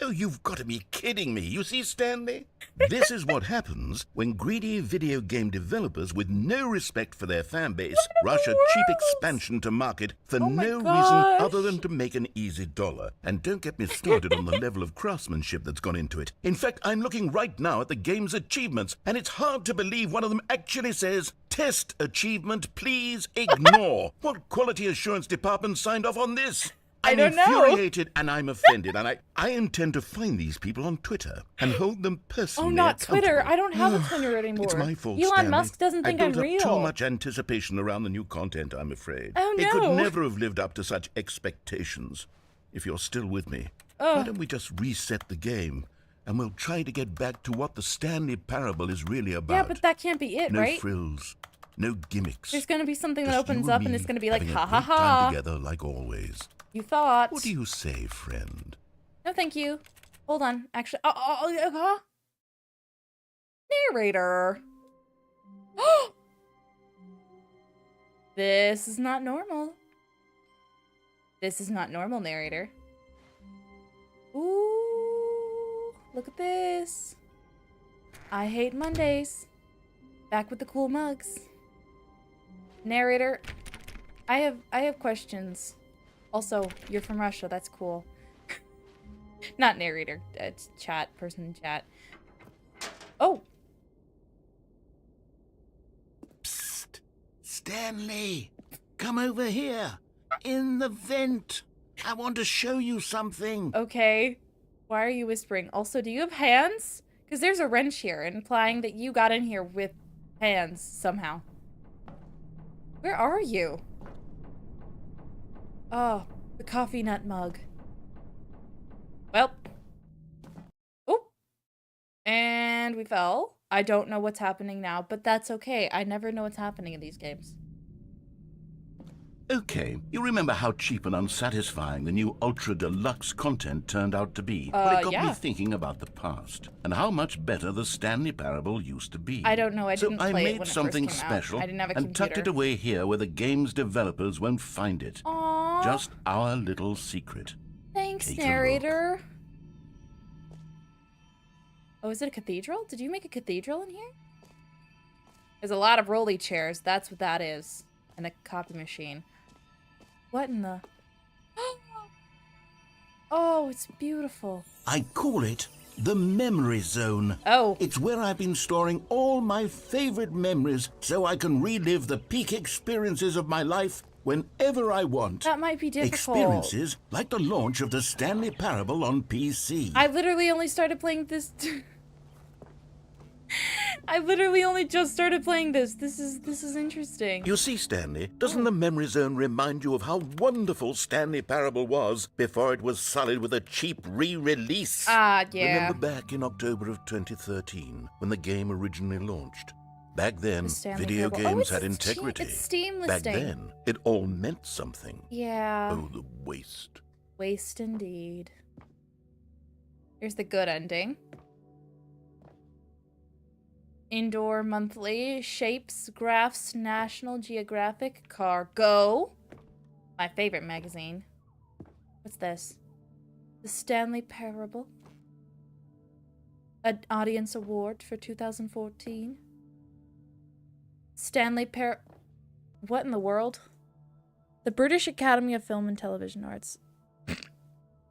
Speaker 2: Oh, you've got to be kidding me. You see, Stanley? This is what happens when greedy video game developers with no respect for their fan base rush a cheap expansion to market for
Speaker 1: Oh my
Speaker 2: no
Speaker 1: gosh.
Speaker 2: reason other than to make an easy dollar. And don't get me started on the level of craftsmanship that's gone into it. In fact, I'm looking right now at the game's achievements, and it's hard to believe one of them actually says, "Test achievement, please ignore." What quality assurance department signed off on this?
Speaker 1: I
Speaker 2: I'm
Speaker 1: don't know.
Speaker 2: infuriated and I'm offended, and I intend to find these people on Twitter and hold them personally
Speaker 1: Oh, not Twitter.
Speaker 2: accountable.
Speaker 1: I don't have a Twitter anymore.
Speaker 2: It's my fault,
Speaker 1: Elon
Speaker 2: Stanley.
Speaker 1: Musk doesn't think
Speaker 2: I
Speaker 1: I'm
Speaker 2: built
Speaker 1: real.
Speaker 2: up too much anticipation around the new content, I'm afraid.
Speaker 1: Oh,
Speaker 2: It could
Speaker 1: no.
Speaker 2: never have lived up to such expectations. If you're still with me, why don't we just reset the game and we'll try to get back to what the Stanley Parable is really about.
Speaker 1: Yeah, but that can't be it,
Speaker 2: no
Speaker 1: right?
Speaker 2: No frills, no gimmicks.
Speaker 1: There's gonna be something that
Speaker 2: Just
Speaker 1: opens
Speaker 2: you and
Speaker 1: up and
Speaker 2: me
Speaker 1: it's gonna be like,
Speaker 2: having
Speaker 1: ha
Speaker 2: a
Speaker 1: ha
Speaker 2: great time
Speaker 1: ha.
Speaker 2: together like always.
Speaker 1: You thought.
Speaker 2: What do you say, friend?
Speaker 1: No, thank you. Hold on. Actually, narrator. This is not normal. This is not normal, narrator. Ooh, look at this. I hate Mondays. Back with the cool mugs. Narrator, I have questions. Also, you're from Russia. That's cool. Not narrator. It's chat. Person in chat. Oh.
Speaker 2: Psst. Stanley, come over here. In the vent. I want to show you something.
Speaker 1: Okay. Why are you whispering? Also, do you have hands? Because there's a wrench here, implying that you got in here with hands somehow. Where are you? Oh, the coffee nut mug. Well. Oh. And we fell. I don't know what's happening now, but that's okay. I never know what's happening in these games.
Speaker 2: Okay, you remember how cheap and unsatisfying the new Ultra Deluxe content turned out to be? Well, it got me thinking about the past and how much better the Stanley Parable used to be.
Speaker 1: I don't know. I didn't play it when it
Speaker 2: made
Speaker 1: first
Speaker 2: something
Speaker 1: came out.
Speaker 2: special
Speaker 1: I didn't have a
Speaker 2: and tucked it away here where the game's developers won't find it.
Speaker 1: Aww.
Speaker 2: Just our little secret.
Speaker 1: Thanks,
Speaker 2: Take
Speaker 1: narrator. Oh, is it a cathedral? Did you make a cathedral in here? There's a lot of rolly chairs. That's what that is. And a copy machine. What in the... Oh, it's beautiful.
Speaker 2: I call it the memory zone.
Speaker 1: Oh.
Speaker 2: It's where I've been storing all my favorite memories so I can relive the peak experiences of my life whenever I want.
Speaker 1: That might be difficult.
Speaker 2: Experiences like the launch of the Stanley Parable on PC.
Speaker 1: I literally only started playing this... I literally only just started playing this. This is interesting.
Speaker 2: You see, Stanley, doesn't the memory zone remind you of how wonderful Stanley Parable was before it was sullied with a cheap re-release?
Speaker 1: Ah, yeah.
Speaker 2: Remember back in October of 2013 when the game originally launched? Back then, video games had integrity.
Speaker 1: It's Steam listing.
Speaker 2: Back then, it all meant something.
Speaker 1: Yeah.
Speaker 2: Oh, the waste.
Speaker 1: Waste indeed. Here's the good ending. Indoor Monthly, Shapes, Graphs, National Geographic, Cargo. My favorite magazine. What's this? The Stanley Parable. An Audience Award for 2014. What in the world? The British Academy of Film and Television Arts.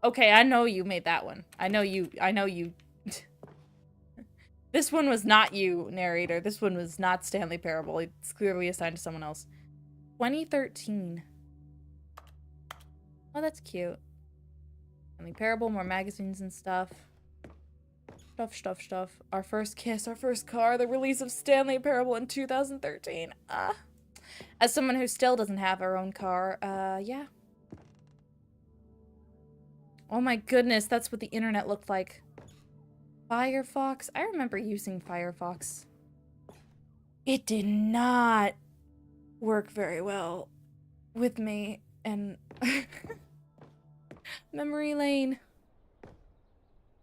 Speaker 1: Okay, I know you made that one. I know you. This one was not you, narrator. This one was not Stanley Parable. It's clearly assigned to someone else. 2013. Oh, that's cute. Stanley Parable, more magazines and stuff. Stuff. Our first kiss, our first car, the release of Stanley Parable in 2013. As someone who still doesn't have her own car, yeah. Oh my goodness, that's what the internet looked like. Firefox. I remember using Firefox. It did not work very well with me and memory lane.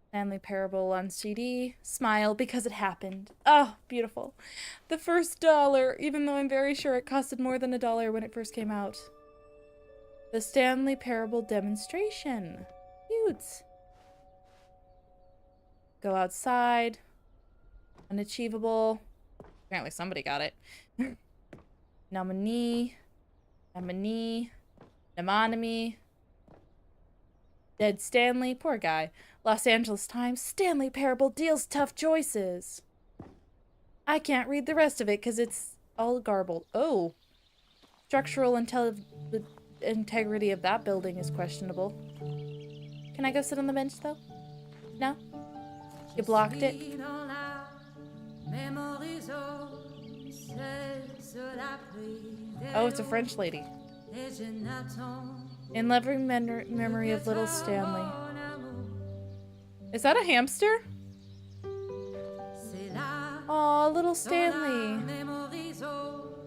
Speaker 1: Stanley Parable on CD. Smile because it happened. Oh, beautiful. The first $1, even though I'm very sure it costed more than $1 when it first came out. The Stanley Parable demonstration. Cute. Go outside. Unachievable. Apparently somebody got it. Nominee. Nemonemy. Dead Stanley. Poor guy. Los Angeles Times. Stanley Parable deals tough choices. I can't read the rest of it because it's all garbled. Oh. Structural integrity of that building is questionable. Can I go sit on the bench though? No? You blocked it? Oh, it's a French lady. In loving memory of little Stanley. Is that a hamster? Aw, little Stanley.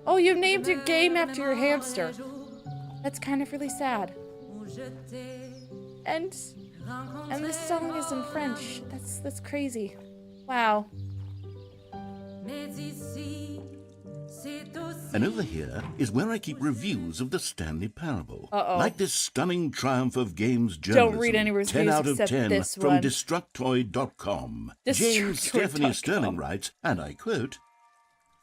Speaker 1: Oh, you named your game after your hamster. That's kind of really sad. And this song is in French. That's crazy. Wow.
Speaker 2: And over here is where I keep reviews of the Stanley Parable.
Speaker 1: Uh-oh.
Speaker 2: Like this stunning triumph of games journalism.
Speaker 1: Don't read any reviews
Speaker 2: 10 out of
Speaker 1: except
Speaker 2: 10
Speaker 1: this
Speaker 2: from
Speaker 1: one.
Speaker 2: Destructoid.com. James Stephanie Sterling writes, and I quote,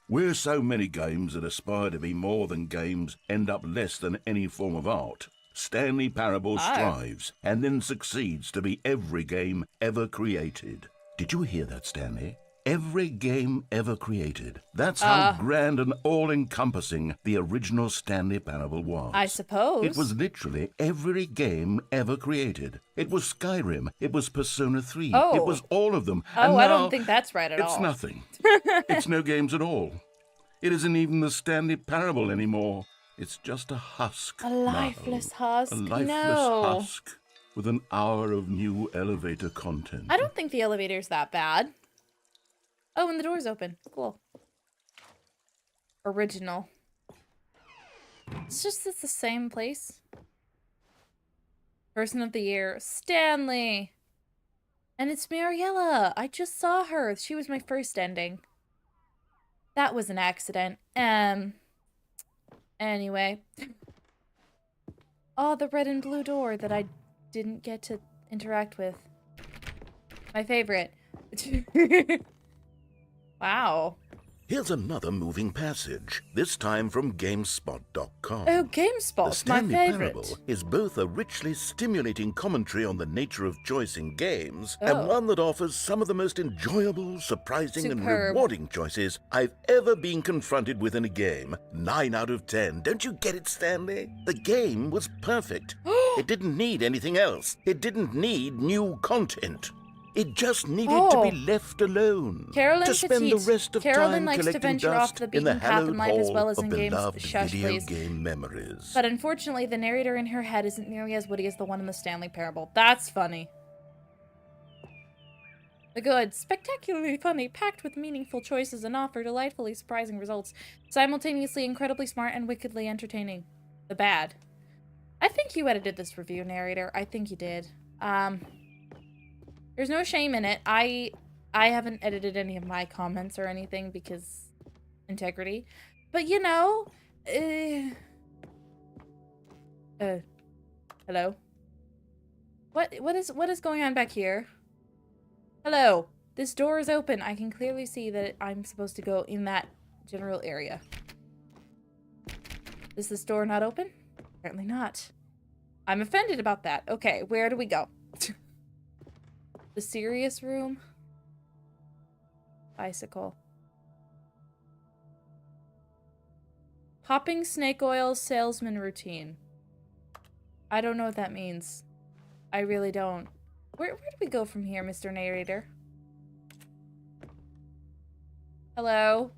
Speaker 2: "Where so many games that aspire to be more than games end up less than any form of art, Stanley Parable strives and then succeeds to be every game ever created." Did you hear that, Stanley? Every game ever created. That's how grand and all-encompassing the original Stanley Parable was.
Speaker 1: I suppose.
Speaker 2: It was literally every game ever created. It was Skyrim. It was Persona 3.
Speaker 1: Oh.
Speaker 2: It was all of them.
Speaker 1: Oh,
Speaker 2: and
Speaker 1: I
Speaker 2: now
Speaker 1: don't think that's right at all.
Speaker 2: it's nothing. It's no games at all. It isn't even the Stanley Parable anymore. It's just a husk.
Speaker 1: A lifeless husk.
Speaker 2: A lifeless husk with an hour of new elevator content.
Speaker 1: I don't think the elevator's that bad. Oh, and the door's open. Cool. Original. It's the same place. Person of the Year, Stanley. And it's Mariella. I just saw her. She was my first ending. That was an accident. Anyway. Oh, the red and blue door that I didn't get to interact with. My favorite. Wow.
Speaker 2: Here's another moving passage, this time from GameSpot.com.
Speaker 1: Oh, GameSpot,
Speaker 2: The Stanley
Speaker 1: my favorite.
Speaker 2: Parable is both a richly stimulating commentary on the nature of choice in games,
Speaker 1: Oh.
Speaker 2: and one that offers some of the most enjoyable, surprising, and
Speaker 1: Superb.
Speaker 2: rewarding choices I've ever been confronted with in a game. 9 out of 10. Don't you get it, Stanley? The game was perfect. It didn't need anything else. It didn't need new content. It just needed to be left alone.
Speaker 1: Carolyn
Speaker 2: to spend
Speaker 1: Petit.
Speaker 2: the rest of
Speaker 1: Carolyn
Speaker 2: time
Speaker 1: likes to
Speaker 2: collecting
Speaker 1: venture
Speaker 2: dust
Speaker 1: off the
Speaker 2: in the
Speaker 1: beaten path
Speaker 2: hallowed
Speaker 1: in life as
Speaker 2: hall
Speaker 1: well as
Speaker 2: of
Speaker 1: in games.
Speaker 2: beloved
Speaker 1: Shush,
Speaker 2: video
Speaker 1: please.
Speaker 2: game memories.
Speaker 1: But unfortunately, the narrator in her head isn't nearly as witty as the one in the Stanley Parable. That's funny. The good, spectacularly funny, packed with meaningful choices and offer delightfully surprising results, simultaneously incredibly smart and wickedly entertaining. The bad. I think you edited this review, narrator. I think you did. There's no shame in it. I haven't edited any of my comments or anything because integrity. But you know, hello? What is going on back here? Hello. This door is open. I can clearly see that I'm supposed to go in that general area. Is this door not open? Apparently not. I'm offended about that. Okay, where do we go? The serious room? Bicycle. Popping snake oil salesman routine. I don't know what that means. I really don't. Where do we go from here, Mr. Narrator? Hello?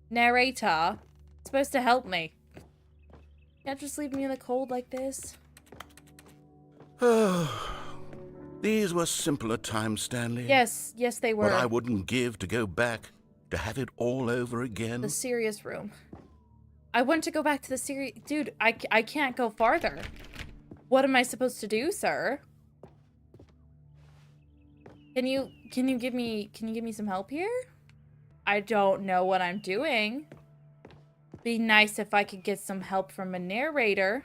Speaker 1: Narrator? It's supposed to help me. Can't just leave me in the cold like this.
Speaker 2: These were simpler times, Stanley.
Speaker 1: Yes, they were.
Speaker 2: What I wouldn't give to go back, to have it all over again.
Speaker 1: The serious room. I want to go back to the serious... Dude, I can't go farther. What am I supposed to do, sir? Can you give me some help here? I don't know what I'm doing. Be nice if I could get some help from a narrator.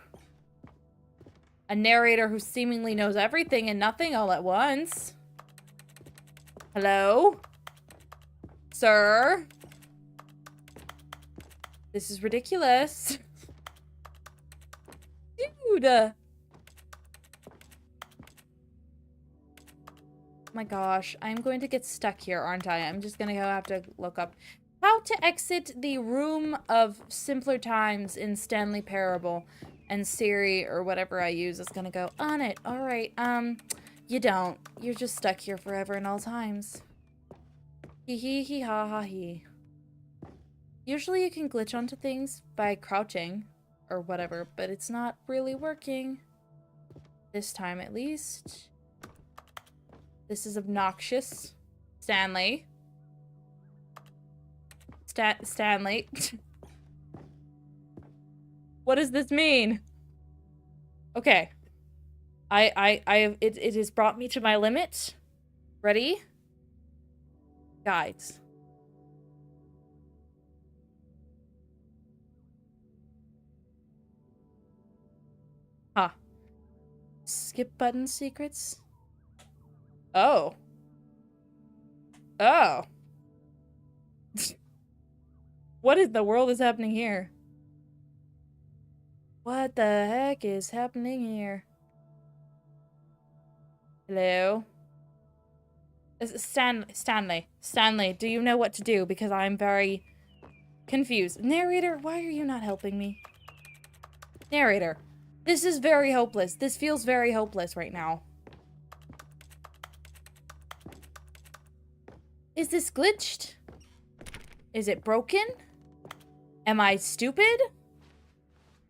Speaker 1: A narrator who seemingly knows everything and nothing all at once. Hello? Sir? This is ridiculous. Dude! Oh my gosh, I'm going to get stuck here, aren't I? I'm just gonna have to look up how to exit the room of simpler times in Stanley Parable. And Siri, or whatever I use, is gonna go on it. Alright, you don't. You're just stuck here forever and all times. Hee ha ha he. Usually you can glitch onto things by crouching, or whatever, but it's not really working. This time, at least. This is obnoxious. Stanley. Stanley. What does this mean? Okay. It has brought me to my limit. Ready? Guides. Huh. Skip button secrets? Oh. Oh. What in the world is happening here? What the heck is happening here? Hello? Stanley, do you know what to do? Because I'm very confused. Narrator, why are you not helping me? Narrator, this is very hopeless. This feels very hopeless right now. Is this glitched? Is it broken? Am I stupid?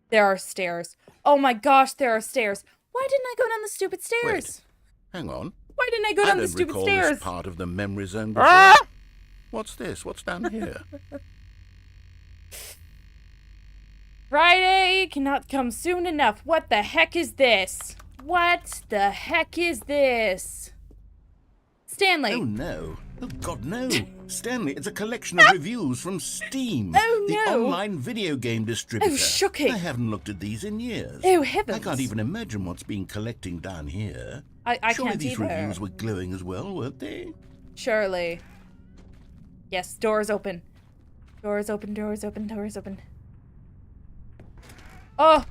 Speaker 1: There are stairs. Oh my gosh, there are stairs. Why didn't I go down the stupid stairs?
Speaker 2: Wait, hang on.
Speaker 1: Why didn't I go down the stupid
Speaker 2: I don't
Speaker 1: stairs?
Speaker 2: recall this part of the memory zone before. What's this? What's down here?
Speaker 1: Friday cannot come soon enough. What the heck is this? What the heck is this? Stanley.
Speaker 2: Oh no. Oh God, no. Stanley, it's a collection of reviews from Steam.
Speaker 1: Oh no.
Speaker 2: The online video game distributor.
Speaker 1: Oh, shocking.
Speaker 2: I haven't looked at these in years.
Speaker 1: Oh heavens.
Speaker 2: I can't even imagine what's being collecting down here.
Speaker 1: I
Speaker 2: Surely
Speaker 1: can't
Speaker 2: these
Speaker 1: either.
Speaker 2: reviews were glowing as well, weren't they?
Speaker 1: Surely. Yes, doors open. Doors open, doors open, doors open. Oh,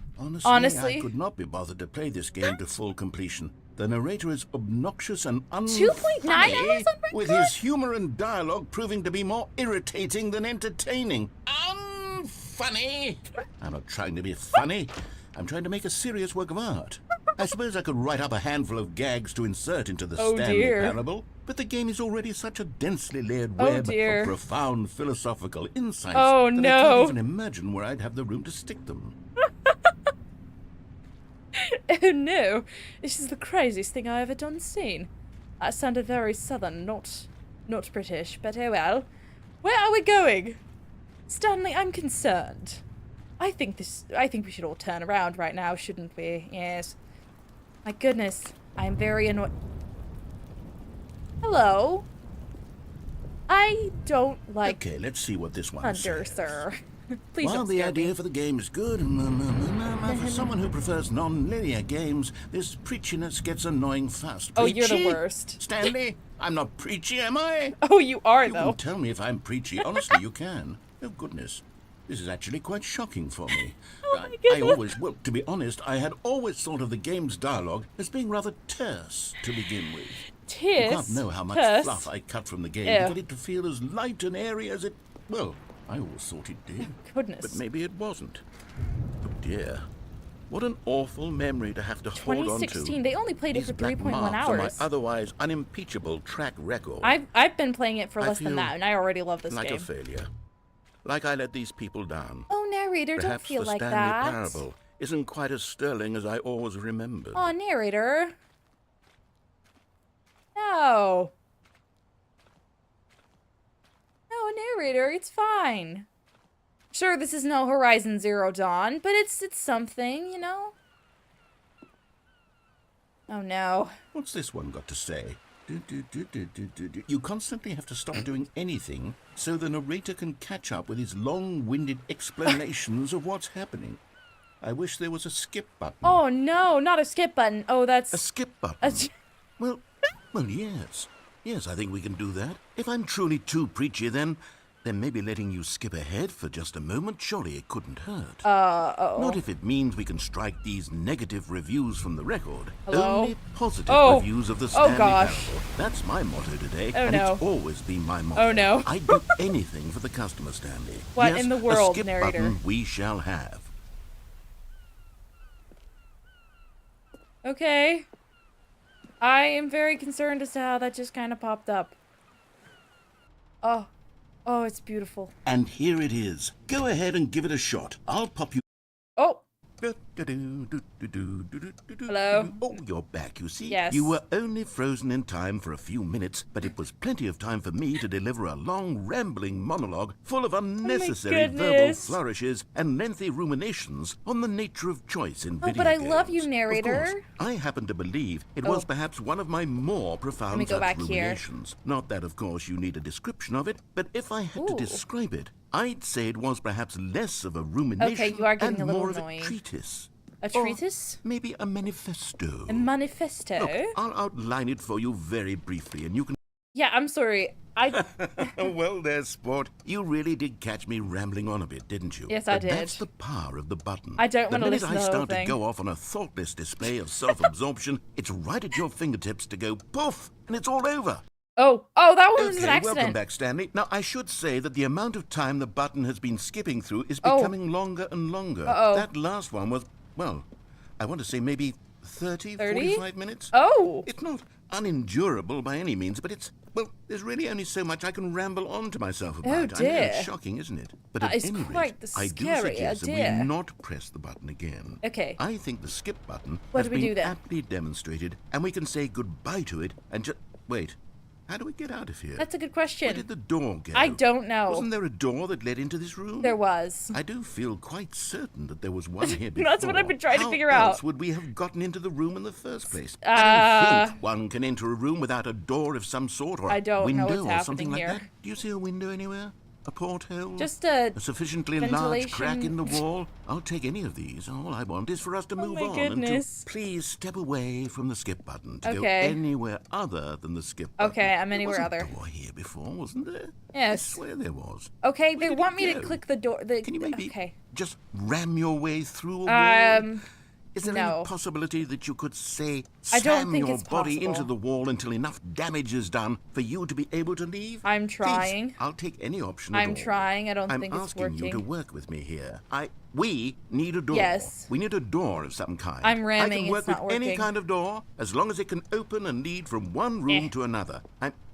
Speaker 1: honestly.
Speaker 2: I could not be bothered to play this game to full completion. The narrator is obnoxious and
Speaker 1: 2.9 hours on my
Speaker 2: with
Speaker 1: God?
Speaker 2: his humor and dialogue proving to be more irritating than entertaining. Unfunny! I'm not trying to be funny. I'm trying to make a serious work of art. I suppose I could write up a handful of gags to insert into the Stanley Parable, but the game is already such a densely layered web of profound philosophical insights that I can't even imagine where I'd have the room to stick them.
Speaker 1: Oh no, this is the craziest thing I ever done seen. That sounded very southern, not British, but oh well. Where are we going? Stanley, I'm concerned. I think we should all turn around right now, shouldn't we? Yes. My goodness, I am very annoyed. Hello? I don't like
Speaker 2: Okay, let's see what this one
Speaker 1: Hunter,
Speaker 2: says.
Speaker 1: sir. Please
Speaker 2: While
Speaker 1: don't
Speaker 2: the
Speaker 1: scare
Speaker 2: idea
Speaker 1: me.
Speaker 2: for the game is good, for someone who prefers non-linear games, this preachiness gets annoying fast.
Speaker 1: Oh, you're the
Speaker 2: Preachy?
Speaker 1: worst.
Speaker 2: Stanley, I'm not preachy, am I?
Speaker 1: Oh, you are,
Speaker 2: You
Speaker 1: though.
Speaker 2: can tell me if I'm preachy. Honestly, you can. Oh, goodness. This is actually quite shocking for me.
Speaker 1: Oh, my goodness.
Speaker 2: Well, to be honest, I had always thought of the game's dialogue as being rather terse to begin with. You can't know how much fluff I cut from the game to get it to feel as light and airy as it... Well, I always thought it did.
Speaker 1: Goodness.
Speaker 2: But maybe it wasn't. Oh, dear. What an awful memory to have to hold on to.
Speaker 1: 2016. They only played it for
Speaker 2: These black
Speaker 1: 3.1
Speaker 2: marks on my
Speaker 1: hours.
Speaker 2: otherwise unimpeachable track record.
Speaker 1: I've been playing it for less than
Speaker 2: feel
Speaker 1: that, and I already love this
Speaker 2: like
Speaker 1: game.
Speaker 2: a failure. Like I let these people down.
Speaker 1: Oh, narrator, don't
Speaker 2: Perhaps
Speaker 1: feel
Speaker 2: the
Speaker 1: like
Speaker 2: Stanley
Speaker 1: that.
Speaker 2: Parable isn't quite as sterling as I always remembered.
Speaker 1: Oh, narrator. No. No, narrator, it's fine. Sure, this is no Horizon Zero Dawn, but it's something, you know? Oh, no.
Speaker 2: What's this one got to say? You constantly have to stop doing anything so the narrator can catch up with his long-winded explanations of what's happening. I wish there was a skip button.
Speaker 1: Oh, no, not a skip button. Oh, that's...
Speaker 2: A skip button? Well, yes. Yes, I think we can do that. If I'm truly too preachy, then maybe letting you skip ahead for just a moment, surely it couldn't hurt. Not if it means we can strike these negative reviews from the record.
Speaker 1: Hello?
Speaker 2: Only positive reviews of the
Speaker 1: Oh,
Speaker 2: Stanley
Speaker 1: gosh.
Speaker 2: Parable. That's my motto today,
Speaker 1: Oh,
Speaker 2: and
Speaker 1: no.
Speaker 2: it's always been my motto.
Speaker 1: Oh, no.
Speaker 2: I'd do anything for the customer, Stanley.
Speaker 1: What
Speaker 2: Yes,
Speaker 1: in the world,
Speaker 2: a skip
Speaker 1: narrator?
Speaker 2: button we shall have.
Speaker 1: Okay. I am very concerned as to how that just kind of popped up. Oh. Oh, it's beautiful.
Speaker 2: And here it is. Go ahead and give it a shot. I'll pop you...
Speaker 1: Oh. Hello?
Speaker 2: Oh, you're back, you see?
Speaker 1: Yes.
Speaker 2: You were only frozen in time for a few minutes, but it was plenty of time for me to deliver a long, rambling monologue full of unnecessary verbal
Speaker 1: goodness.
Speaker 2: flourishes and lengthy ruminations on the nature of choice in video
Speaker 1: but I
Speaker 2: games.
Speaker 1: love you, narrator.
Speaker 2: Of course, I happen to believe it was perhaps one of my more profound
Speaker 1: me go
Speaker 2: such
Speaker 1: back here.
Speaker 2: ruminations. Not that, of course, you need a description of it, but if I had to
Speaker 1: Ooh.
Speaker 2: describe it, I'd say it was perhaps less of a rumination
Speaker 1: you are getting
Speaker 2: and
Speaker 1: a little
Speaker 2: more
Speaker 1: annoying.
Speaker 2: of a treatise.
Speaker 1: A treatise?
Speaker 2: Maybe a manifesto.
Speaker 1: A manifesto?
Speaker 2: Look, I'll outline it for you very briefly, and you can...
Speaker 1: Yeah, I'm sorry.
Speaker 2: Well there, sport. You really did catch me rambling on a bit, didn't you?
Speaker 1: Yes, I
Speaker 2: But
Speaker 1: did.
Speaker 2: That's the power of the button.
Speaker 1: I don't want to listen to
Speaker 2: The
Speaker 1: the
Speaker 2: minute I
Speaker 1: whole
Speaker 2: start to
Speaker 1: thing.
Speaker 2: go off on a thoughtless display of self-absorption, it's right at your fingertips to go poof, and it's all over.
Speaker 1: Oh, that one was an
Speaker 2: Okay,
Speaker 1: accident.
Speaker 2: welcome back, Stanley. Now, I should say that the amount of time the button has been skipping through is
Speaker 1: Oh.
Speaker 2: becoming longer and longer.
Speaker 1: Uh-oh.
Speaker 2: That last one was, well, I want to say maybe 30, 45 minutes.
Speaker 1: Oh.
Speaker 2: It's not unendurable by any means, but it's, well, there's really only so much I can ramble on to myself about.
Speaker 1: Oh,
Speaker 2: I know
Speaker 1: dear.
Speaker 2: it's shocking, isn't it? But
Speaker 1: That
Speaker 2: at
Speaker 1: is
Speaker 2: any
Speaker 1: quite
Speaker 2: rate, I do
Speaker 1: scary,
Speaker 2: suggest that
Speaker 1: dear.
Speaker 2: we not press the button again.
Speaker 1: Okay.
Speaker 2: I think the skip button
Speaker 1: What
Speaker 2: has
Speaker 1: do we
Speaker 2: been
Speaker 1: do then?
Speaker 2: aptly demonstrated, and we can say goodbye to it and just... Wait, how do we get out of here?
Speaker 1: That's a good
Speaker 2: Where
Speaker 1: question.
Speaker 2: did the door go?
Speaker 1: I don't know.
Speaker 2: Wasn't there a door that led into this room?
Speaker 1: There was.
Speaker 2: I do feel quite certain that there was one here before.
Speaker 1: That's what I've been trying to figure
Speaker 2: How
Speaker 1: out.
Speaker 2: else would we have gotten into the room in the first place? I don't think one can enter a room without a door of some sort, or
Speaker 1: I
Speaker 2: a
Speaker 1: don't know
Speaker 2: window
Speaker 1: what's
Speaker 2: or
Speaker 1: happening
Speaker 2: something like
Speaker 1: here.
Speaker 2: that. Do you see a window anywhere? A porthole?
Speaker 1: Just a
Speaker 2: sufficiently large crack in the wall? I'll take any of these. All I want is for us to move
Speaker 1: my
Speaker 2: on
Speaker 1: goodness.
Speaker 2: and to please step away from the skip button to go
Speaker 1: Okay.
Speaker 2: anywhere other than the skip button.
Speaker 1: Okay, I'm anywhere
Speaker 2: there
Speaker 1: other.
Speaker 2: was a door here before, wasn't there?
Speaker 1: Yes.
Speaker 2: I swear there was.
Speaker 1: Okay,
Speaker 2: Where
Speaker 1: they
Speaker 2: did
Speaker 1: want
Speaker 2: it
Speaker 1: me to
Speaker 2: go?
Speaker 1: click the door.
Speaker 2: Can you maybe
Speaker 1: Okay.
Speaker 2: just ram your way through a wall? Is there
Speaker 1: no.
Speaker 2: any possibility that you could, say,
Speaker 1: I don't
Speaker 2: slam
Speaker 1: think
Speaker 2: your
Speaker 1: it's
Speaker 2: body
Speaker 1: possible.
Speaker 2: into the wall until enough damage is done for you to be able to leave?
Speaker 1: I'm
Speaker 2: Please,
Speaker 1: trying.
Speaker 2: I'll take any option at
Speaker 1: I'm
Speaker 2: all.
Speaker 1: trying. I don't
Speaker 2: I'm
Speaker 1: think it's
Speaker 2: asking you to
Speaker 1: working.
Speaker 2: work with me here. We need a door.
Speaker 1: Yes.
Speaker 2: We need a door of some kind.
Speaker 1: I'm
Speaker 2: I
Speaker 1: ramming,
Speaker 2: can work
Speaker 1: it's not
Speaker 2: with any
Speaker 1: working.
Speaker 2: kind of door as long as it can open and lead from one room to another.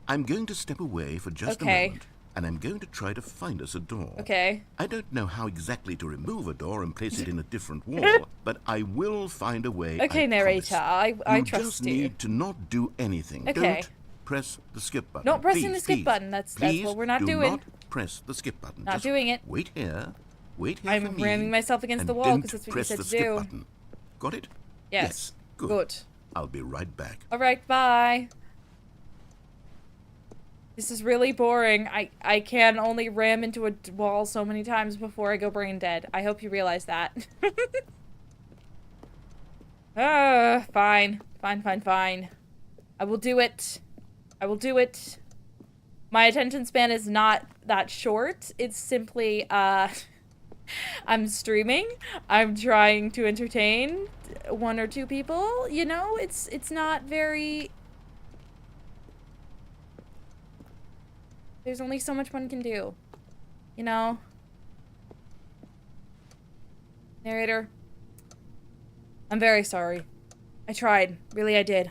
Speaker 2: I'm going to step away for just a
Speaker 1: Okay.
Speaker 2: moment, and I'm going to try to find us a door.
Speaker 1: Okay.
Speaker 2: I don't know how exactly to remove a door and place it in a different wall, but I will find a way.
Speaker 1: Okay,
Speaker 2: I
Speaker 1: narrator,
Speaker 2: promise.
Speaker 1: I
Speaker 2: You
Speaker 1: trust
Speaker 2: just
Speaker 1: you.
Speaker 2: need to not do anything.
Speaker 1: Okay.
Speaker 2: Don't press the skip button.
Speaker 1: Not pressing
Speaker 2: Please,
Speaker 1: the skip
Speaker 2: please,
Speaker 1: button. That's
Speaker 2: please
Speaker 1: what we're not
Speaker 2: do
Speaker 1: doing.
Speaker 2: Not press the skip button.
Speaker 1: Not
Speaker 2: Just
Speaker 1: doing it.
Speaker 2: Wait here. Wait here
Speaker 1: I'm
Speaker 2: for me,
Speaker 1: ramming myself against
Speaker 2: and
Speaker 1: the wall
Speaker 2: don't
Speaker 1: 'cause that's what you
Speaker 2: press
Speaker 1: said
Speaker 2: the
Speaker 1: to
Speaker 2: skip
Speaker 1: do.
Speaker 2: button. Got it?
Speaker 1: Yes.
Speaker 2: Good.
Speaker 1: Good.
Speaker 2: I'll be right back.
Speaker 1: All right, bye. This is really boring. I can only ram into a wall so many times before I go brain dead. I hope you realize that. Fine. Fine. I will do it. I will do it. My attention span is not that short. It's simply, I'm streaming. I'm trying to entertain one or two people. You know, it's not very... There's only so much one can do. You know? Narrator. I'm very sorry. I tried. Really, I did.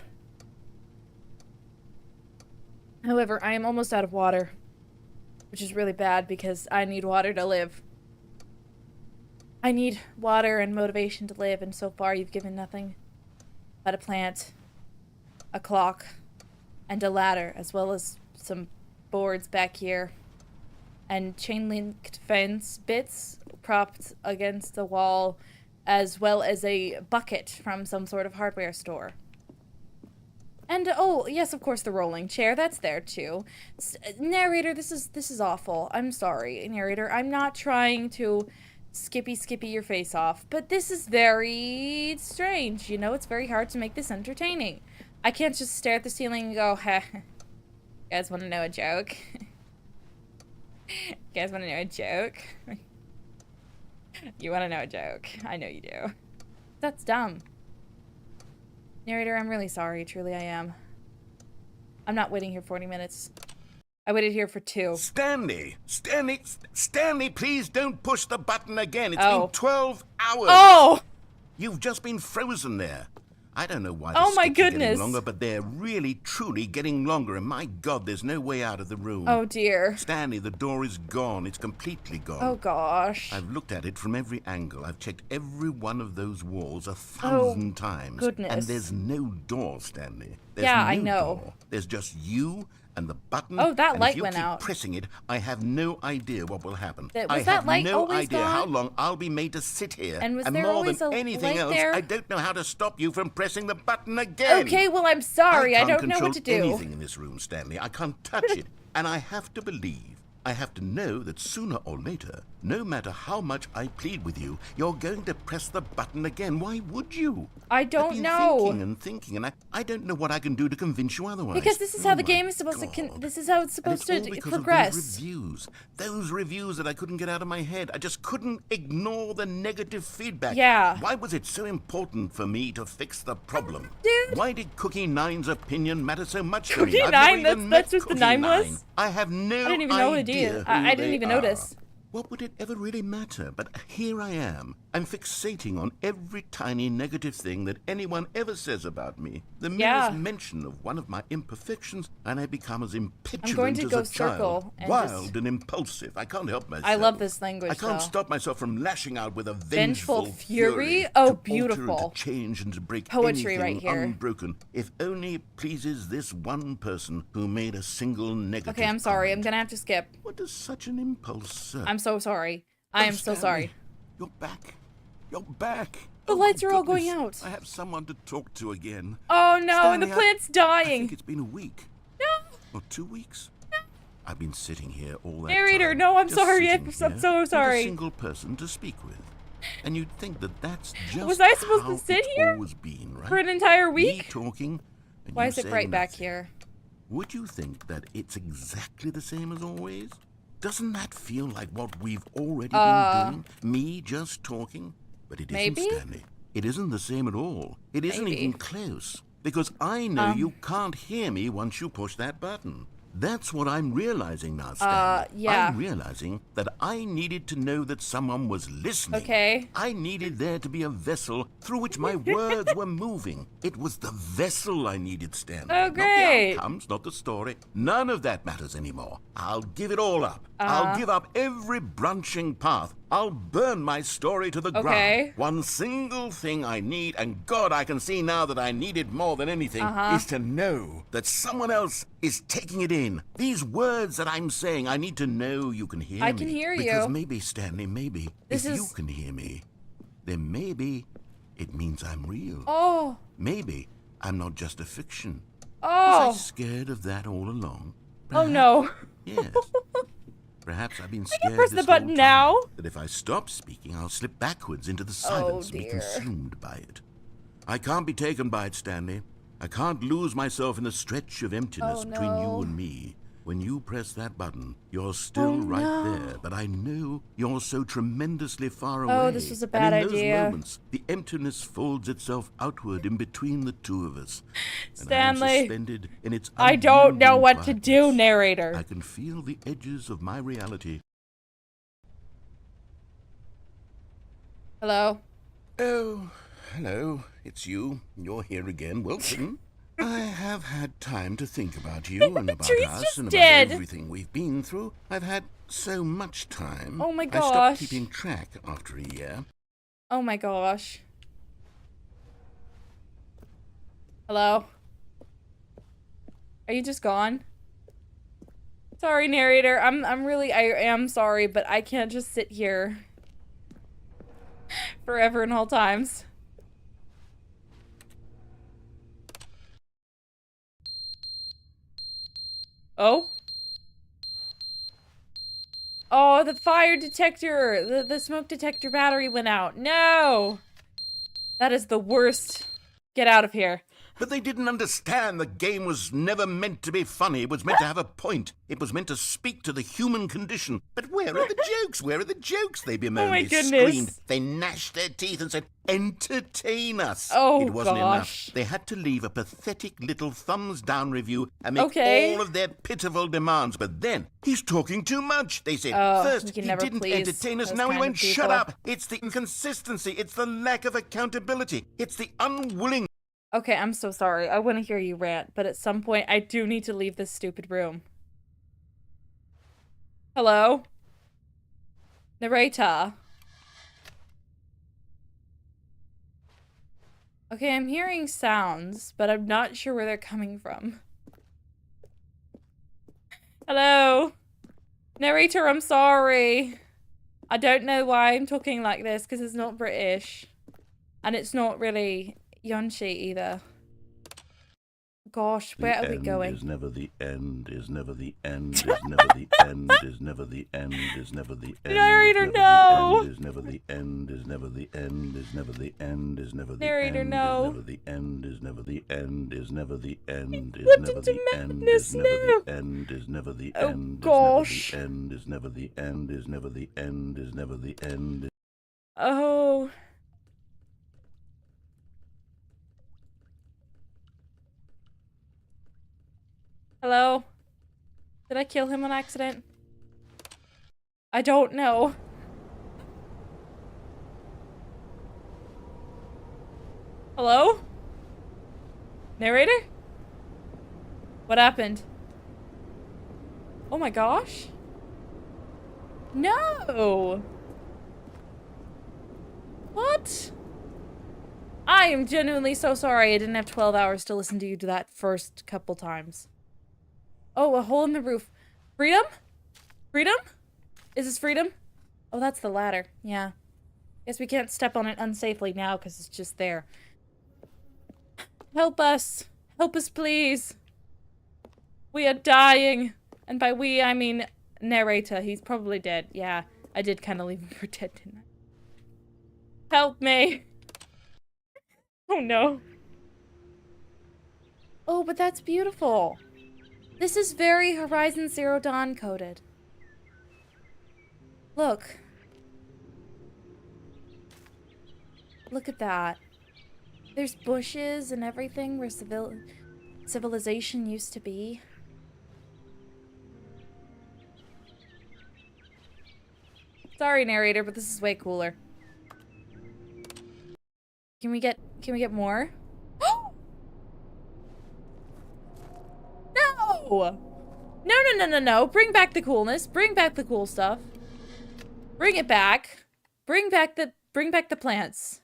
Speaker 1: However, I am almost out of water. Which is really bad because I need water to live. I need water and motivation to live, and so far you've given nothing but a plant, a clock, and a ladder, as well as some boards back here, and chain-linked fence bits propped against the wall, as well as a bucket from some sort of hardware store. And, oh, yes, of course, the rolling chair, that's there, too. Narrator, this is awful. I'm sorry, narrator. I'm not trying to skippy your face off, but this is very strange, you know? It's very hard to make this entertaining. I can't just stare at the ceiling and go, heh. You guys want to know a joke? You guys want to know a joke? You want to know a joke? I know you do. That's dumb. Narrator, I'm really sorry. Truly, I am. I'm not waiting here 40 minutes. I waited here for 2.
Speaker 2: Stanley, please don't push the button again. It's
Speaker 1: Oh.
Speaker 2: been 12 hours.
Speaker 1: Oh!
Speaker 2: You've just been frozen there. I don't know why
Speaker 1: Oh
Speaker 2: the
Speaker 1: my
Speaker 2: sticks are
Speaker 1: goodness.
Speaker 2: getting longer, but they're really, truly getting longer, and my God, there's no way out of the room.
Speaker 1: Oh dear.
Speaker 2: Stanley, the door is gone. It's completely gone.
Speaker 1: Oh gosh.
Speaker 2: I've looked at it from every angle. I've checked every one of those walls 1,000 times.
Speaker 1: Goodness.
Speaker 2: And there's no door, Stanley. There's
Speaker 1: Yeah,
Speaker 2: no
Speaker 1: I know.
Speaker 2: door. There's just you and the button.
Speaker 1: Oh, that
Speaker 2: and
Speaker 1: light
Speaker 2: if you
Speaker 1: went
Speaker 2: keep
Speaker 1: out.
Speaker 2: pressing it, I have no idea what will happen.
Speaker 1: Was
Speaker 2: I
Speaker 1: that
Speaker 2: have
Speaker 1: light
Speaker 2: no
Speaker 1: always
Speaker 2: idea how
Speaker 1: gone?
Speaker 2: long I'll be made to sit here.
Speaker 1: And was there
Speaker 2: more
Speaker 1: always
Speaker 2: than
Speaker 1: a
Speaker 2: anything
Speaker 1: light
Speaker 2: else,
Speaker 1: there?
Speaker 2: I don't know how to stop you from pressing the button again.
Speaker 1: Okay, well, I'm sorry. I
Speaker 2: can't
Speaker 1: don't know what to
Speaker 2: control
Speaker 1: do.
Speaker 2: anything in this room, Stanley. I can't touch it. And I have to believe, I have to know that sooner or later, no matter how much I plead with you, you're going to press the button again. Why would you?
Speaker 1: I don't
Speaker 2: I've been
Speaker 1: know.
Speaker 2: thinking, and I don't know what I can do to convince you otherwise.
Speaker 1: Because this is
Speaker 2: Oh
Speaker 1: how the
Speaker 2: my
Speaker 1: game is supposed to.
Speaker 2: God.
Speaker 1: This is how it's
Speaker 2: And
Speaker 1: supposed
Speaker 2: it's all
Speaker 1: to
Speaker 2: because
Speaker 1: progress.
Speaker 2: of those reviews that I couldn't get out of my head. I just couldn't ignore the negative feedback.
Speaker 1: Yeah.
Speaker 2: Why was it so important for me to fix the problem?
Speaker 1: Dude.
Speaker 2: Why did Cookie Nine's opinion matter so much to me?
Speaker 1: Cookie
Speaker 2: I've
Speaker 1: Nine?
Speaker 2: never even
Speaker 1: That's
Speaker 2: met
Speaker 1: what the
Speaker 2: Cookie
Speaker 1: 9 was?
Speaker 2: Nine. I have no
Speaker 1: I didn't even know what it
Speaker 2: idea
Speaker 1: is.
Speaker 2: who
Speaker 1: I didn't
Speaker 2: they
Speaker 1: even
Speaker 2: are.
Speaker 1: notice.
Speaker 2: What would it ever really matter? But here I am. I'm fixating on every tiny negative thing that anyone ever says about me. The merest
Speaker 1: Yeah.
Speaker 2: mention of one of my imperfections, and I become as impetulant
Speaker 1: going to
Speaker 2: as
Speaker 1: go
Speaker 2: a
Speaker 1: circle
Speaker 2: child.
Speaker 1: and
Speaker 2: Wild
Speaker 1: just-
Speaker 2: and impulsive. I can't help myself.
Speaker 1: I love this language,
Speaker 2: I can't
Speaker 1: though.
Speaker 2: stop myself from lashing out with a
Speaker 1: Vengeful
Speaker 2: vengeful
Speaker 1: fury?
Speaker 2: to
Speaker 1: Oh,
Speaker 2: alter
Speaker 1: beautiful.
Speaker 2: and to change and to break
Speaker 1: Poetry
Speaker 2: anything
Speaker 1: right here.
Speaker 2: unbroken, if only it pleases this one person who made a single negative
Speaker 1: Okay, I'm sorry. I'm
Speaker 2: comment.
Speaker 1: gonna have to skip.
Speaker 2: What does such an impulse serve?
Speaker 1: I'm so sorry. I am so
Speaker 2: Stanley,
Speaker 1: sorry.
Speaker 2: You're back. You're back.
Speaker 1: The
Speaker 2: Oh, my
Speaker 1: lights are all going
Speaker 2: goodness.
Speaker 1: out.
Speaker 2: I have someone to talk to again.
Speaker 1: Oh no,
Speaker 2: Stanley,
Speaker 1: and the plant's dying.
Speaker 2: I think it's been a week.
Speaker 1: No.
Speaker 2: Or 2 weeks. I've been sitting here all that
Speaker 1: Narrator,
Speaker 2: time.
Speaker 1: no, I'm
Speaker 2: just
Speaker 1: sorry.
Speaker 2: sitting
Speaker 1: I'm
Speaker 2: here
Speaker 1: so
Speaker 2: with
Speaker 1: sorry.
Speaker 2: a single person to speak with. And you'd think that that's just
Speaker 1: Was I supposed to
Speaker 2: how
Speaker 1: sit
Speaker 2: it's
Speaker 1: here
Speaker 2: always been, right?
Speaker 1: for an entire
Speaker 2: Me
Speaker 1: week?
Speaker 2: talking, and
Speaker 1: Why
Speaker 2: you
Speaker 1: is it
Speaker 2: saying
Speaker 1: bright back
Speaker 2: nothing.
Speaker 1: here?
Speaker 2: Would you think that it's exactly the same as always? Doesn't that feel like what we've already been doing? Me just talking? But it isn't,
Speaker 1: Maybe?
Speaker 2: Stanley. It isn't the same at all. It isn't
Speaker 1: Maybe.
Speaker 2: even close. Because I know you can't hear me once you push that button. That's what I'm realizing now, Stanley.
Speaker 1: yeah.
Speaker 2: I'm realizing that I needed to know that someone was listening.
Speaker 1: Okay.
Speaker 2: I needed there to be a vessel through which my words were moving. It was the vessel I needed, Stanley.
Speaker 1: Oh,
Speaker 2: Not
Speaker 1: great.
Speaker 2: the outcomes, not the story. None of that matters anymore. I'll give it all up. I'll give up every branching path. I'll burn my story to the
Speaker 1: Okay.
Speaker 2: ground. One single thing I need, and God, I can see now that I need it more than anything, is to know that someone else is taking it in. These words that I'm saying, I need to know you can hear me.
Speaker 1: I can hear
Speaker 2: Because
Speaker 1: you.
Speaker 2: maybe, Stanley, maybe,
Speaker 1: This
Speaker 2: if
Speaker 1: is-
Speaker 2: you can hear me, then maybe it means I'm real.
Speaker 1: Oh.
Speaker 2: Maybe I'm not just a fiction. Was I
Speaker 1: Oh.
Speaker 2: scared of that all along?
Speaker 1: Oh no.
Speaker 2: Yes. Perhaps I've been scared
Speaker 1: press
Speaker 2: this
Speaker 1: the button
Speaker 2: whole time
Speaker 1: now?
Speaker 2: that if I stop speaking, I'll slip backwards into the silence and be
Speaker 1: dear.
Speaker 2: consumed by it. I can't be taken by it, Stanley. I can't lose myself in the stretch of emptiness
Speaker 1: Oh,
Speaker 2: between you
Speaker 1: no.
Speaker 2: and me. When you press that button, you're still right there, but I know you're so tremendously far away.
Speaker 1: Oh, this was a bad
Speaker 2: and in
Speaker 1: idea.
Speaker 2: those moments, the emptiness folds itself outward in between the two of us. And
Speaker 1: Stanley,
Speaker 2: I'm suspended in its
Speaker 1: I don't know
Speaker 2: unyielding
Speaker 1: what to do,
Speaker 2: quietness.
Speaker 1: narrator.
Speaker 2: I can feel the edges of my reality.
Speaker 1: Hello?
Speaker 2: Oh, hello. It's you. You're here again. Welcome. I have had time to think about you and about
Speaker 1: tree's
Speaker 2: us
Speaker 1: just
Speaker 2: and
Speaker 1: dead.
Speaker 2: about everything we've been through. I've had so much time.
Speaker 1: Oh my
Speaker 2: I
Speaker 1: gosh.
Speaker 2: stopped keeping track after a year.
Speaker 1: Oh my gosh. Hello? Are you just gone? Sorry, narrator. I am sorry, but I can't just sit here forever and all times. Oh? Oh, the fire detector, the smoke detector battery went out. No! That is the worst. Get out of here.
Speaker 2: But they didn't understand the game was never meant to be funny. It was meant to have a point. It was meant to speak to the human condition. But where are the jokes? Where are the jokes? They bemoaned.
Speaker 1: Oh my
Speaker 2: They
Speaker 1: goodness.
Speaker 2: screamed. They gnashed their teeth and said, "Entertain us."
Speaker 1: Oh,
Speaker 2: it wasn't
Speaker 1: gosh.
Speaker 2: enough. They had to leave a pathetic little thumbs down review and make
Speaker 1: Okay.
Speaker 2: all of their pitiful demands. But then, he's talking too much. They said,
Speaker 1: Oh,
Speaker 2: first,
Speaker 1: you can
Speaker 2: he
Speaker 1: never
Speaker 2: didn't
Speaker 1: please
Speaker 2: entertain us.
Speaker 1: those
Speaker 2: Now he
Speaker 1: kind
Speaker 2: went,
Speaker 1: of
Speaker 2: shut
Speaker 1: people.
Speaker 2: up. It's the inconsistency. It's the lack of accountability. It's the unwillingness
Speaker 1: Okay, I'm so sorry. I want to hear you rant, but at some point I do need to leave this stupid room. Hello? Narrator. Okay, I'm hearing sounds, but I'm not sure where they're coming from. Hello? Narrator, I'm sorry. I don't know why I'm talking like this, because it's not British. And it's not really Yonshi either. Gosh, where are we going?
Speaker 2: Is never the end, is never the end, is never the end, is never the end, is never the end.
Speaker 1: Narrator, no!
Speaker 2: Is never the end, is never the end, is never the end, is never the
Speaker 1: Narrator, no.
Speaker 2: Never the end, is never the end, is never the end, is
Speaker 1: Flipped
Speaker 2: never
Speaker 1: into
Speaker 2: the end,
Speaker 1: madness,
Speaker 2: is never
Speaker 1: no.
Speaker 2: the end, is never the
Speaker 1: Oh,
Speaker 2: end,
Speaker 1: gosh.
Speaker 2: is never the end, is never the end, is never the end.
Speaker 1: Oh. Hello? Did I kill him on accident? I don't know. Hello? Narrator? What happened? Oh my gosh. No! What? I am genuinely so sorry I didn't have 12 hours to listen to you do that first couple times. Oh, a hole in the roof. Freedom? Freedom? Is this freedom? Oh, that's the ladder. Yeah. Guess we can't step on it unsafely now because it's just there. Help us. Help us, please. We are dying. And by we, I mean narrator. He's probably dead. Yeah, I did kind of leave him for dead, didn't I? Help me. Oh, no. Oh, but that's beautiful. This is very Horizon Zero Dawn coded. Look. Look at that. There's bushes and everything where civilization used to be. Sorry, narrator, but this is way cooler. Can we get more? No! No. Bring back the coolness. Bring back the cool stuff. Bring it back. Bring back the plants.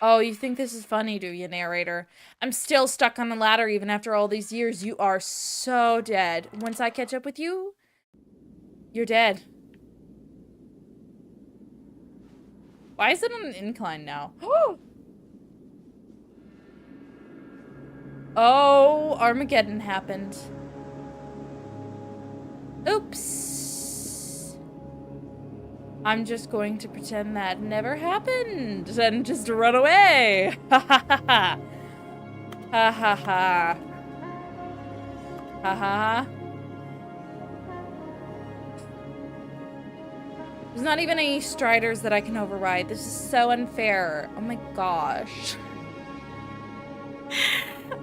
Speaker 1: Oh, you think this is funny, do you, narrator? I'm still stuck on the ladder even after all these years. You are so dead. Once I catch up with you, you're dead. Why is it on an incline now? Oh, Armageddon happened. Oops. I'm just going to pretend that never happened and just run away. Ha ha ha ha. Ha ha ha. Ha ha. There's not even any striders that I can override. This is so unfair. Oh my gosh.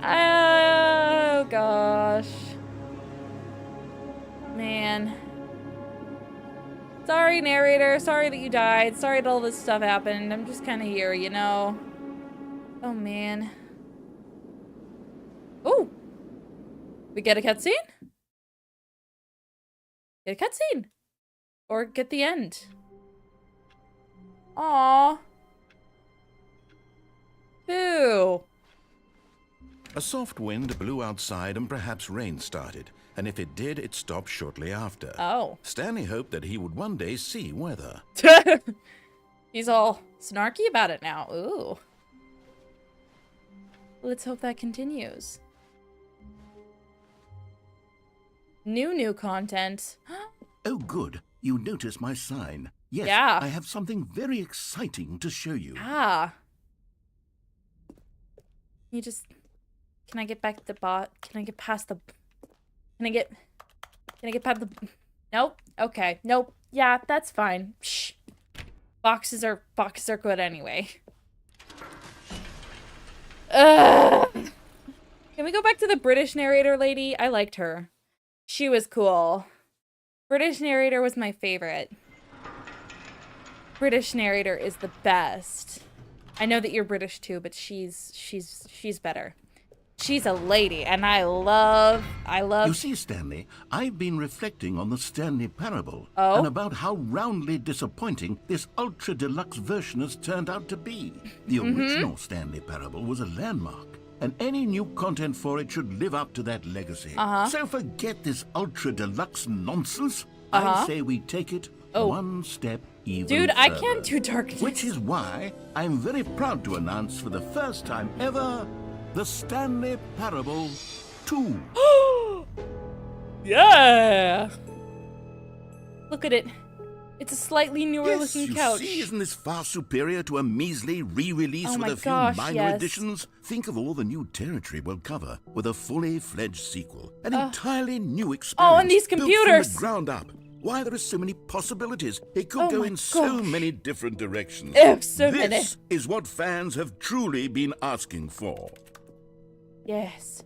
Speaker 1: Oh gosh. Man. Sorry, narrator. Sorry that you died. Sorry that all this stuff happened. I'm just kind of here, you know? Oh, man. Ooh. We get a cutscene? Get a cutscene. Or get the end. Aww. Boo.
Speaker 2: A soft wind blew outside and perhaps rain started. And if it did, it stopped shortly after.
Speaker 1: Oh.
Speaker 2: Stanley hoped that he would one day see weather.
Speaker 1: He's all snarky about it now. Ooh. Let's hope that continues. New content.
Speaker 4: Oh, good. You noticed my sign. Yes,
Speaker 1: yeah.
Speaker 4: I have something very exciting to show you.
Speaker 1: Ah. You just... Can I get back to the bot? Can I get past the... Can I get past the... Nope. Okay. Nope. Yeah, that's fine. Shh. Boxes are good anyway. Ugh. Can we go back to the British narrator lady? I liked her. She was cool. British narrator was my favorite. British narrator is the best. I know that you're British too, but she's better. She's a lady, and I love...
Speaker 2: You see, Stanley, I've been reflecting on the Stanley Parable
Speaker 1: Oh?
Speaker 2: and about how roundly disappointing this Ultra Deluxe version has turned out to be. The original Stanley Parable was a landmark, and any new content for it should live up to that legacy. So forget this Ultra Deluxe nonsense. I say we take it one step even
Speaker 1: Dude,
Speaker 2: further.
Speaker 1: I can't do darkness.
Speaker 2: Which is why I'm very proud to announce for the first time ever the Stanley Parable 2.
Speaker 1: Yeah! Look at it. It's a slightly newer
Speaker 2: Yes,
Speaker 1: looking
Speaker 2: you
Speaker 1: couch.
Speaker 2: see, isn't this far superior to a measly re-release
Speaker 1: Oh
Speaker 2: with
Speaker 1: my
Speaker 2: a few
Speaker 1: gosh,
Speaker 2: minor
Speaker 1: yes.
Speaker 2: additions? Think of all the new territory we'll cover with a fully fledged sequel. An entirely new experience.
Speaker 1: Oh, and these
Speaker 2: built
Speaker 1: computers!
Speaker 2: from the ground up. Why, there are so many possibilities. It could go
Speaker 1: my
Speaker 2: in so
Speaker 1: gosh.
Speaker 2: many different directions.
Speaker 1: So many.
Speaker 2: This is what fans have truly been asking for.
Speaker 1: Yes.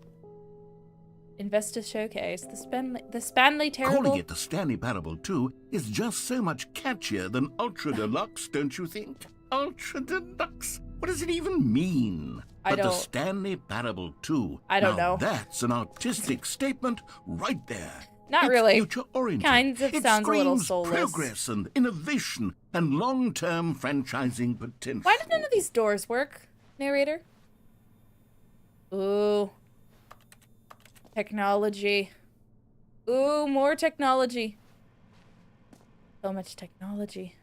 Speaker 1: Investor Showcase. The Stanley Terrible...
Speaker 2: Calling it the Stanley Parable 2 is just so much catchier than Ultra Deluxe, don't you think? Ultra Deluxe? What does it even mean?
Speaker 1: I
Speaker 2: But the
Speaker 1: don't-
Speaker 2: Stanley Parable 2.
Speaker 1: I don't
Speaker 2: now
Speaker 1: know.
Speaker 2: That's an artistic statement right there.
Speaker 1: Not
Speaker 2: It's
Speaker 1: really.
Speaker 2: future-oriented.
Speaker 1: Kinds of
Speaker 2: it
Speaker 1: sounds a little
Speaker 2: screams
Speaker 1: soulless.
Speaker 2: progress and innovation and long-term franchising potential.
Speaker 1: Why do none of these doors work, narrator? Ooh. Technology. Ooh, more technology. So much technology.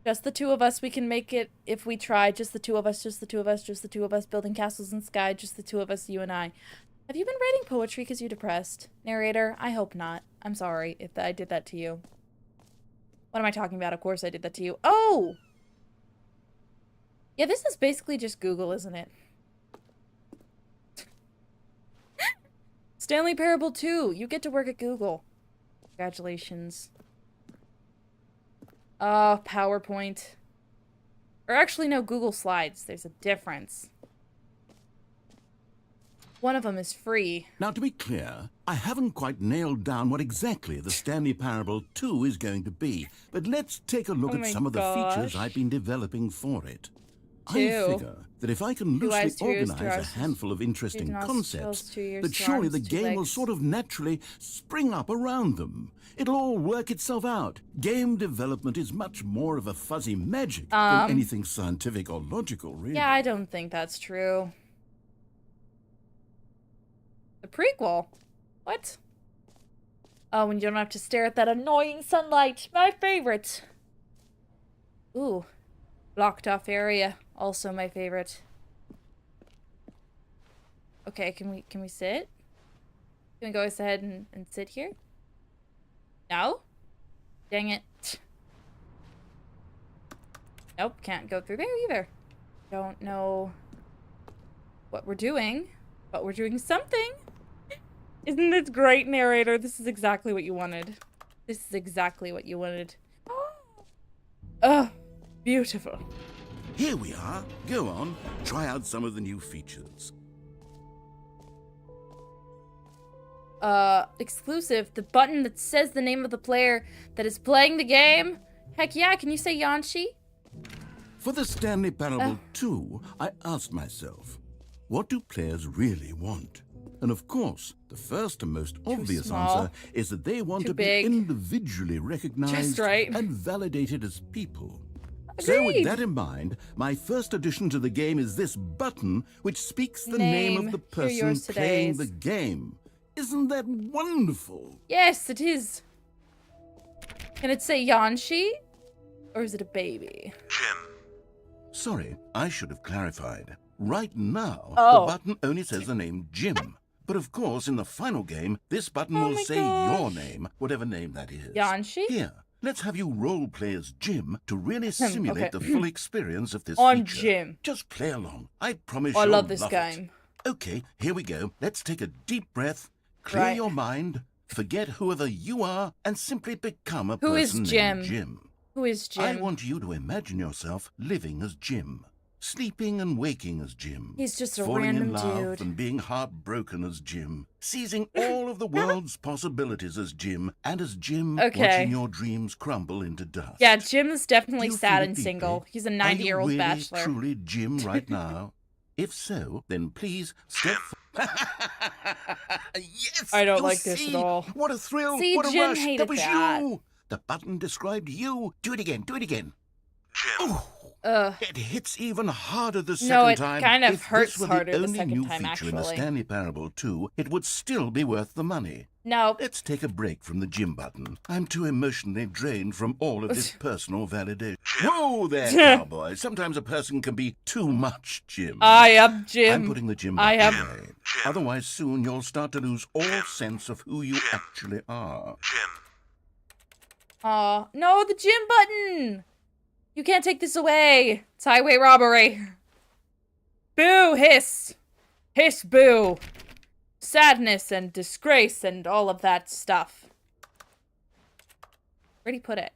Speaker 1: Just the two of us, we can make it if we try. Just the two of us, just the two of us, just the two of us, building castles in sky, just the two of us, you and I. Have you been writing poetry because you're depressed? Narrator, I hope not. I'm sorry if I did that to you. What am I talking about? Of course I did that to you. Oh! Yeah, this is basically just Google, isn't it? Stanley Parable 2. You get to work at Google. Congratulations. PowerPoint. Or actually, no, Google Slides. There's a difference. One of them is free.
Speaker 2: Now, to be clear, I haven't quite nailed down what exactly the Stanley Parable 2 is going to be, but let's take a look
Speaker 1: Oh
Speaker 2: at
Speaker 1: my
Speaker 2: some of the features
Speaker 1: gosh.
Speaker 2: I've been developing for it. I
Speaker 1: Two.
Speaker 2: figure that if I can
Speaker 1: 2
Speaker 2: loosely
Speaker 1: eyes, 2 ears, 2
Speaker 2: organize
Speaker 1: eyes,
Speaker 2: a handful of interesting
Speaker 1: 2 nostrils,
Speaker 2: concepts,
Speaker 1: 2 ears,
Speaker 2: that
Speaker 1: 2
Speaker 2: surely
Speaker 1: arms,
Speaker 2: the
Speaker 1: 2
Speaker 2: game will
Speaker 1: legs.
Speaker 2: sort of naturally spring up around them. It'll all work itself out. Game development is much more of a fuzzy magic than anything scientific or logical, really.
Speaker 1: Yeah, I don't think that's true. The prequel? What? Oh, and you don't have to stare at that annoying sunlight. My favorite. Ooh. Blocked off area. Also my favorite. Okay, can we sit? Can we go ahead and sit here? No? Dang it. Nope, can't go through there either. Don't know what we're doing, but we're doing something. Isn't this great, narrator? This is exactly what you wanted. This is exactly what you wanted. Oh, beautiful.
Speaker 2: Here we are. Go on, try out some of the new features.
Speaker 1: Exclusive. The button that says the name of the player that is playing the game. Heck yeah, can you say Yanshi?
Speaker 2: For the Stanley Parable 2, I asked myself, what do players really want? And of course, the first and most obvious
Speaker 1: small.
Speaker 2: answer is that they want
Speaker 1: Too
Speaker 2: to
Speaker 1: big.
Speaker 2: be individually recognized
Speaker 1: Just right.
Speaker 2: and validated as people. So with
Speaker 1: Agreed.
Speaker 2: that in mind, my first addition to the game is this button which speaks the name of the
Speaker 1: Hear
Speaker 2: person
Speaker 1: yours
Speaker 2: playing
Speaker 1: todays.
Speaker 2: the game. Isn't that wonderful?
Speaker 1: Yes, it is. Can it say Yanshi? Or is it a baby?
Speaker 2: Sorry, I should have clarified. Right now,
Speaker 1: Oh.
Speaker 2: the button only says the name Jim. But of course, in the final game, this button
Speaker 1: Oh
Speaker 2: will
Speaker 1: my
Speaker 2: say
Speaker 1: gosh.
Speaker 2: your name, whatever name that is.
Speaker 1: Yanshi?
Speaker 2: Here, let's have you role play as Jim to really simulate
Speaker 1: okay.
Speaker 2: the full experience of this
Speaker 1: I'm
Speaker 2: feature.
Speaker 1: Jim.
Speaker 2: Just play along. I promise
Speaker 1: I
Speaker 2: you'll
Speaker 1: love this
Speaker 2: it.
Speaker 1: game.
Speaker 2: Okay, here we go. Let's take a deep breath, clear
Speaker 1: Right.
Speaker 2: your mind, forget whoever you are, and simply become
Speaker 1: Who is
Speaker 2: person
Speaker 1: Jim?
Speaker 2: named Jim.
Speaker 1: Who is Jim?
Speaker 2: I want you to imagine yourself living as Jim. sleeping and waking as Jim.
Speaker 1: He's just a
Speaker 2: falling
Speaker 1: random
Speaker 2: in love
Speaker 1: dude.
Speaker 2: and being heartbroken as Jim. Seizing all of the world's possibilities as Jim. And as Jim, watching your dreams crumble into dust.
Speaker 1: Yeah, Jim is definitely
Speaker 2: Do you
Speaker 1: sad
Speaker 2: feel it
Speaker 1: and
Speaker 2: deeply?
Speaker 1: single. He's a
Speaker 2: Are you
Speaker 1: 90-year-old
Speaker 2: really,
Speaker 1: bachelor.
Speaker 2: truly Jim right now? If so, then please step Yes!
Speaker 1: I don't
Speaker 2: you
Speaker 1: like this
Speaker 2: see?
Speaker 1: at all.
Speaker 2: What a thrill!
Speaker 1: See,
Speaker 2: what a
Speaker 1: Jim
Speaker 2: rush!
Speaker 1: hated
Speaker 2: That was
Speaker 1: that.
Speaker 2: you! The button described you. Do it again. Do it again. Jim. It hits even harder the second time.
Speaker 1: No, it kind of
Speaker 2: If this
Speaker 1: hurts
Speaker 2: were
Speaker 1: harder the
Speaker 2: only
Speaker 1: second
Speaker 2: new
Speaker 1: time,
Speaker 2: feature in the
Speaker 1: actually.
Speaker 2: Stanley Parable 2, it would still be worth the money.
Speaker 1: No.
Speaker 2: Let's take a break from the Jim button. I'm too emotionally drained from all of this personal validation. Whoa there, cowboy. Sometimes a person can be too much Jim.
Speaker 1: I am Jim.
Speaker 2: I'm putting the Jim button away. Otherwise, soon you'll start to lose all sense of who you actually are.
Speaker 1: No, the Jim button! You can't take this away. It's highway robbery. Boo, hiss. Hiss, boo. Sadness and disgrace and all of that stuff. Where'd he put it?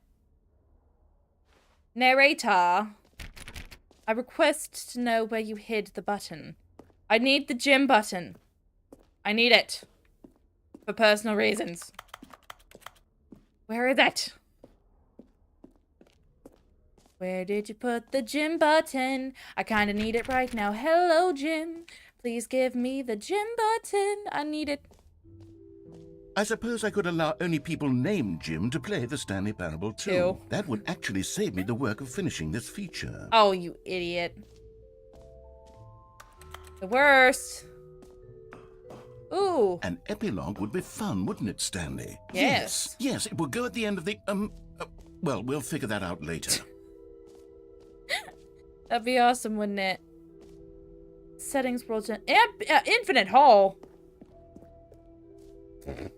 Speaker 1: Narrator. I request to know where you hid the button. I need the Jim button. I need it. For personal reasons. Where is it? Where did you put the Jim button? I kinda need it right now. Hello, Jim. Please give me the Jim button. I need it.
Speaker 2: I suppose I could allow only people named Jim to play the Stanley Parable 2.
Speaker 1: Ew.
Speaker 2: That would actually save me the work of finishing this feature.
Speaker 1: Oh, you idiot. The worst. Ooh.
Speaker 2: An epilogue would be fun, wouldn't it, Stanley?
Speaker 1: Yes.
Speaker 2: Yes, it would go at the end of the, well, we'll figure that out later.
Speaker 1: That'd be awesome, wouldn't it? Settings, world, infinite hole.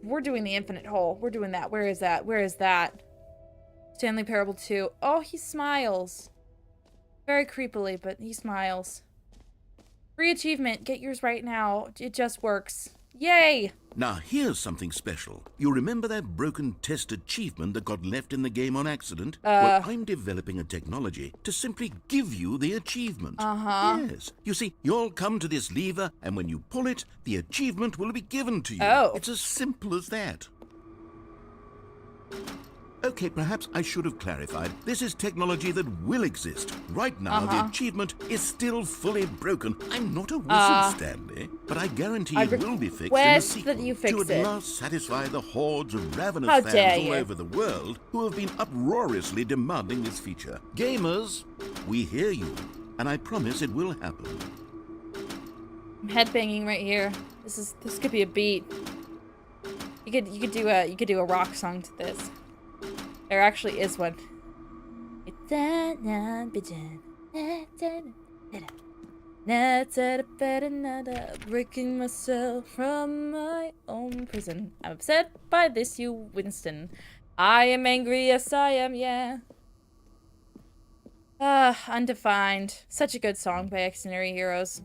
Speaker 1: We're doing the infinite hole. We're doing that. Where is that? Where is that? Stanley Parable 2. Oh, he smiles. Very creepily, but he smiles. Free achievement. Get yours right now. It just works. Yay!
Speaker 2: Now, here's something special. You remember that broken test achievement that got left in the game on accident? Well, I'm developing a technology to simply give you the achievement. Yes. You see, you'll come to this lever, and when you pull it, the achievement will be given to you.
Speaker 1: Oh.
Speaker 2: It's as simple as that. Okay, perhaps I should have clarified. This is technology that will exist. Right now, the achievement is still fully broken. I'm not a wizard, Stanley, but I guarantee it will be fixed in the sequel
Speaker 1: that you fix
Speaker 2: to at
Speaker 1: it.
Speaker 2: last satisfy the hordes of ravenous
Speaker 1: How
Speaker 2: fans
Speaker 1: dare
Speaker 2: all
Speaker 1: you.
Speaker 2: over the world who have been uproariously demanding this feature. Gamers, we hear you, and I promise it will happen.
Speaker 1: I'm headbanging right here. This could be a beat. You could do a rock song to this. There actually is one. Breaking myself from my own prison. I'm upset by this, you Winston. I am angry, yes I am, yeah. Undefined. Such a good song by Extraordinary Heroes.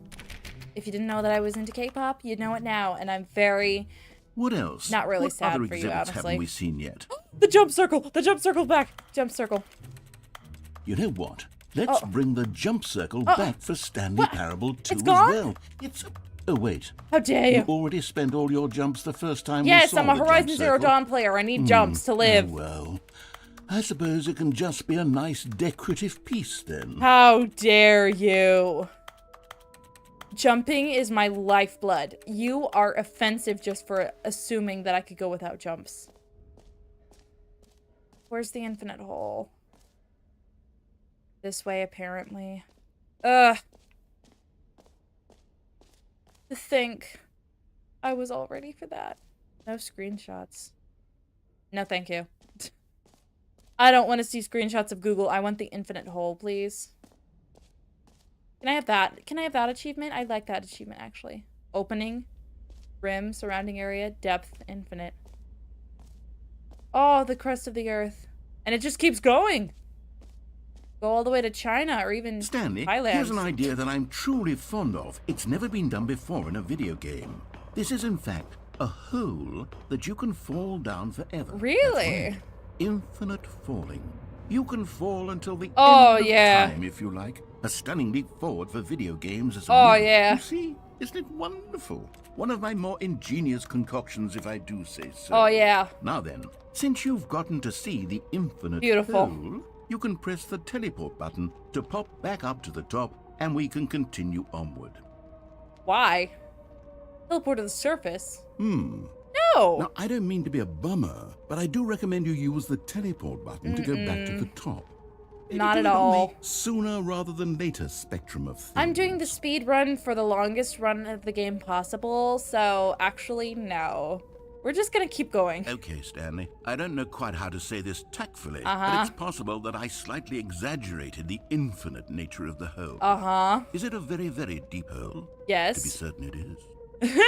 Speaker 1: If you didn't know that I was into K-pop, you know it now, and I'm very...
Speaker 2: What else?
Speaker 1: Not really
Speaker 2: what
Speaker 1: sad
Speaker 2: other
Speaker 1: for you,
Speaker 2: exhibits
Speaker 1: honestly.
Speaker 2: haven't we seen yet?
Speaker 1: The jump circle! The jump circle back! Jump circle.
Speaker 2: You know what? Let's bring the jump circle back for Stanley Parable 2
Speaker 1: It's gone?
Speaker 2: as well. It's... Oh, wait.
Speaker 1: How dare
Speaker 2: You
Speaker 1: you?
Speaker 2: already spent all your jumps the first time we
Speaker 1: Yes,
Speaker 2: saw
Speaker 1: I'm a
Speaker 2: the
Speaker 1: Horizon
Speaker 2: jump
Speaker 1: Zero
Speaker 2: circle.
Speaker 1: Dawn player. I need jumps to live.
Speaker 2: Oh, well, I suppose it can just be a nice decorative piece then.
Speaker 1: How dare you? Jumping is my lifeblood. You are offensive just for assuming that I could go without jumps. Where's the infinite hole? This way, apparently. Ugh. To think. I was all ready for that. No screenshots. No, thank you. I don't want to see screenshots of Google. I want the infinite hole, please. Can I have that? Can I have that achievement? I like that achievement, actually. Opening. Rim. Surrounding area. Depth. Infinite. Oh, the crust of the earth. And it just keeps going. Go all the way to China or even
Speaker 2: Stanley,
Speaker 1: Thailand.
Speaker 2: here's an idea that I'm truly fond of. It's never been done before in a video game. This is, in fact, a hole that you can fall down forever.
Speaker 1: Really?
Speaker 2: That's right. Infinite falling. You can fall until the
Speaker 1: Oh,
Speaker 2: end of
Speaker 1: yeah.
Speaker 2: time, if you like. A stunning leap forward for video games as a
Speaker 1: Oh,
Speaker 2: movie.
Speaker 1: yeah.
Speaker 2: You see, isn't it wonderful? One of my more ingenious concoctions, if I do say so.
Speaker 1: Oh, yeah.
Speaker 2: Now then, since you've gotten to see the infinite
Speaker 1: Beautiful.
Speaker 2: hole, you can press the teleport button to pop back up to the top, and we can continue onward.
Speaker 1: Why? Teleport to the surface?
Speaker 2: No,
Speaker 1: No.
Speaker 2: I don't mean to be a bummer, but I do recommend you use the teleport button to go back to the top. Maybe
Speaker 1: Not
Speaker 2: do
Speaker 1: at
Speaker 2: it on
Speaker 1: all.
Speaker 2: the sooner rather than later spectrum of things.
Speaker 1: I'm doing the speed run for the longest run of the game possible, so actually, no. We're just gonna keep going.
Speaker 2: Okay, Stanley. I don't know quite how to say this tactfully,
Speaker 1: Uh-huh.
Speaker 2: but it's possible that I slightly exaggerated the infinite nature of the hole.
Speaker 1: Uh-huh.
Speaker 2: Is it a very, very deep hole? To be
Speaker 1: Yes.
Speaker 2: certain it is.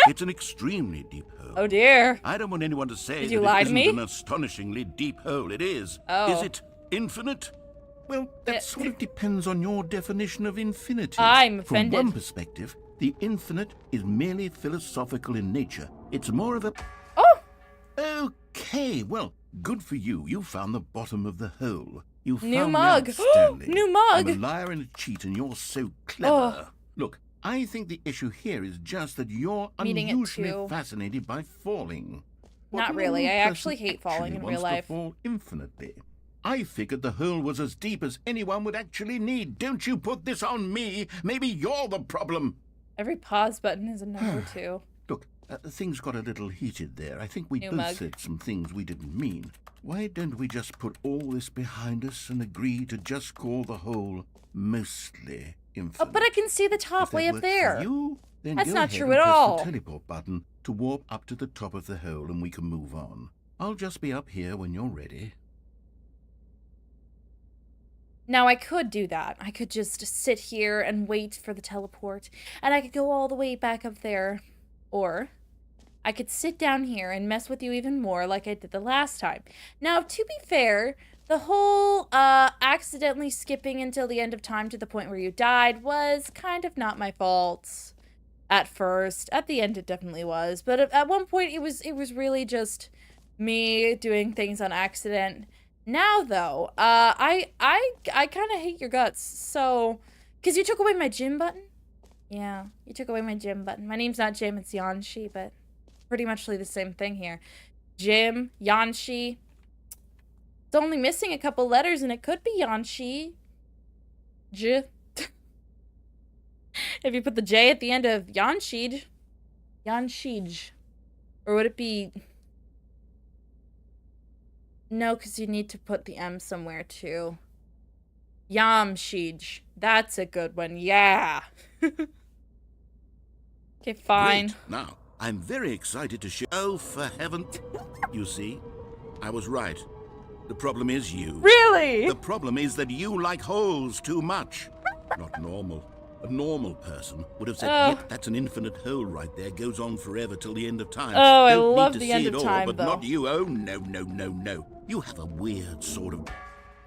Speaker 2: It's an extremely deep hole.
Speaker 1: Oh, dear.
Speaker 2: I don't want anyone to say
Speaker 1: Did
Speaker 2: that
Speaker 1: you lie
Speaker 2: it
Speaker 1: to
Speaker 2: isn't
Speaker 1: me?
Speaker 2: an astonishingly deep hole. It is.
Speaker 1: Oh.
Speaker 2: Is it infinite? Well, that sort of depends on your definition of infinity.
Speaker 1: I'm
Speaker 2: From
Speaker 1: offended.
Speaker 2: one perspective, the infinite is merely philosophical in nature. It's more of a...
Speaker 1: Oh!
Speaker 2: Okay, well, good for you. You found the bottom of the hole. You found
Speaker 1: New
Speaker 2: me
Speaker 1: mug.
Speaker 2: out, Stanley.
Speaker 1: New mug.
Speaker 2: I'm a liar and a cheat, and you're so clever. Look, I think the issue here is just that you're
Speaker 1: Meeting it
Speaker 2: unusually
Speaker 1: too.
Speaker 2: fascinated by falling.
Speaker 1: Not
Speaker 2: What
Speaker 1: really.
Speaker 2: normal
Speaker 1: I actually
Speaker 2: person
Speaker 1: hate falling in
Speaker 2: wants
Speaker 1: real
Speaker 2: to
Speaker 1: life.
Speaker 2: fall infinitely. I figured the hole was as deep as anyone would actually need. Don't you put this on me. Maybe you're the problem.
Speaker 1: Every pause button is a number two.
Speaker 2: Look, things got a little heated there. I think we
Speaker 1: New
Speaker 2: both
Speaker 1: mug.
Speaker 2: said some things we didn't mean. Why don't we just put all this behind us and agree to just call the hole mostly infinite?
Speaker 1: Oh, but I can see the
Speaker 2: If
Speaker 1: top
Speaker 2: that
Speaker 1: way up
Speaker 2: works for
Speaker 1: there.
Speaker 2: you, then
Speaker 1: That's
Speaker 2: go
Speaker 1: not
Speaker 2: ahead
Speaker 1: true
Speaker 2: and
Speaker 1: at
Speaker 2: press
Speaker 1: all.
Speaker 2: the teleport button to warp up to the top of the hole and we can move on. I'll just be up here when you're ready.
Speaker 1: Now, I could do that. I could just sit here and wait for the teleport, and I could go all the way back up there. Or I could sit down here and mess with you even more like I did the last time. Now, to be fair, the whole accidentally skipping until the end of time to the point where you died was kind of not my fault. At first. At the end, it definitely was. But at one point, it was really just me doing things on accident. Now, though, I kind of hate your guts. So, because you took away my gym button? Yeah, you took away my gym button. My name's not Jim, it's Yanshi, but pretty much the same thing here. Jim, Yanshi. It's only missing a couple letters, and it could be Yanshi. J. If you put the J at the end of Yanshij. Yanshij. Or would it be... No, because you need to put the M somewhere, too. Yamshij. That's a good one, yeah. Okay, fine.
Speaker 2: Great. Now, I'm very excited to show... Oh, for heaven... You see, I was right. The problem is you.
Speaker 1: Really?
Speaker 2: The problem is that you like holes too much. Not normal. A normal person would have said, yep, that's an infinite hole right there. Goes on forever till the end of time.
Speaker 1: Oh, I
Speaker 2: Don't
Speaker 1: love
Speaker 2: need to
Speaker 1: the
Speaker 2: see
Speaker 1: end
Speaker 2: it
Speaker 1: of
Speaker 2: all,
Speaker 1: time,
Speaker 2: but
Speaker 1: though.
Speaker 2: not you. Oh, no, no, no, no. You have a weird sort of...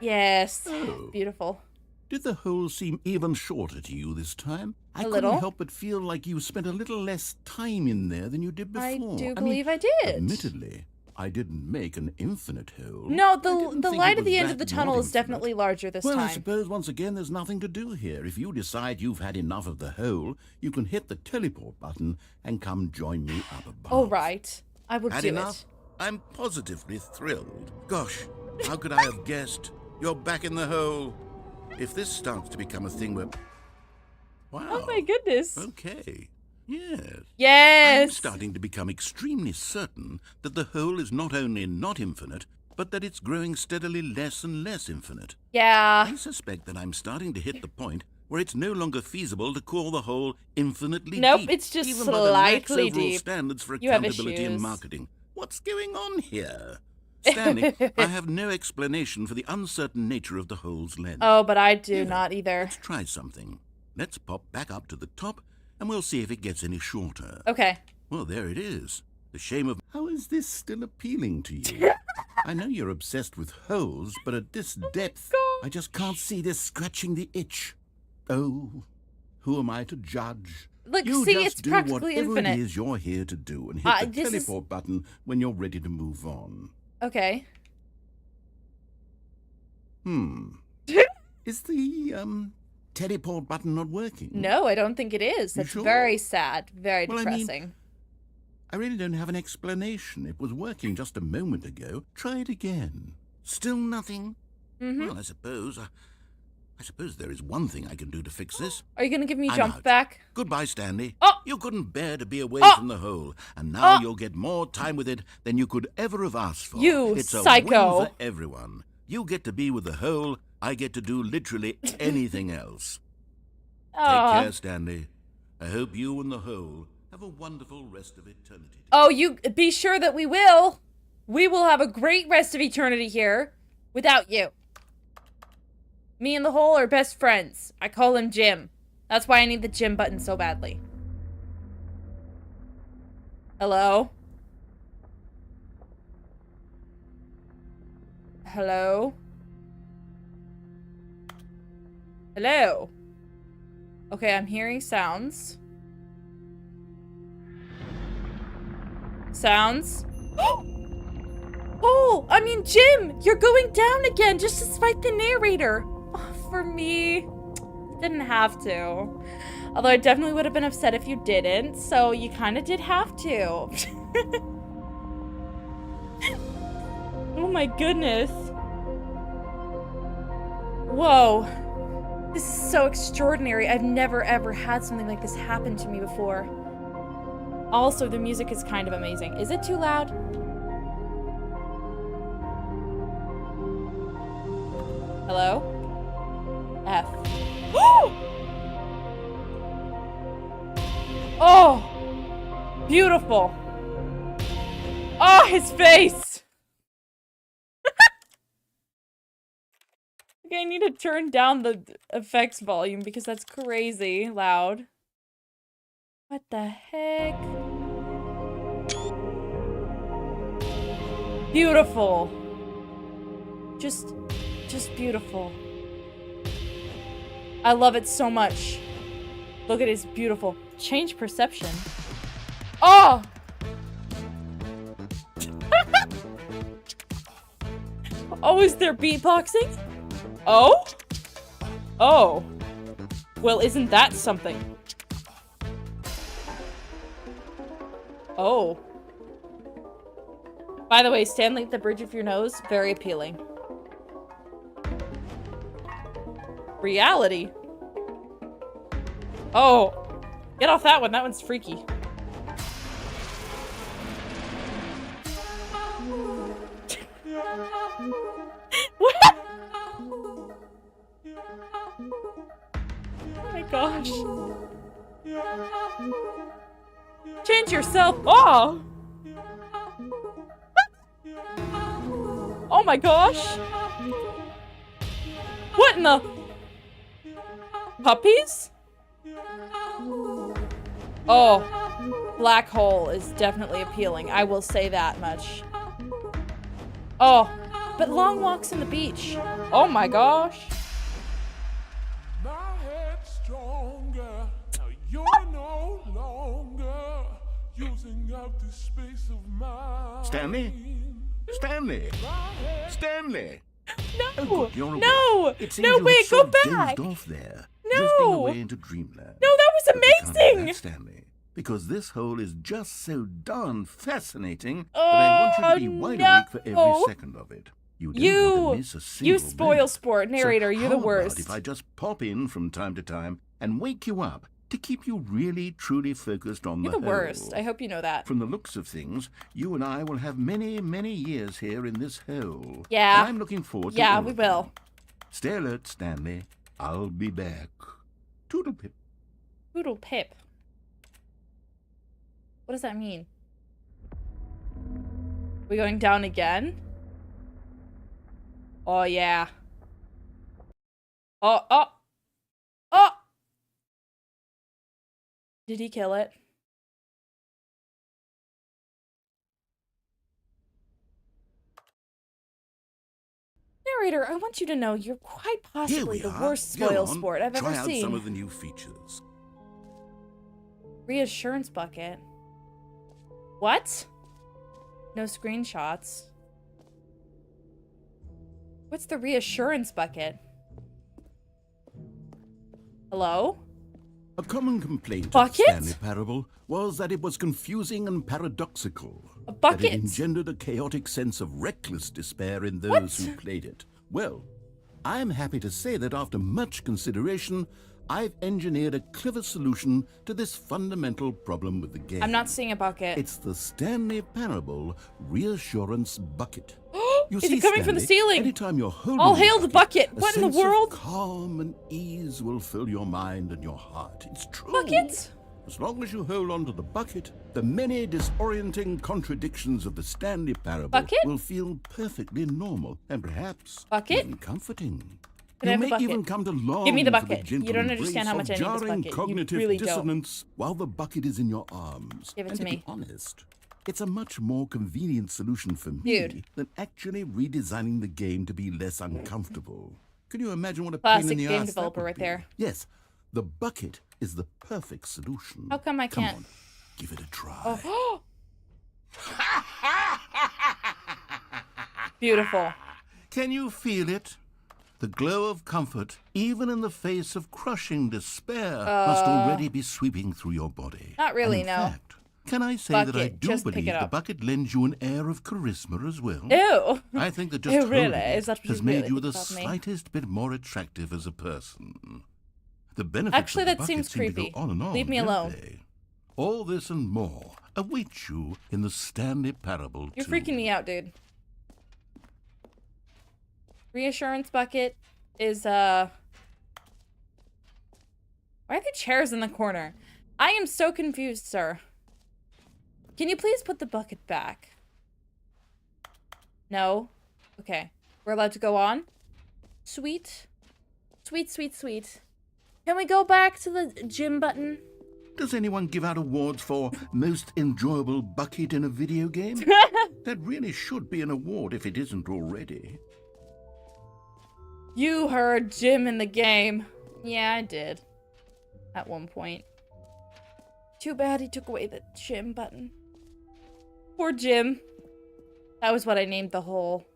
Speaker 1: Yes.
Speaker 2: Oh.
Speaker 1: Beautiful.
Speaker 2: Did the hole seem even shorter to you this time? I
Speaker 1: little.
Speaker 2: couldn't help but feel like you spent a little less time in there than you did before.
Speaker 1: I do
Speaker 2: mean,
Speaker 1: believe I did.
Speaker 2: Admittedly, I didn't make an infinite hole.
Speaker 1: No,
Speaker 2: I didn't
Speaker 1: the
Speaker 2: think
Speaker 1: light
Speaker 2: it
Speaker 1: at the
Speaker 2: was
Speaker 1: end of the
Speaker 2: that
Speaker 1: tunnel
Speaker 2: not
Speaker 1: is
Speaker 2: infinite.
Speaker 1: definitely larger this
Speaker 2: Well, I
Speaker 1: time.
Speaker 2: suppose once again there's nothing to do here. If you decide you've had enough of the hole, you can hit the teleport button and come join me up above.
Speaker 1: Oh, right. I will
Speaker 2: Had
Speaker 1: do
Speaker 2: enough?
Speaker 1: it.
Speaker 2: I'm positively thrilled. Gosh, how could I have guessed? You're back in the hole. If this starts to become a thing where... Wow.
Speaker 1: Oh my goodness.
Speaker 2: Okay. Yes. I'm
Speaker 1: Yes.
Speaker 2: starting to become extremely certain that the hole is not only not infinite, but that it's growing steadily less and less infinite.
Speaker 1: Yeah.
Speaker 2: I suspect that I'm starting to hit the point where it's no longer feasible to call the hole infinitely
Speaker 1: Nope,
Speaker 2: deep.
Speaker 1: it's just
Speaker 2: even by the lax
Speaker 1: slightly
Speaker 2: overall
Speaker 1: deep.
Speaker 2: standards for
Speaker 1: You have
Speaker 2: accountability in
Speaker 1: issues.
Speaker 2: marketing. What's going on here? Stanley, I have no explanation for the uncertain nature of the hole's length.
Speaker 1: Oh, but I do
Speaker 2: Yeah.
Speaker 1: not either.
Speaker 2: Let's try something. Let's pop back up to the top, and we'll see if it gets any shorter.
Speaker 1: Okay.
Speaker 2: Well, there it is. The shame of... How is this still appealing to you? I know you're obsessed with holes, but at this depth,
Speaker 1: God.
Speaker 2: I just can't see this scratching the itch. Oh, who am I to judge?
Speaker 1: Look,
Speaker 2: You
Speaker 1: see,
Speaker 2: just
Speaker 1: it's
Speaker 2: do
Speaker 1: practically
Speaker 2: whatever
Speaker 1: infinite.
Speaker 2: it is you're here to do, and hit the
Speaker 1: this is-
Speaker 2: teleport button when you're ready to move on.
Speaker 1: Okay.
Speaker 2: Is the teleport button not working?
Speaker 1: No, I don't think it is.
Speaker 2: You
Speaker 1: That's
Speaker 2: sure?
Speaker 1: very sad. Very
Speaker 2: Well, I mean,
Speaker 1: depressing.
Speaker 2: I really don't have an explanation. It was working just a moment ago. Try it again. Still nothing? Well, I suppose there is one thing I can do to fix this.
Speaker 1: Are you going to give me
Speaker 2: I'm
Speaker 1: jump
Speaker 2: out.
Speaker 1: back?
Speaker 2: Goodbye, Stanley.
Speaker 1: Oh!
Speaker 2: You couldn't bear to be away
Speaker 1: Oh!
Speaker 2: from the hole, and now
Speaker 1: Oh!
Speaker 2: you'll get more time with it than you could ever have asked for.
Speaker 1: You
Speaker 2: it's
Speaker 1: psycho.
Speaker 2: a win for everyone. You get to be with the hole. I get to do literally anything else. Take care, Stanley. I hope you and the hole have a wonderful rest of eternity.
Speaker 1: Oh, you be sure that we will. We will have a great rest of eternity here without you. Me and the hole are best friends. I call him Jim. That's why I need the Jim button so badly. Hello? Hello? Hello? Okay, I'm hearing sounds. Sounds. Oh, I mean, Jim, you're going down again just to spite the narrator. Oh, for me, didn't have to. Although I definitely would have been upset if you didn't, so you kind of did have to. Oh my goodness. Whoa. This is so extraordinary. I've never ever had something like this happen to me before. Also, the music is kind of amazing. Is it too loud? Hello? F. Oh! Beautiful. Oh, his face! Okay, I need to turn down the effects volume because that's crazy loud. What the heck? Beautiful. Just beautiful. I love it so much. Look at his beautiful. Change perception. Oh! Oh, is there beatboxing? Oh? Oh. Well, isn't that something? Oh. By the way, Stanley at the bridge of your nose, very appealing. Reality? Oh. Get off that one, that one's freaky. What? Oh my gosh. Change yourself. Oh! Oh my gosh. What in the... Puppies? Oh. Black hole is definitely appealing. I will say that much. Oh. But long walks on the beach. Oh my gosh.
Speaker 8: My head's stronger. Now you're no longer using up the space of my
Speaker 2: Stanley? Stanley? Stanley?
Speaker 1: No!
Speaker 2: Oh, good, you're awake.
Speaker 1: No!
Speaker 2: It seems
Speaker 1: No,
Speaker 2: you
Speaker 1: wait,
Speaker 2: had so
Speaker 1: go back!
Speaker 2: dozed off there,
Speaker 1: No!
Speaker 2: drifting away into dreamland.
Speaker 1: No, that was
Speaker 2: But you can't do
Speaker 1: amazing!
Speaker 2: that, Stanley, because this hole is just so darn fascinating that I want you to be wide awake for every second of it. You don't want to miss a single
Speaker 1: You spoil
Speaker 2: minute.
Speaker 1: sport, narrator,
Speaker 2: So
Speaker 1: you're the
Speaker 2: how
Speaker 1: worst.
Speaker 2: about if I just pop in from time to time and wake you up to keep you really, truly focused on
Speaker 1: You're
Speaker 2: the
Speaker 1: the
Speaker 2: hole?
Speaker 1: worst. I hope you know that.
Speaker 2: From the looks of things, you and I will have many, many years here in this hole.
Speaker 1: Yeah.
Speaker 2: And I'm looking forward to
Speaker 1: Yeah,
Speaker 2: all
Speaker 1: we
Speaker 2: of
Speaker 1: will.
Speaker 2: them. Stay alert, Stanley. I'll be back. Toodle pip.
Speaker 1: Poodle pip. What does that mean? We going down again? Oh, yeah. Oh, oh! Oh! Did he kill it? Narrator, I want you to know you're quite
Speaker 2: Here
Speaker 1: possibly
Speaker 2: we
Speaker 1: the
Speaker 2: are.
Speaker 1: worst
Speaker 2: Go
Speaker 1: spoil
Speaker 2: on.
Speaker 1: sport I've
Speaker 2: Try
Speaker 1: ever
Speaker 2: out
Speaker 1: seen.
Speaker 2: some of the new features.
Speaker 1: Reassurance bucket. What? No screenshots. What's the reassurance bucket? Hello?
Speaker 2: A common complaint of
Speaker 1: Bucket?
Speaker 2: the Stanley Parable was that it was confusing and paradoxical.
Speaker 1: A
Speaker 2: That
Speaker 1: bucket?
Speaker 2: it engendered a chaotic sense of reckless despair in those who played it. Well, I'm happy to say that after much consideration, I've engineered a clever solution to this fundamental problem with the game.
Speaker 1: I'm not seeing a bucket.
Speaker 2: It's the Stanley Parable Reassurance Bucket. You
Speaker 1: Is
Speaker 2: see,
Speaker 1: it coming from the
Speaker 2: Stanley,
Speaker 1: ceiling?
Speaker 2: anytime you're holding
Speaker 1: All hail the bucket.
Speaker 2: a
Speaker 1: What in the
Speaker 2: sense of
Speaker 1: world?
Speaker 2: calm and ease will fill your mind and your heart. It's true.
Speaker 1: Bucket?
Speaker 2: As long as you hold on to the bucket, the many disorienting contradictions of the Stanley Parable
Speaker 1: Bucket?
Speaker 2: will feel perfectly normal and perhaps
Speaker 1: Bucket?
Speaker 2: even comforting.
Speaker 1: Can I
Speaker 2: You
Speaker 1: have a
Speaker 2: may
Speaker 1: bucket?
Speaker 2: even come to long
Speaker 1: Give me the
Speaker 2: for
Speaker 1: bucket.
Speaker 2: gentle
Speaker 1: You don't understand how
Speaker 2: embrace
Speaker 1: much
Speaker 2: of
Speaker 1: I need this
Speaker 2: jarring
Speaker 1: bucket. You
Speaker 2: cognitive
Speaker 1: really don't.
Speaker 2: dissonance while the bucket is in your arms.
Speaker 1: Give it
Speaker 2: and
Speaker 1: to
Speaker 2: to
Speaker 1: me.
Speaker 2: be honest, it's a much more convenient solution for me
Speaker 1: Dude.
Speaker 2: than actually redesigning the game to be less uncomfortable. Can you imagine what a
Speaker 1: Classic
Speaker 2: pain in the
Speaker 1: game
Speaker 2: ass that
Speaker 1: developer
Speaker 2: would
Speaker 1: right
Speaker 2: be?
Speaker 1: there.
Speaker 2: Yes, the bucket is the perfect solution.
Speaker 1: How come I can't?
Speaker 2: Come on, give it a try.
Speaker 1: Oh. Beautiful.
Speaker 2: Can you feel it? The glow of comfort, even in the face of crushing despair, must already be sweeping through your body.
Speaker 1: Not really,
Speaker 2: And in
Speaker 1: no.
Speaker 2: fact, can I say that I
Speaker 1: Bucket,
Speaker 2: do
Speaker 1: just pick
Speaker 2: believe
Speaker 1: it
Speaker 2: the
Speaker 1: up.
Speaker 2: bucket lends you an air of charisma as well?
Speaker 1: Ew.
Speaker 2: I think that just
Speaker 1: Ew,
Speaker 2: holding
Speaker 1: really?
Speaker 2: it
Speaker 1: Is that what
Speaker 2: has
Speaker 1: you
Speaker 2: made
Speaker 1: really
Speaker 2: you the
Speaker 1: think about me?
Speaker 2: slightest bit more attractive as a person. The benefits
Speaker 1: Actually,
Speaker 2: of the
Speaker 1: that
Speaker 2: bucket
Speaker 1: seems
Speaker 2: seem to
Speaker 1: creepy.
Speaker 2: go on and on,
Speaker 1: Leave me
Speaker 2: don't
Speaker 1: alone.
Speaker 2: they? All this and more await you in the Stanley Parable
Speaker 1: You're
Speaker 2: 2.
Speaker 1: freaking me out, dude. Reassurance bucket is, Why are the chairs in the corner? I am so confused, sir. Can you please put the bucket back? No? Okay. We're allowed to go on? Sweet. Sweet, sweet, sweet. Can we go back to the gym button?
Speaker 2: Does anyone give out awards for most enjoyable bucket in a video game? That really should be an award if it isn't already.
Speaker 1: You heard Jim in the game. Yeah, I did. At one point. Too bad he took away the Jim button. Poor Jim. That was what I named the hole.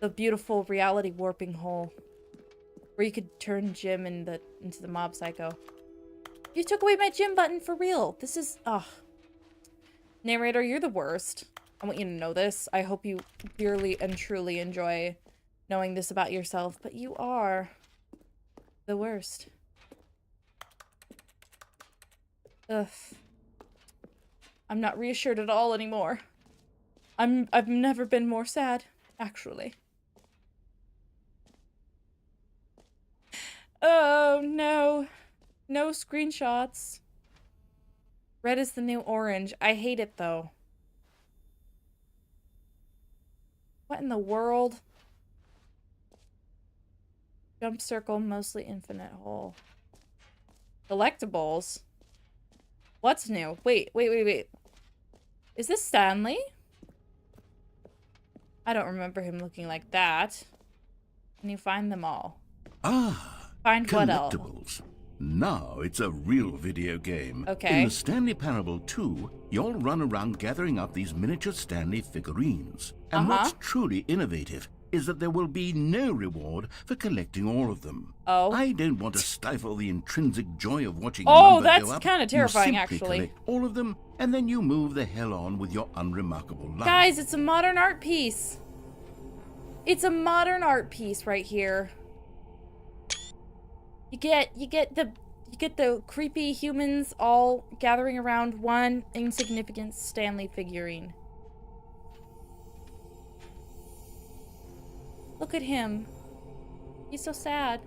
Speaker 1: The beautiful reality warping hole. Where you could turn Jim into the mob psycho. You took away my Jim button for real. This is... Ugh. Narrator, you're the worst. I want you to know this. I hope you dearly and truly enjoy knowing this about yourself, but you are the worst. Ugh. I'm not reassured at all anymore. I've never been more sad, actually. Oh no. No screenshots. Red is the new orange. I hate it though. What in the world? Jump circle, mostly infinite hole. Collectibles? What's new? Wait. Is this Stanley? I don't remember him looking like that. Can you find them all?
Speaker 2: Ah,
Speaker 1: Find what else?
Speaker 2: collectibles. Now it's a real video game.
Speaker 1: Okay.
Speaker 2: In the Stanley Parable 2, you'll run around gathering up these miniature Stanley figurines. And what's truly innovative is that there will be no reward for collecting all of them.
Speaker 1: Oh.
Speaker 2: I don't want to stifle the intrinsic joy of watching a
Speaker 1: Oh,
Speaker 2: number
Speaker 1: that's
Speaker 2: go up.
Speaker 1: kinda terrifying,
Speaker 2: You simply
Speaker 1: actually.
Speaker 2: collect all of them, and then you move the hell on with your unremarkable life.
Speaker 1: Guys, it's a modern art piece. It's a modern art piece right here. You get the creepy humans all gathering around one insignificant Stanley figurine. Look at him. He's so sad.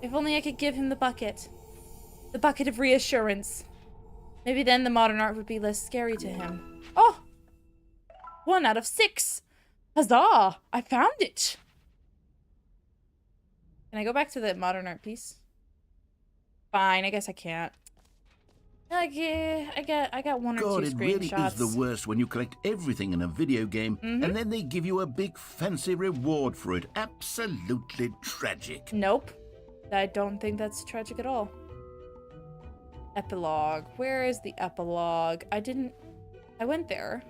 Speaker 1: If only I could give him the bucket. The bucket of reassurance. Maybe then the modern art would be less scary to him. Oh! 1 out of 6! Huzzah! I found it! Can I go back to the modern art piece? Fine, I guess I can't. Okay, I got 1 or 2
Speaker 2: God, it really
Speaker 1: screenshots.
Speaker 2: is the worst when you collect everything in a video game and then they give you a big fancy reward for it. Absolutely tragic.
Speaker 1: Nope. I don't think that's tragic at all. Epilogue. Where is the epilogue? I went there.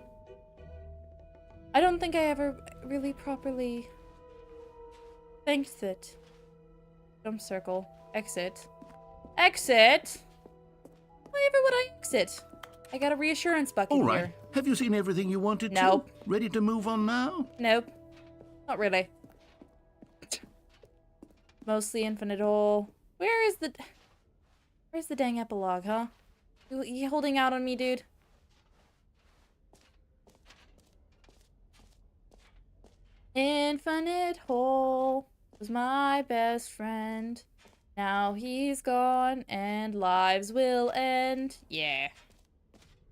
Speaker 1: I don't think I ever really properly thanked it. Jump circle. Exit. Exit? Why ever would I exit? I got a reassurance bucket
Speaker 2: All right.
Speaker 1: here.
Speaker 2: Have you seen everything you wanted
Speaker 1: Nope.
Speaker 2: to? Ready to move on now?
Speaker 1: Nope. Not really. Mostly infinite hole. Where's the dang epilogue, huh? You holding out on me, dude? Infinite hole was my best friend. Now he's gone and lives will end. Yeah.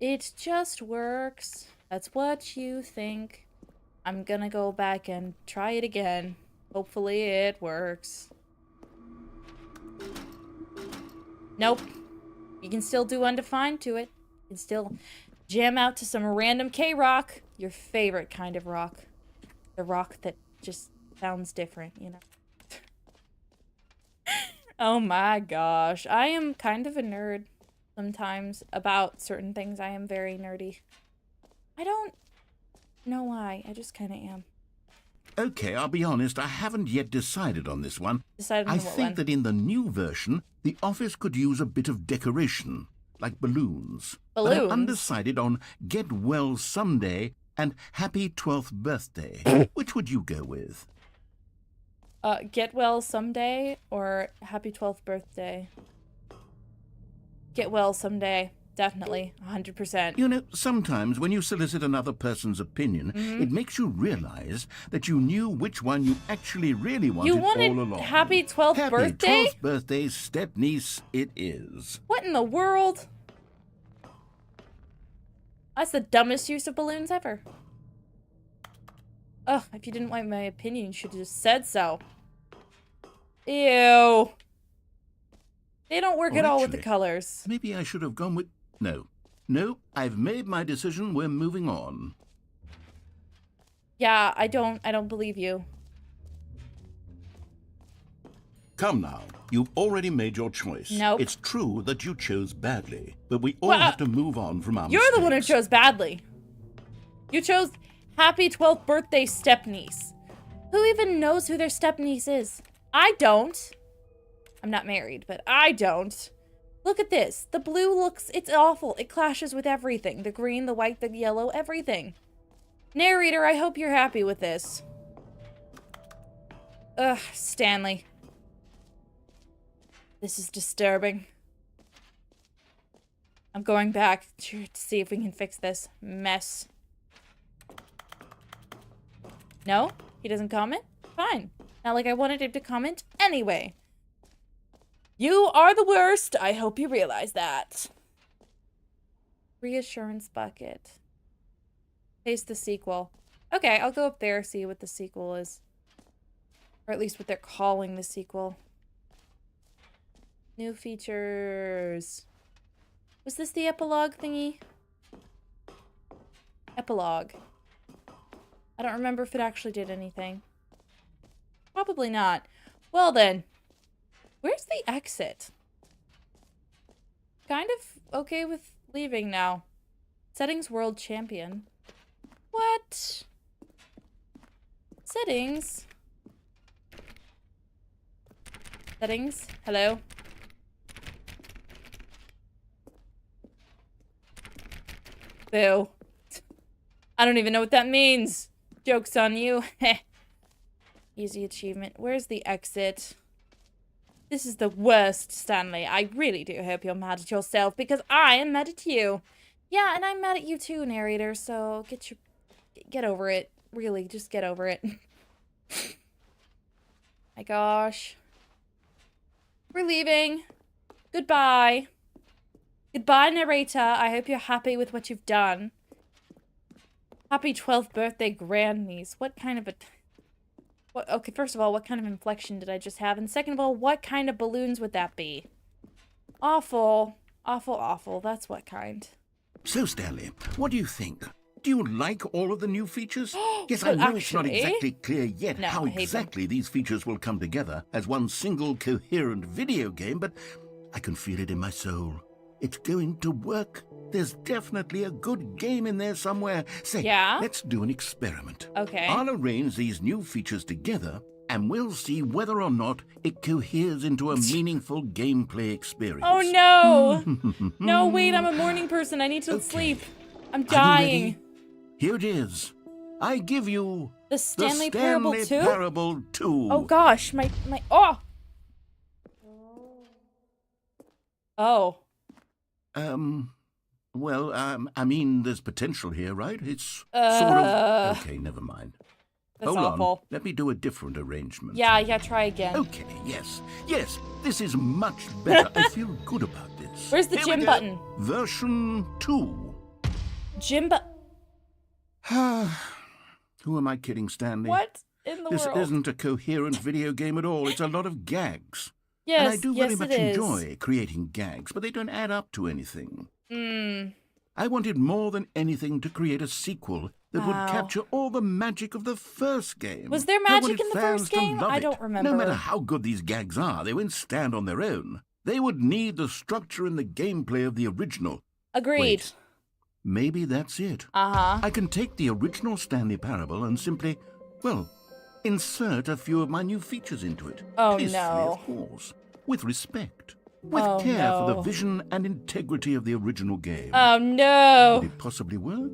Speaker 1: It just works. That's what you think. I'm gonna go back and try it again. Hopefully it works. Nope. You can still do undefined to it. You can still jam out to some random K-rock. Your favorite kind of rock. The rock that just sounds different, you know. Oh my gosh. I am kind of a nerd sometimes about certain things. I am very nerdy. I don't know why. I just kind of am.
Speaker 2: Okay, I'll be honest, I haven't yet decided on this one.
Speaker 1: Decided on
Speaker 2: I
Speaker 1: what
Speaker 2: think
Speaker 1: one?
Speaker 2: that in the new version, the office could use a bit of decoration, like balloons. But I'm
Speaker 1: Balloons?
Speaker 2: undecided on Get Well Someday and Happy 12th Birthday. Which would you go with?
Speaker 1: Get well someday or happy 12th birthday? Get well someday. Definitely. 100%.
Speaker 2: You know, sometimes when you solicit another person's opinion, it makes you realize that you knew which one you actually really wanted,
Speaker 1: You wanted
Speaker 2: all along.
Speaker 1: happy 12th
Speaker 2: Happy
Speaker 1: birthday?
Speaker 2: 12th birthday, step-niece it is.
Speaker 1: What in the world? That's the dumbest use of balloons ever. Ugh, if you didn't like my opinion, you should have just said so. Ew. They don't work
Speaker 2: Or
Speaker 1: at all with the
Speaker 2: actually,
Speaker 1: colors.
Speaker 2: Maybe I should have gone with... No, I've made my decision. We're moving on.
Speaker 1: Yeah, I don't believe you.
Speaker 2: Come now. You've already made your choice.
Speaker 1: Nope.
Speaker 2: It's true that you chose badly, but we all
Speaker 1: Well,
Speaker 2: have to move on from our
Speaker 1: You're the one who
Speaker 2: mistakes.
Speaker 1: chose badly. You chose happy 12th birthday stepniece. Who even knows who their stepniece is? I don't. I'm not married, but I don't. Look at this. The blue looks, it's awful. It clashes with everything. The green, the white, the yellow, everything. Narrator, I hope you're happy with this. Ugh, Stanley. This is disturbing. I'm going back to see if we can fix this mess. No? He doesn't comment? Fine. Not like I wanted him to comment anyway. You are the worst. I hope you realize that. Reassurance bucket. Paste the sequel. Okay, I'll go up there, see what the sequel is. Or at least what they're calling the sequel. New features. Was this the epilogue thingy? Epilogue. I don't remember if it actually did anything. Probably not. Well then. Where's the exit? Kind of okay with leaving now. Settings world champion. What? Settings? Settings? Hello? Boo. I don't even know what that means. Joke's on you. Easy achievement. Where's the exit? This is the worst, Stanley. I really do hope you're mad at yourself, because I am mad at you. Yeah, and I'm mad at you too, narrator, so get over it. Really, just get over it. My gosh. We're leaving. Goodbye. Goodbye, narrator. I hope you're happy with what you've done. Happy 12th birthday, grandniece. What kind of a... Okay, first of all, what kind of inflection did I just have? And second of all, what kind of balloons would that be? Awful. Awful, awful. That's what kind.
Speaker 2: So, Stanley, what do you think? Do you like all of the new features? Yes, I
Speaker 1: Well,
Speaker 2: know it's not
Speaker 1: actually-
Speaker 2: exactly clear yet
Speaker 1: No,
Speaker 2: how
Speaker 1: I hate them.
Speaker 2: exactly these features will come together as one single coherent video game, but I can feel it in my soul. It's going to work. There's definitely a good game in there somewhere. Say,
Speaker 1: Yeah?
Speaker 2: let's do an experiment.
Speaker 1: Okay.
Speaker 2: I'll arrange these new features together, and we'll see whether or not it coheres into a meaningful gameplay experience.
Speaker 1: Oh no! No, wait, I'm a morning person. I need to sleep. I'm dying.
Speaker 2: Are you ready? Here it is. I give you
Speaker 1: the Stanley Parable 2?
Speaker 2: Parable 2.
Speaker 1: Oh gosh, my oh. Oh.
Speaker 2: Well, I mean, there's potential here, right? It's sort of... Okay, never mind.
Speaker 1: That's
Speaker 2: Hold
Speaker 1: awful.
Speaker 2: on. Let me do a different arrangement.
Speaker 1: Yeah, try again.
Speaker 2: Okay, yes. This is much better. I feel good about this.
Speaker 1: Where's the gym button?
Speaker 2: Version 2.
Speaker 1: Gym button.
Speaker 2: Who am I kidding, Stanley?
Speaker 1: What in the world?
Speaker 2: This isn't a coherent video game at all. It's a lot of gags.
Speaker 1: Yes,
Speaker 2: and I do very much
Speaker 1: it
Speaker 2: enjoy creating gags, but they don't add up to anything.
Speaker 1: Mm.
Speaker 2: I wanted more than anything to create a sequel that would capture all the magic of the first game.
Speaker 1: Was there magic in the first game? I don't remember.
Speaker 2: No matter how good these gags are, they won't stand on their own. They would need the structure and the gameplay of the original.
Speaker 1: Agreed.
Speaker 2: Wait, maybe that's it. I can take the original Stanley Parable and simply, well, insert a few of my new features into it.
Speaker 1: Oh,
Speaker 2: Peacefully,
Speaker 1: no.
Speaker 2: of course. With respect. With care for the vision and integrity of the original game.
Speaker 1: Oh, no.
Speaker 2: Could it possibly work?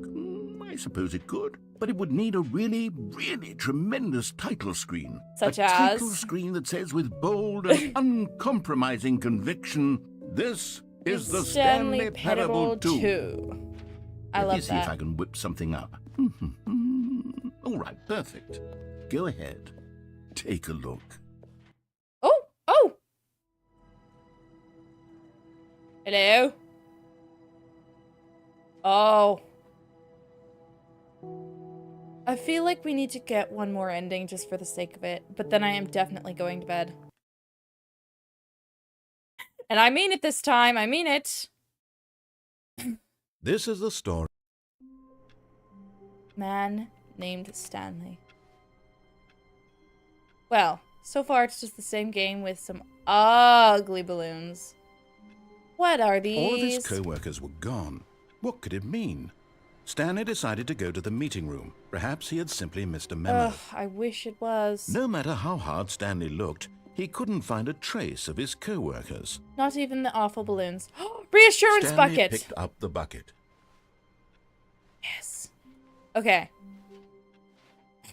Speaker 2: I suppose it could. But it would need a really, really tremendous title screen.
Speaker 1: Such
Speaker 2: a
Speaker 1: as?
Speaker 2: title screen that says with bold and uncompromising conviction, this is the Stanley Parable 2.
Speaker 1: I love that.
Speaker 2: Let me see if I can whip something up. All right, perfect. Go ahead. Take a look.
Speaker 1: Oh! Hello? Oh. I feel like we need to get one more ending just for the sake of it, but then I am definitely going to bed. And I mean it this time, I mean it.
Speaker 2: This is the story.
Speaker 1: Man named Stanley. Well, so far it's just the same game with some ugly balloons. What are these?
Speaker 2: All of his co-workers were gone. What could it mean? Stanley decided to go to the meeting room. Perhaps he had simply missed a memo.
Speaker 1: Ugh, I wish it was.
Speaker 2: No matter how hard Stanley looked, he couldn't find a trace of his co-workers.
Speaker 1: Not even the awful balloons. Reassurance
Speaker 2: Stanley
Speaker 1: bucket!
Speaker 2: picked up the bucket.
Speaker 1: Yes. Okay.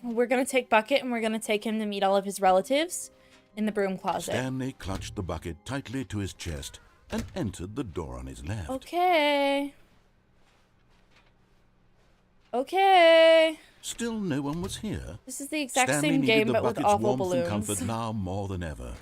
Speaker 1: We're gonna take Bucket and we're gonna take him to meet all of his relatives in the broom closet.
Speaker 2: Stanley clutched the bucket tightly to his chest and entered the door on his left.
Speaker 1: Okay. Okay.
Speaker 2: Still no one was here.
Speaker 1: This is the exact
Speaker 2: Stanley
Speaker 1: same game,
Speaker 2: needed the
Speaker 1: but with
Speaker 2: bucket's
Speaker 1: awful
Speaker 2: warmth
Speaker 1: balloons.
Speaker 2: and comfort now more than ever.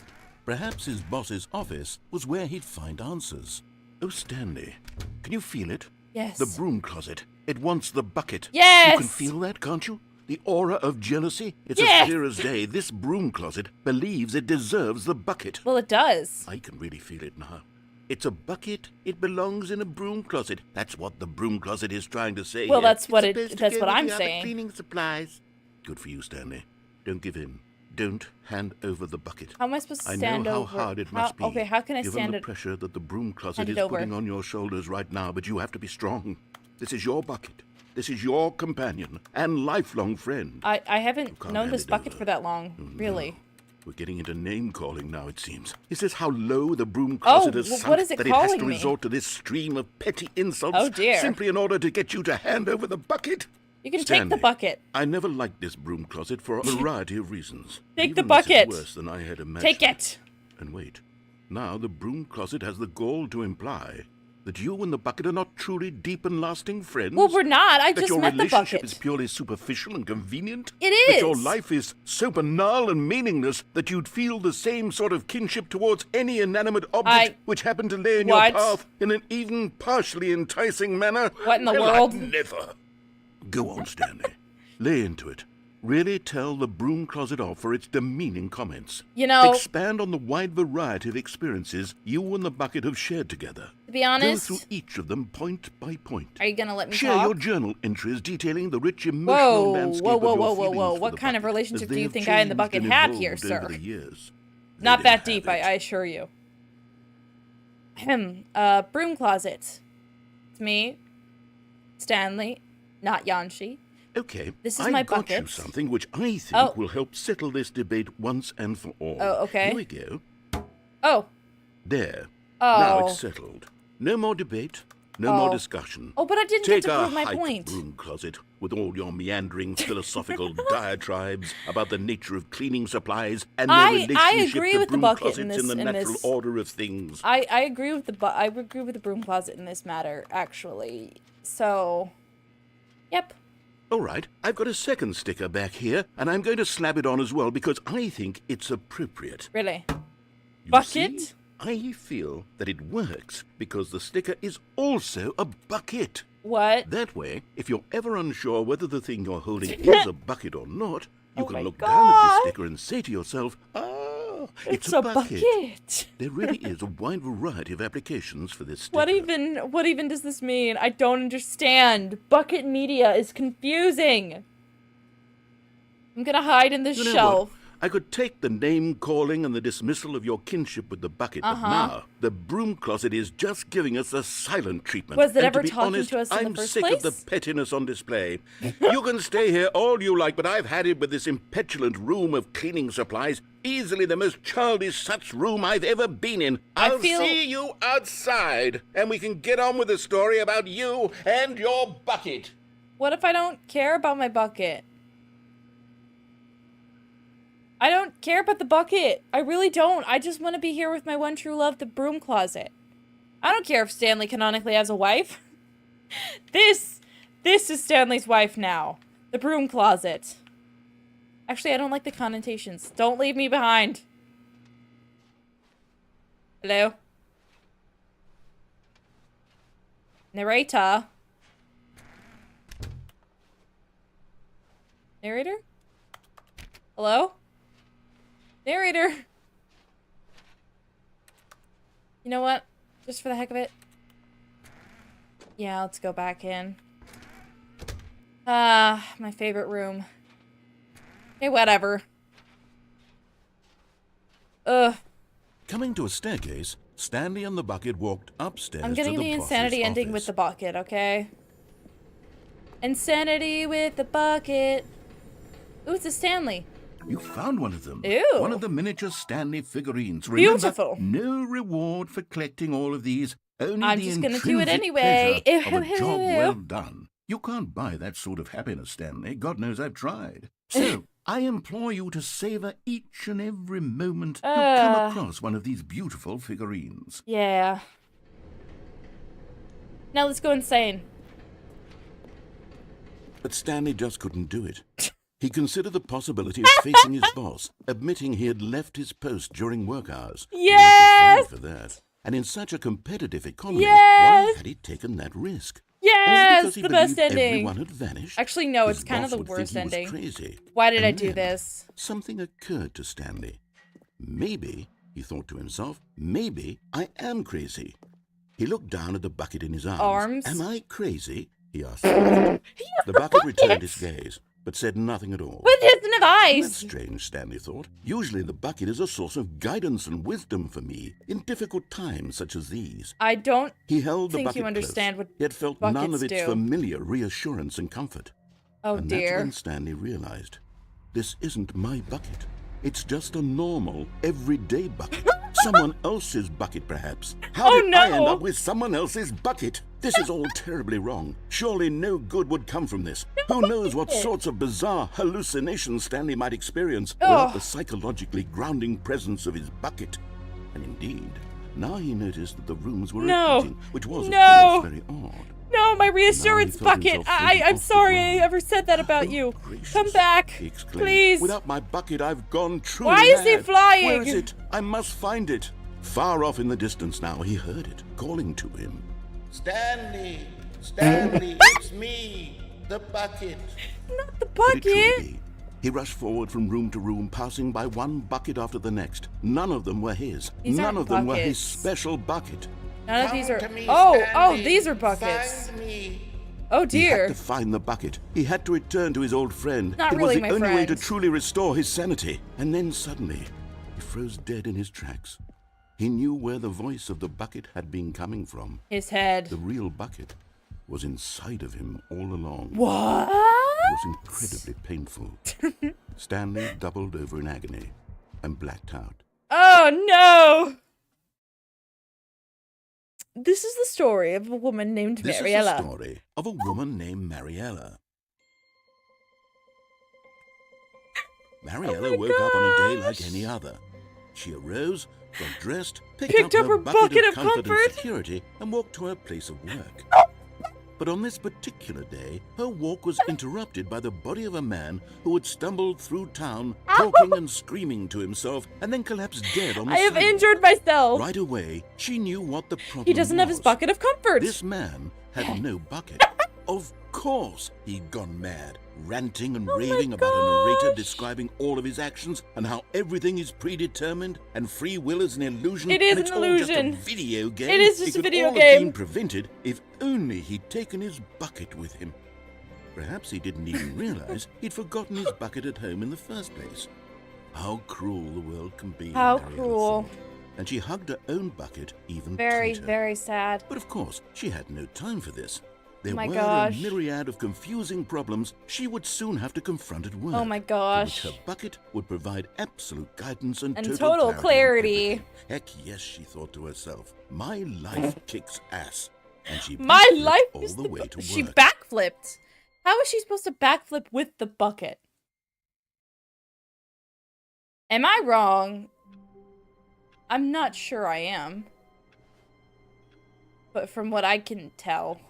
Speaker 2: Perhaps his boss's office was where he'd find answers. Oh, Stanley, can you feel it?
Speaker 1: Yes.
Speaker 2: The broom closet. It wants the bucket.
Speaker 1: Yes!
Speaker 2: You can feel that, can't you? The aura of jealousy? It's
Speaker 1: Yes!
Speaker 2: as clear as day. This broom closet believes it deserves the bucket.
Speaker 1: Well, it does.
Speaker 2: I can really feel it now. It's a bucket. It belongs in a broom closet. That's what the broom closet is trying to say.
Speaker 1: Well,
Speaker 2: here.
Speaker 1: that's what
Speaker 2: It's
Speaker 1: it.
Speaker 2: supposed to
Speaker 1: That's
Speaker 2: go
Speaker 1: what
Speaker 2: with
Speaker 1: I'm
Speaker 2: the other
Speaker 1: saying.
Speaker 2: cleaning supplies. Good for you, Stanley. Don't give in. Don't hand over the bucket.
Speaker 1: How am I supposed to
Speaker 2: I
Speaker 1: stand
Speaker 2: know
Speaker 1: over?
Speaker 2: how hard it must be.
Speaker 1: Okay, how can I
Speaker 2: given
Speaker 1: stand
Speaker 2: the
Speaker 1: it?
Speaker 2: pressure that the broom closet
Speaker 1: hand
Speaker 2: is
Speaker 1: it over?
Speaker 2: putting on your shoulders right now, but you have to be strong. This is your bucket. This is your companion and lifelong friend.
Speaker 1: I haven't
Speaker 2: can't
Speaker 1: known
Speaker 2: hand
Speaker 1: this
Speaker 2: it
Speaker 1: bucket
Speaker 2: over.
Speaker 1: for that long, really.
Speaker 2: We're getting into name-calling now, it seems. Is this how low the broom closet has sunk,
Speaker 1: what is it
Speaker 2: that it has to
Speaker 1: calling me?
Speaker 2: resort to this stream of petty insults
Speaker 1: Oh, dear.
Speaker 2: simply in order to get you to hand over the bucket?
Speaker 1: You can take
Speaker 2: Stanley,
Speaker 1: the bucket.
Speaker 2: I never liked this broom closet for a variety of reasons.
Speaker 1: Take the
Speaker 2: Even this is
Speaker 1: bucket.
Speaker 2: worse than I had imagined.
Speaker 1: Take it.
Speaker 2: And wait, now the broom closet has the gall to imply that you and the bucket are not truly deep and lasting friends.
Speaker 1: Well, we're not. I
Speaker 2: that
Speaker 1: just
Speaker 2: your
Speaker 1: met the
Speaker 2: relationship
Speaker 1: bucket.
Speaker 2: is purely superficial and convenient.
Speaker 1: It
Speaker 2: That your
Speaker 1: is.
Speaker 2: life is so banal and meaningless that you'd feel the same sort of kinship towards any inanimate object which happened to lay in your
Speaker 1: What?
Speaker 2: path in an even partially enticing manner.
Speaker 1: What in the
Speaker 2: Well,
Speaker 1: world?
Speaker 2: I'd never. Go on, Stanley. Lay into it. Really tell the broom closet off for its demeaning comments.
Speaker 1: You know,
Speaker 2: Expand on the wide variety of experiences you and the bucket have shared together.
Speaker 1: to be honest,
Speaker 2: Go through each of them point by point.
Speaker 1: are you gonna let me
Speaker 2: Share
Speaker 1: talk?
Speaker 2: your journal entries detailing the rich emotional
Speaker 1: Whoa,
Speaker 2: landscape
Speaker 1: whoa,
Speaker 2: of
Speaker 1: whoa,
Speaker 2: your
Speaker 1: whoa, whoa,
Speaker 2: feelings
Speaker 1: whoa.
Speaker 2: for
Speaker 1: What
Speaker 2: the
Speaker 1: kind of
Speaker 2: bucket,
Speaker 1: relationship
Speaker 2: as
Speaker 1: do
Speaker 2: they
Speaker 1: you
Speaker 2: have
Speaker 1: think I and the
Speaker 2: changed
Speaker 1: bucket
Speaker 2: and
Speaker 1: have
Speaker 2: evolved
Speaker 1: here,
Speaker 2: over
Speaker 1: sir?
Speaker 2: the years.
Speaker 1: Not
Speaker 2: Let
Speaker 1: that
Speaker 2: it
Speaker 1: deep,
Speaker 2: have
Speaker 1: I
Speaker 2: it.
Speaker 1: assure you. Broom closet. It's me, Stanley, not Yanshi.
Speaker 2: Okay,
Speaker 1: This is
Speaker 2: I've
Speaker 1: my
Speaker 2: got you
Speaker 1: bucket.
Speaker 2: something which I think will help settle this debate once and for all.
Speaker 1: Oh, okay.
Speaker 2: Here we go.
Speaker 1: Oh.
Speaker 2: There.
Speaker 1: Oh.
Speaker 2: Now it's settled. No more debate, no more discussion.
Speaker 1: Oh, but I didn't
Speaker 2: Take
Speaker 1: get to
Speaker 2: our
Speaker 1: prove my
Speaker 2: hype
Speaker 1: point.
Speaker 2: broom closet with all your meandering philosophical diatribes about the nature of cleaning supplies and their relationship
Speaker 1: agree
Speaker 2: to
Speaker 1: with the
Speaker 2: broom
Speaker 1: bucket
Speaker 2: closets
Speaker 1: in
Speaker 2: in the
Speaker 1: this-
Speaker 2: natural order of things.
Speaker 1: I agree with I agree with the broom closet in this matter, actually. So, yep.
Speaker 2: All right, I've got a second sticker back here, and I'm going to slap it on as well because I think it's appropriate.
Speaker 1: Really?
Speaker 2: You
Speaker 1: Bucket?
Speaker 2: see, I feel that it works because the sticker is also a bucket.
Speaker 1: What?
Speaker 2: That way, if you're ever unsure whether the thing you're holding is a bucket or not, you can look down at
Speaker 1: God.
Speaker 2: this sticker and say to yourself, ah, it's
Speaker 1: a
Speaker 2: bucket.
Speaker 1: bucket.
Speaker 2: There really is a wide variety of applications for this sticker.
Speaker 1: What even does this mean? I don't understand. Bucket media is confusing. I'm gonna hide in this
Speaker 2: You know
Speaker 1: shelf.
Speaker 2: what? I could take the name-calling and the dismissal of your kinship with the bucket, but now the broom closet is just giving us a silent treatment.
Speaker 1: Was it
Speaker 2: And
Speaker 1: ever
Speaker 2: to be
Speaker 1: talking
Speaker 2: honest,
Speaker 1: to us in the
Speaker 2: I'm
Speaker 1: first
Speaker 2: sick of the
Speaker 1: place?
Speaker 2: pettiness on display. You can stay here all you like, but I've had it with this impetulant room of cleaning supplies. Easily the most childish such room I've ever been in. I'll see you outside, and we can get on with the story about you and your bucket.
Speaker 1: What if I don't care about my bucket? I don't care about the bucket. I really don't. I just want to be here with my one true love, the broom closet. I don't care if Stanley canonically has a wife. This is Stanley's wife now. The broom closet. Actually, I don't like the connotations. Don't leave me behind. Hello? Narrator? Narrator? Hello? Narrator! You know what? Just for the heck of it. Yeah, let's go back in. My favorite room. Okay, whatever. Ugh.
Speaker 2: Coming to a staircase, Stanley and the bucket walked upstairs
Speaker 1: I'm getting
Speaker 2: to
Speaker 1: the
Speaker 2: boss's
Speaker 1: insanity ending
Speaker 2: office.
Speaker 1: with the bucket, okay? Insanity with the bucket. Ooh, it's a Stanley.
Speaker 2: You found one of them.
Speaker 1: Ew.
Speaker 2: One of the miniature Stanley figurines. Remember,
Speaker 1: Beautiful.
Speaker 2: no reward for collecting all of these. Only
Speaker 1: I'm
Speaker 2: the
Speaker 1: just gonna do it
Speaker 2: intrinsic
Speaker 1: anyway.
Speaker 2: pleasure of a job well done. You can't buy that sort of happiness, Stanley. God knows I've tried. So, I implore you to savor each and every moment you come across one of these beautiful figurines.
Speaker 1: Yeah. Now let's go insane.
Speaker 2: But Stanley just couldn't do it. He considered the possibility of facing his boss, admitting he had left his post during work hours.
Speaker 1: Yes!
Speaker 2: He might be fined for that. And in such a competitive economy,
Speaker 1: Yes!
Speaker 2: why had he taken that risk?
Speaker 1: Yes!
Speaker 2: All because he
Speaker 1: The best
Speaker 2: believed
Speaker 1: ending.
Speaker 2: everyone had vanished.
Speaker 1: Actually, no,
Speaker 2: His
Speaker 1: it's kind of
Speaker 2: boss
Speaker 1: the
Speaker 2: would think
Speaker 1: worst
Speaker 2: he was
Speaker 1: ending.
Speaker 2: crazy.
Speaker 1: Why did
Speaker 2: And
Speaker 1: I do
Speaker 2: then
Speaker 1: this?
Speaker 2: Something occurred to Stanley. Maybe, he thought to himself, maybe I am crazy. He looked down at the bucket in his arms. Am I crazy? He asked. The bucket returned his gaze, but said nothing at all.
Speaker 1: With his advice!
Speaker 2: That's strange, Stanley thought. Usually the bucket is a source of guidance and wisdom for me in difficult times such as these.
Speaker 1: I don't
Speaker 2: He held the
Speaker 1: think
Speaker 2: bucket
Speaker 1: you understand
Speaker 2: close,
Speaker 1: what
Speaker 2: yet felt none
Speaker 1: buckets
Speaker 2: of its
Speaker 1: do.
Speaker 2: familiar reassurance and comfort.
Speaker 1: Oh
Speaker 2: And that's
Speaker 1: dear.
Speaker 2: when Stanley realized, this isn't my bucket. It's just a normal, everyday bucket. Someone else's bucket, perhaps. How did I end up with someone else's bucket? This is all terribly wrong. Surely no good would come from this. Who knows what sorts of bizarre hallucinations Stanley might experience without the psychologically grounding presence of his bucket. And indeed, now he noticed that the rooms were repeating, which was, of course, very odd.
Speaker 1: No, my reassurance
Speaker 2: felt
Speaker 1: bucket!
Speaker 2: himself floating
Speaker 1: I'm
Speaker 2: off the
Speaker 1: sorry I
Speaker 2: ground.
Speaker 1: ever said that about you.
Speaker 2: Gracious,
Speaker 1: Come back,
Speaker 2: he exclaimed.
Speaker 1: please.
Speaker 2: Without my bucket, I've gone truly
Speaker 1: Why is he
Speaker 2: mad.
Speaker 1: flying?
Speaker 2: Where is it? I must find it. Far off in the distance now, he heard it, calling to him.
Speaker 9: Stanley! Stanley, it's me, the bucket.
Speaker 1: Not the
Speaker 2: Could it truly
Speaker 1: bucket.
Speaker 2: be? He rushed forward from room to room, passing by one bucket after the next. None of them were his.
Speaker 1: These
Speaker 2: None
Speaker 1: aren't
Speaker 2: of them were his
Speaker 1: buckets.
Speaker 2: special bucket.
Speaker 1: None of these are.
Speaker 9: Come to me,
Speaker 1: Oh,
Speaker 9: Stanley.
Speaker 1: these are buckets.
Speaker 9: Find me.
Speaker 1: Oh
Speaker 2: He had
Speaker 1: dear.
Speaker 2: to find the bucket. He had to return to his old friend.
Speaker 1: Not
Speaker 2: it
Speaker 1: really
Speaker 2: was
Speaker 1: my
Speaker 2: the only way to
Speaker 1: friend.
Speaker 2: truly restore his sanity. And then suddenly, he froze dead in his tracks. He knew where the voice of the bucket had been coming from.
Speaker 1: His head.
Speaker 2: The real bucket was inside of him all along.
Speaker 1: What?
Speaker 2: was incredibly painful. Stanley doubled over in agony and blacked out.
Speaker 1: Oh no! This is the story of a woman named Mariella.
Speaker 2: This is the story of a woman named Mariella. Mariella woke up on a day like any other. She arose, got dressed, picked up her bucket of comfort and security, and walked to her place of work. But on this particular day, her walk was interrupted by the body of a man who had stumbled through town, talking and screaming to himself, and then collapsed dead on the
Speaker 1: I have
Speaker 2: sidewalk.
Speaker 1: injured myself.
Speaker 2: Right away, she knew what the problem was.
Speaker 1: He doesn't have his bucket of comfort.
Speaker 2: This man had no bucket. Of course, he'd gone mad, ranting and raving about a narrator describing all of his actions and how everything is predetermined and free will is an illusion.
Speaker 1: It is
Speaker 2: and it's
Speaker 1: an
Speaker 2: all
Speaker 1: illusion.
Speaker 2: just a video game.
Speaker 1: It is just a video
Speaker 2: It could all have
Speaker 1: game.
Speaker 2: been prevented if only he'd taken his bucket with him. Perhaps he didn't even realize he'd forgotten his bucket at home in the first place. How cruel the world can be.
Speaker 1: How
Speaker 2: Mariella
Speaker 1: cruel.
Speaker 2: thought. And she hugged her own bucket even
Speaker 1: Very,
Speaker 2: tighter.
Speaker 1: very sad.
Speaker 2: But of course, she had no time for this. There
Speaker 1: my
Speaker 2: were
Speaker 1: gosh.
Speaker 2: a myriad of confusing problems she would soon have to confront at work.
Speaker 1: Oh my
Speaker 2: for
Speaker 1: gosh.
Speaker 2: which her bucket would provide absolute guidance and,
Speaker 1: total clarity.
Speaker 2: on everything. Heck yes, she thought to herself. My life kicks ass. And she
Speaker 1: My
Speaker 2: backflipped
Speaker 1: life
Speaker 2: all
Speaker 1: is
Speaker 2: the way to
Speaker 1: She
Speaker 2: work.
Speaker 1: backflipped. How is she supposed to backflip with the bucket? Am I wrong? I'm not sure I am. But from what I can tell,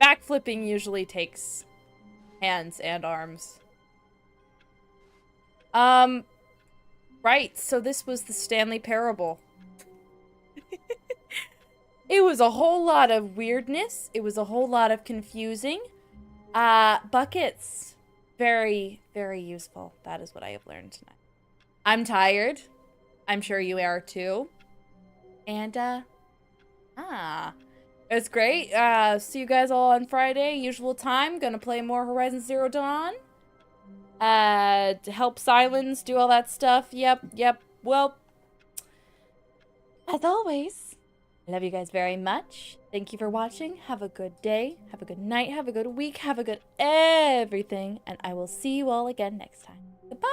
Speaker 1: backflipping usually takes hands and arms. Right, so this was the Stanley Parable. It was a whole lot of weirdness. It was a whole lot of confusing. Buckets. Very, very useful. That is what I have learned tonight. I'm tired. I'm sure you are too. And, it's great. See you guys all on Friday, usual time. Gonna play more Horizon Zero Dawn. To help Silence, do all that stuff. Yep. Well, as always, I love you guys very much. Thank you for watching. Have a good day. Have a good night. Have a good week. Have a good everything. And I will see you all again next time. Goodbye.